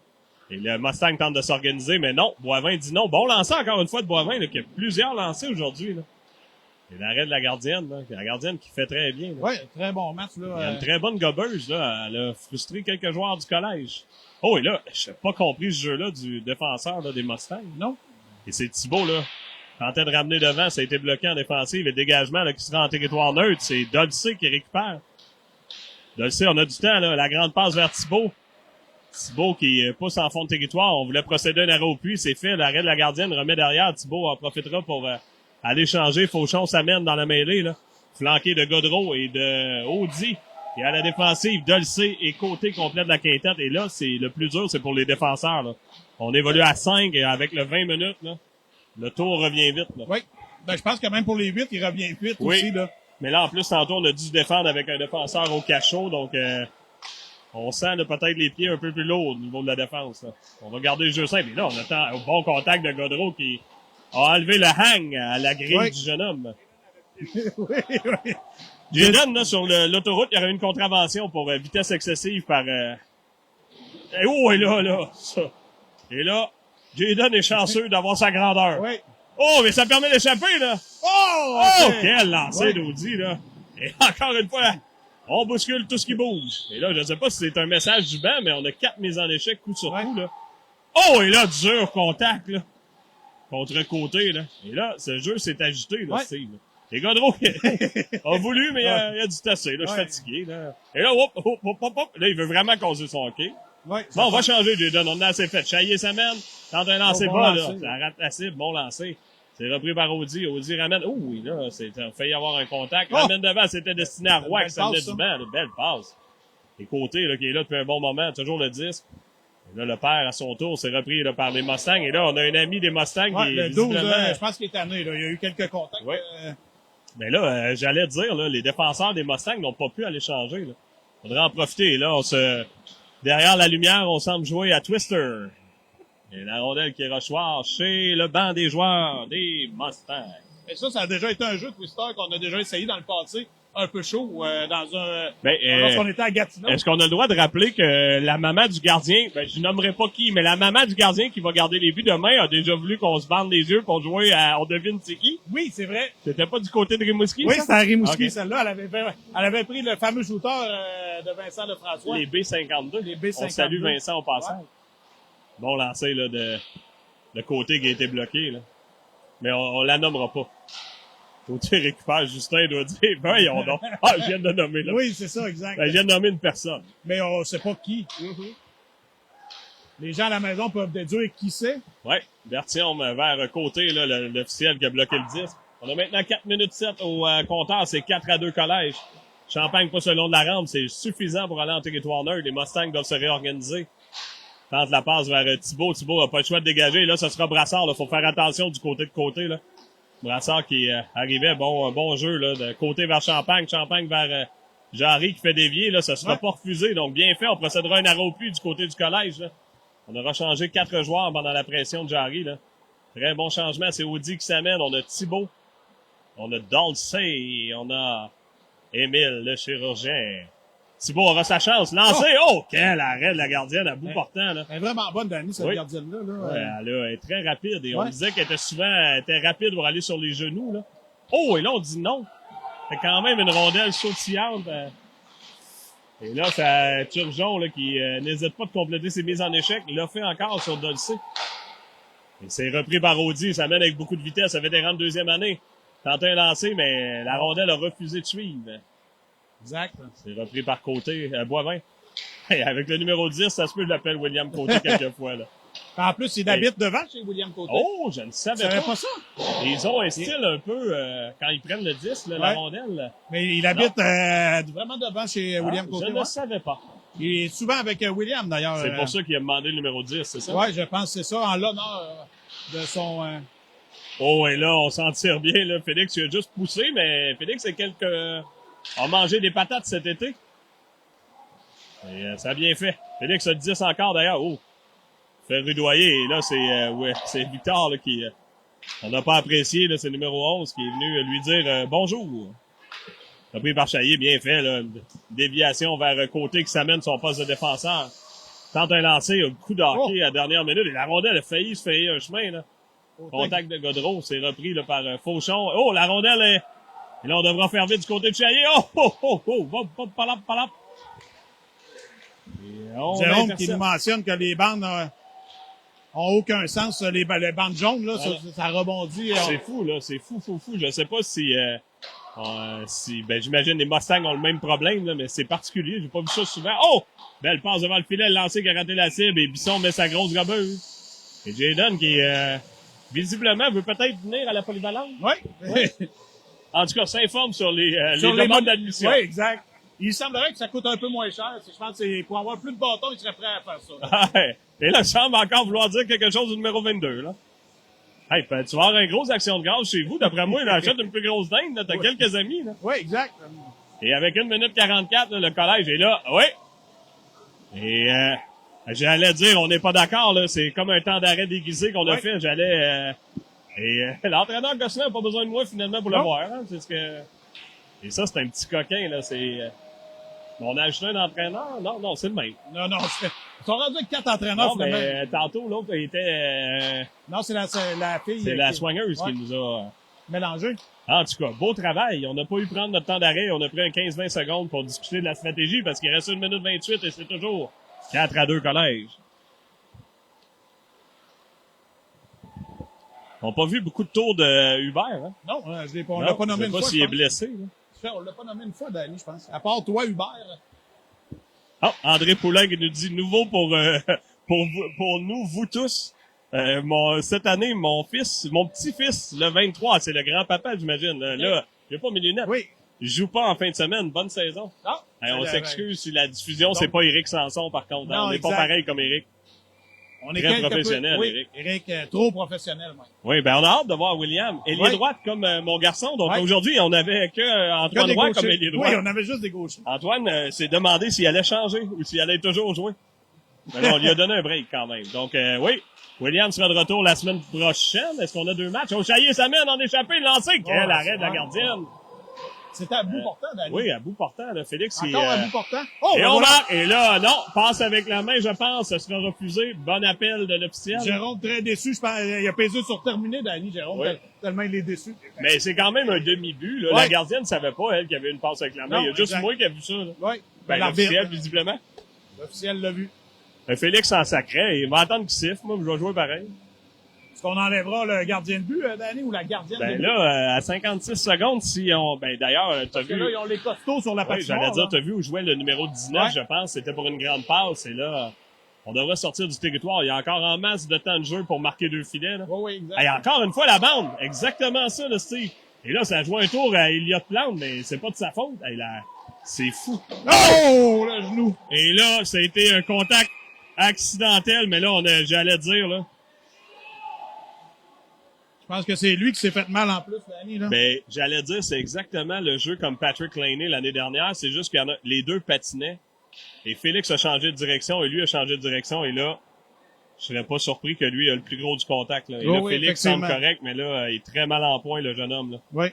Et le Mustang tente de s'organiser, mais non, Boivin dit non. Bon lancer encore une fois de Boivin, là, qui a plusieurs lancers aujourd'hui, là. Et l'arrêt de la gardienne, là. La gardienne qui fait très bien, là. Oui, très bon match, là. Il y a une très bonne gobeuse, là. Elle a frustré quelques joueurs du collège. Oh, et là, je n'ai pas compris ce jeu-là du défenseur, là, des Mustangs. Non. Et c'est Thibault, là. Tentait de ramener devant, ça a été bloqué en défensive. Et le dégagement, là, qui sera en territoire neutre, c'est Dolce qui récupère. Dolce, on a du temps, là. La grande passe vers Thibault. Thibault qui pousse en fond de territoire. On voulait procéder à un arrêt au puits. C'est fait. L'arrêt de la gardienne remet derrière. Thibault en profitera pour aller changer. Fauchon s'amène dans la mêlée, là. Flanqué de Godreau et de Audi. Et à la défensive, Dolce et côté complet de la quintette. Et là, c'est le plus dur, c'est pour les défenseurs, là. On évolue à 5 et avec le 20 minutes, là, le tour revient vite, là. Oui. Ben, je pense que même pour les 8, il revient vite aussi, là. Mais là, en plus, tantôt, on a dû se défendre avec un défenseur au cachot, donc on sent là, peut-être les pieds un peu plus lourds au niveau de la défense, là. On va garder le jeu simple. Et là, on attend au bon contact de Godreau qui a enlevé le hang à la grille du jeune homme. Oui. Jayden, là, sur l'autoroute, il y aurait une contravention pour vitesse excessive par... et là, ça. Et là, Jayden est chanceux d'avoir sa grandeur. Oui. Oh, mais ça permet d'échapper, là! Oh! Quel lancer d'Audi, là! Et encore une fois, on bouscule tout ce qui bouge. Et là, je ne sais pas si c'est un message du banc, mais on a 4 mises en échec, coup sur coup, là. Oh, et là, dur contact, là. Contre côté, là. Et là, ce jeu s'est agité, là, Steve. Et Godreau a voulu, mais il a dû tasser, là. Je suis fatigué, là. Et là, hop. Là, il veut vraiment causer son hockey. Ouais, bon, on va changer, Jayden. On en a assez fait. Chaillé s'amène. Tente un lancer bas, là. Ça rate la cible. Bon lancer. C'est repris par Audi. Audi ramène. Oh, oui, là, il a failli avoir un contact. Ramène devant. C'était destiné à Roy, ça venait du banc. Une belle passe. Et côté, là, qui est là depuis un bon moment. Toujours le disque. Et là, le père, à son tour, s'est repris, là, par les Mustangs. Et là, on a un ami des Mustangs qui est le 12, je pense qu'il est tanné, là. Il y a eu quelques contacts. Ouais. Mais là, j'allais dire, là, les défenseurs des Mustangs n'ont pas pu aller changer, là. Faudrait en profiter. Et là, derrière la lumière, on semble jouer à Twister. Et la rondelle qui est rechoir chez le banc des joueurs des Mustangs. Mais ça a déjà été un jeu Twister qu'on a déjà essayé dans le passé, un peu chaud, lorsqu'on était à Gatineau. Est-ce qu'on a le droit de rappeler que la maman du gardien, je nommerai pas qui, mais la maman du gardien qui va garder les buts demain a déjà voulu qu'on se bande les yeux pour jouer on devine c'est qui? Oui, c'est vrai. C'était pas du côté de Rimouski, oui, ça? c'était à Rimouski, celle-là. Elle avait pris le fameux shooter de Vincent Lefrançois. Les B52. Les B52. On salue Vincent au passage. Ouais. Bon lancer, là, de côté qui a été bloqué, là. Mais on la nommera pas. Côté récupère, Justin doit dire, voyons donc. Ah, je viens de nommer, là. Oui, c'est ça, exact. Je viens de nommer une personne. Mais on sait pas qui. Les gens à la maison peuvent déduire qui c'est. Ouais. Berthiaume vers côté, là, l'officiel qui a bloqué le disque. On a maintenant 4 minutes 7 au compteur, c'est 4-2 collège. Champagne pas selon de la rampe, c'est suffisant pour aller en territoire neutre. Les Mustangs doivent se réorganiser. Tente la passe vers Thibault. Thibault n'a pas le choix de dégager. Là, ce sera Brassard. Il faut faire attention du côté de côté, là. Brassard qui arrivait, bon jeu, là, de côté vers Champagne. Champagne vers Jarry qui fait dévier. Là, ça sera pas refusé. Donc, bien fait. On procédera un arrêt au puits du côté du collège, là. On aura changé 4 joueurs pendant la pression de Jarry, là. Très bon changement. C'est Audi qui s'amène. On a Thibault. On a Dolce. On a Émile, le chirurgien. Thibault aura sa chance. Lancé. Oh, quel arrêt de la gardienne à bout portant, là. Elle est vraiment bonne, Danny, cette gardienne-là, là. Ouais, elle est très rapide. Et on disait qu'elle était rapide pour aller sur les genoux, là. Oh, et là, on dit non. C'est quand même une rondelle sautillante. Et là, c'est Turgeon, là, qui n'hésite pas de compléter ses mises en échec. Il l'a fait encore sur Dolce. Et c'est repris par Audi. Ça mène avec beaucoup de vitesse. Ça fait des rangs de deuxième année. Tenté un lancer, mais la rondelle a refusé de suivre. Exact. C'est repris par Côté, Boivin. Hey, avec le numéro 10, ça se peut que je l'appelle William Côté quelquefois, là. En plus, il habite devant chez William Côté. Oh, je ne savais pas ça. Ils ont un style un peu, quand ils prennent le 10, là, la rondelle. Mais il habite vraiment devant chez William Côté. Je ne savais pas. Il est souvent avec William, d'ailleurs. C'est pour ça qu'il a demandé le numéro 10, c'est ça? Oui, je pense que c'est ça, en l'honneur de son... Oh, et là, on s'en tire bien, là. Félix, il a juste poussé, mais Félix a mangé des patates cet été. Et ça a bien fait. Félix a 10 encore, d'ailleurs. Oh! Fait rudoyer. Et là, c'est Victor, là, qui... on n'a pas apprécié, là, c'est le numéro 11, qui est venu lui dire bonjour. Pris par Chaillé, bien fait, là. Une déviation vers côté qui s'amène son poste de défenseur. Tente un lancer, un coup de hockey à la dernière minute. Et la rondelle a failli se frayer un chemin, là. Contact de Gaudreau, c'est repris là, par Fauchon. Oh, la rondelle est... Et là, on devra faire vite du côté de Chaillé. Palap. Jérôme qui nous mentionne que les bandes ont aucun sens. Les bandes jaunes, là, ça rebondit. C'est fou, là. C'est fou. Je sais pas si... j'imagine les Mustangs ont le même problème, là, mais c'est particulier. J'ai pas vu ça souvent. Oh! Belle passe devant le filet, le lancer qui a raté la cible et Bisson met sa grosse gobeuse. Et Jayden qui, visiblement, veut peut-être venir à la polyvalente. Oui. En tout cas, s'informe sur les demandes d'admission. Oui, exact. Il semblerait que ça coûte un peu moins cher. Je pense que c'est pour avoir plus de bâtons, il serait prêt à faire ça. Et là, il semble encore vouloir dire quelque chose du numéro 22, là. Hey, tu vas avoir une grosse action de grâce chez vous. D'après moi, il achète une plus grosse dinde, là. T'as quelques amis, là. Oui, exact. Et avec 1 minute 44, là, le collège est là. Oui. Et, j'allais dire, on n'est pas d'accord, là. C'est comme un temps d'arrêt déguisé qu'on a fait. L'entraîneur Gosselin n'a pas besoin de moi, finalement, pour le voir, hein. C'est ce que... Et ça, c'est un petit coquin, là. On a ajouté un entraîneur? Non, c'est le même. Non, ils sont rendus avec 4 entraîneurs, non, finalement. Mais tantôt, l'autre était... Non, c'est la fille... C'est la soigneuse qui nous a... mélangé. En tout cas, beau travail. On n'a pas eu prendre notre temps d'arrêt. On a pris un 15-20 secondes pour discuter de la stratégie parce qu'il reste 1 minute 28 et c'est toujours 4-2 collège. On n'a pas vu beaucoup de tours de Hubert, hein? Non, on l'a pas nommé une fois. Je sais pas s'il est blessé, là. On l'a pas nommé une fois, Danny, je pense. À part toi, Hubert. Ah, André Poulain qui nous dit nouveau pour nous, vous tous. Cette année, mon petit-fils, le 23, c'est le grand-papa, j'imagine. Là, j'ai pas mes lunettes. Oui. Je joue pas en fin de semaine. Bonne saison. Ah, on s'excuse si la diffusion, c'est pas Éric Sanson, par contre. Non, on n'est pas pareil comme Éric. On est très professionnel, oui, Éric, trop professionnel, même. Oui, on a hâte de voir William. Ailier droite comme mon garçon. Donc aujourd'hui, on avait Antoine Roy comme ailier droite. Oui, on avait juste des gauchers. Antoine s'est demandé s'il allait changer ou s'il allait toujours jouer. Mais non, on lui a donné un break quand même. Donc oui, William sera de retour la semaine prochaine. Est-ce qu'on a 2 matchs? Oh, Chaillé s'amène en échappé, lancé. Quel arrêt de la gardienne. C'était à bout portant, Danny. Oui, à bout portant, là. Félix, encore à bout portant. Oh, et on marque. Et là, non, passe avec la main, je pense. Ça sera refusé. Bon appel de l'officiel. Jérôme, très déçu. Je pense, il a pesé sur terminé, Danny, Jérôme. Oui. Tellement il est déçu. Mais c'est quand même un demi-but, là. Oui. La gardienne ne savait pas, elle, qu'il y avait une passe avec la main. Non, il y a juste moi qui a vu ça, là. Oui. L'officiel, visiblement. L'officiel l'a vu. Félix en sacrait. Il va attendre qu'il siffle. Moi, je vais jouer pareil. Est-ce qu'on enlèvera le gardien de but, Danny, ou la gardienne de but? Là, à 56 secondes, si on... d'ailleurs, t'as vu... là, ils ont les costauds sur la patinoire. J'allais dire, t'as vu où jouait le numéro 19, je pense. C'était pour une grande passe. Et là, on devrait sortir du territoire. Il y a encore en masse de temps de jeu pour marquer 2 filets, là. Oui, exactement. Et encore une fois, la bande. Exactement ça, là, Steve. Et là, ça a joué un tour à Elliott Plante, mais c'est pas de sa faute. C'est fou. Oh, le genou. Et là, ça a été un contact accidentel, mais là, j'allais dire, là. Je pense que c'est lui qui s'est fait mal en plus, Danny, là. Ben, j'allais dire, c'est exactement le jeu comme Patrick Laney l'année dernière. C'est juste qu'il y en a, les deux patinaient. Et Félix a changé de direction et lui a changé de direction. Et là, je serais pas surpris que lui a le plus gros du contact, là. Et là, Félix semble correct, mais là, il est très mal en point, le jeune homme, là. Oui.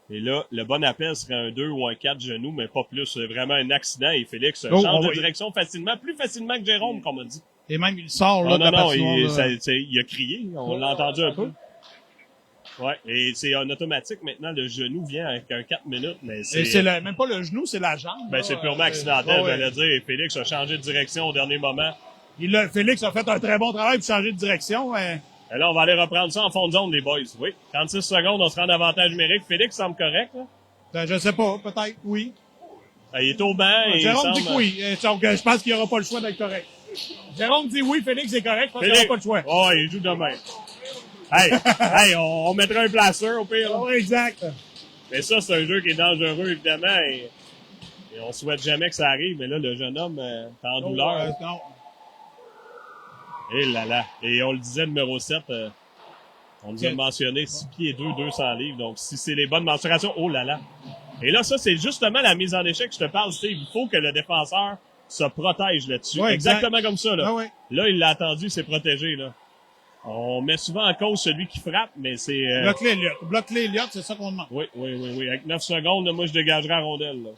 Et là, le bon appel serait un 2 ou un 4 genoux, mais pas plus. C'est vraiment un accident et Félix change de direction facilement, plus facilement que Jérôme, comme on dit. Et même, il sort, là, il a crié. On l'a entendu un peu. Ouais, et c'est un automatique maintenant, le genou vient avec un 4 minutes, mais c'est même pas le genou, c'est la jambe. Ben, c'est purement accidentel, j'allais dire, et Félix a changé de direction au dernier moment. Félix a fait un très bon travail pour changer de direction, mais... Et là, on va aller reprendre ça en fond de zone, les boys. Oui. 36 secondes, on sera en avantage numérique. Félix semble correct, là. Ben, je sais pas, peut-être, oui. Il est au banc et Jérôme dit que oui. Donc, je pense qu'il n'y aura pas le choix d'être correct. Jérôme dit oui, Félix est correct, parce qu'il n'y a pas de choix. Oh, il joue demain. Hey, on mettra un placeur au pire. Oh, exact. Mais ça, c'est un jeu qui est dangereux, évidemment, et on souhaite jamais que ça arrive, mais là, le jeune homme est en douleur. Non. Et là là. Et on le disait, numéro 7, on nous a mentionné 6 pieds 2, 200 livres. Donc, si c'est les bonnes mensurations, oh là là. Et là, ça, c'est justement la mise en échec que je te parle, Steve. Il faut que le défenseur se protège là-dessus. Ouais, exactement comme ça, là. Ah, ouais. Là, il l'a attendu, il s'est protégé, là. On met souvent en cause celui qui frappe, mais c'est... Bloque les Elliott, c'est ça qu'on demande. Oui. Avec 9 secondes, là, moi, je dégagerai la rondelle, là.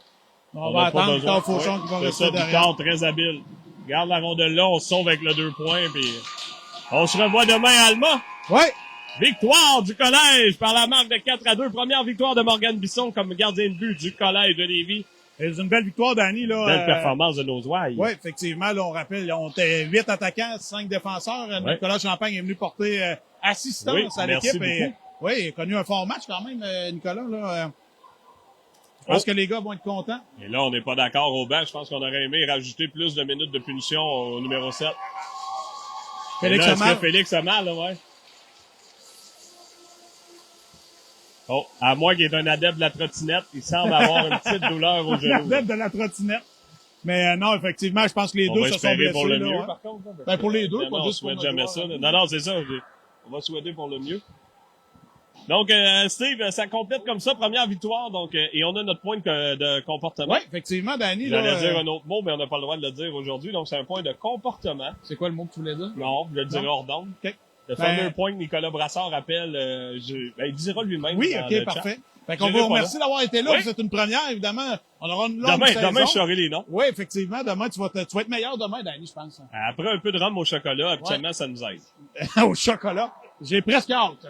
On va attendre Victor Fauchon qui va rester derrière. Victor, très habile. Garde la rondelle là, on se sauve avec le 2 points, puis on se revoit demain à Alma. Ouais. Victoire du collège par la marque de 4-2. Première victoire de Morgane Bisson comme gardien de but du collège de Lévis. C'est une belle victoire, Danny, là. Belle performance de nos ouailles. Oui, effectivement, là, on rappelle, on était 8 attaquants, 5 défenseurs. Nicolas Champagne est venu porter assistance à l'équipe. Oui, il a connu un fort match quand même, Nicolas, là. Je pense que les gars vont être contents. Et là, on n'est pas d'accord au banc. Je pense qu'on aurait aimé rajouter plus de minutes de punition au numéro 7. Félix a mal. Félix a mal, là, ouais. Oh, à moi qui est un adepte de la trottinette, il semble avoir une petite douleur au genou. L'adepte de la trottinette. Mais non, effectivement, je pense que les deux se sont blessés. Pour le mieux, là, par contre. Ben, pour les deux, pas juste pour notre jamais joueur, ça. Non, c'est ça. On va souhaiter pour le mieux. Donc, Steve, ça complète comme ça, première victoire. Donc, et on a notre point de comportement. Oui, effectivement, Danny. J'allais dire un autre mot, mais on n'a pas le droit de le dire aujourd'hui. Donc, c'est un point de comportement. C'est quoi le mot que tu voulais dire? Non, je le dirai hors d'onde. OK. Le fameux point que Nicolas Brassard appelle, il dira lui-même. Oui, OK, parfait. Fait qu'on vous remercie d'avoir été là. Oui. C'est une première, évidemment. On aura une longue saison. Demain, je saurai les noms. Oui, effectivement. Demain, tu vas être meilleur demain, Danny, je pense. Après un peu de rhum au chocolat, habituellement, ça nous aide. Au chocolat. J'ai presque hâte.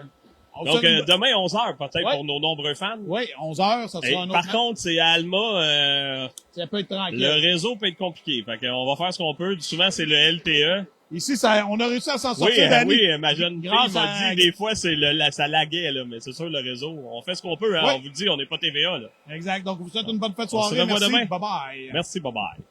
Donc, demain, 11h, peut-être, pour nos nombreux fans. Oui, 11h, ça sera un autre. Par contre, c'est à Alma, ça peut être tranquille. Le réseau peut être compliqué. Fait qu'on va faire ce qu'on peut. Souvent, c'est le LTE. Ici, on a réussi à s'en sortir, Danny. Oui, ma jeune fille m'a dit, des fois, ça laguait, là, mais c'est sûr, le réseau, on fait ce qu'on peut, hein. On vous dit, on n'est pas TVA, là. Exact. Donc, vous souhaite une bonne fête de soirée. On se revoit demain. Bye bye. Merci, bye bye.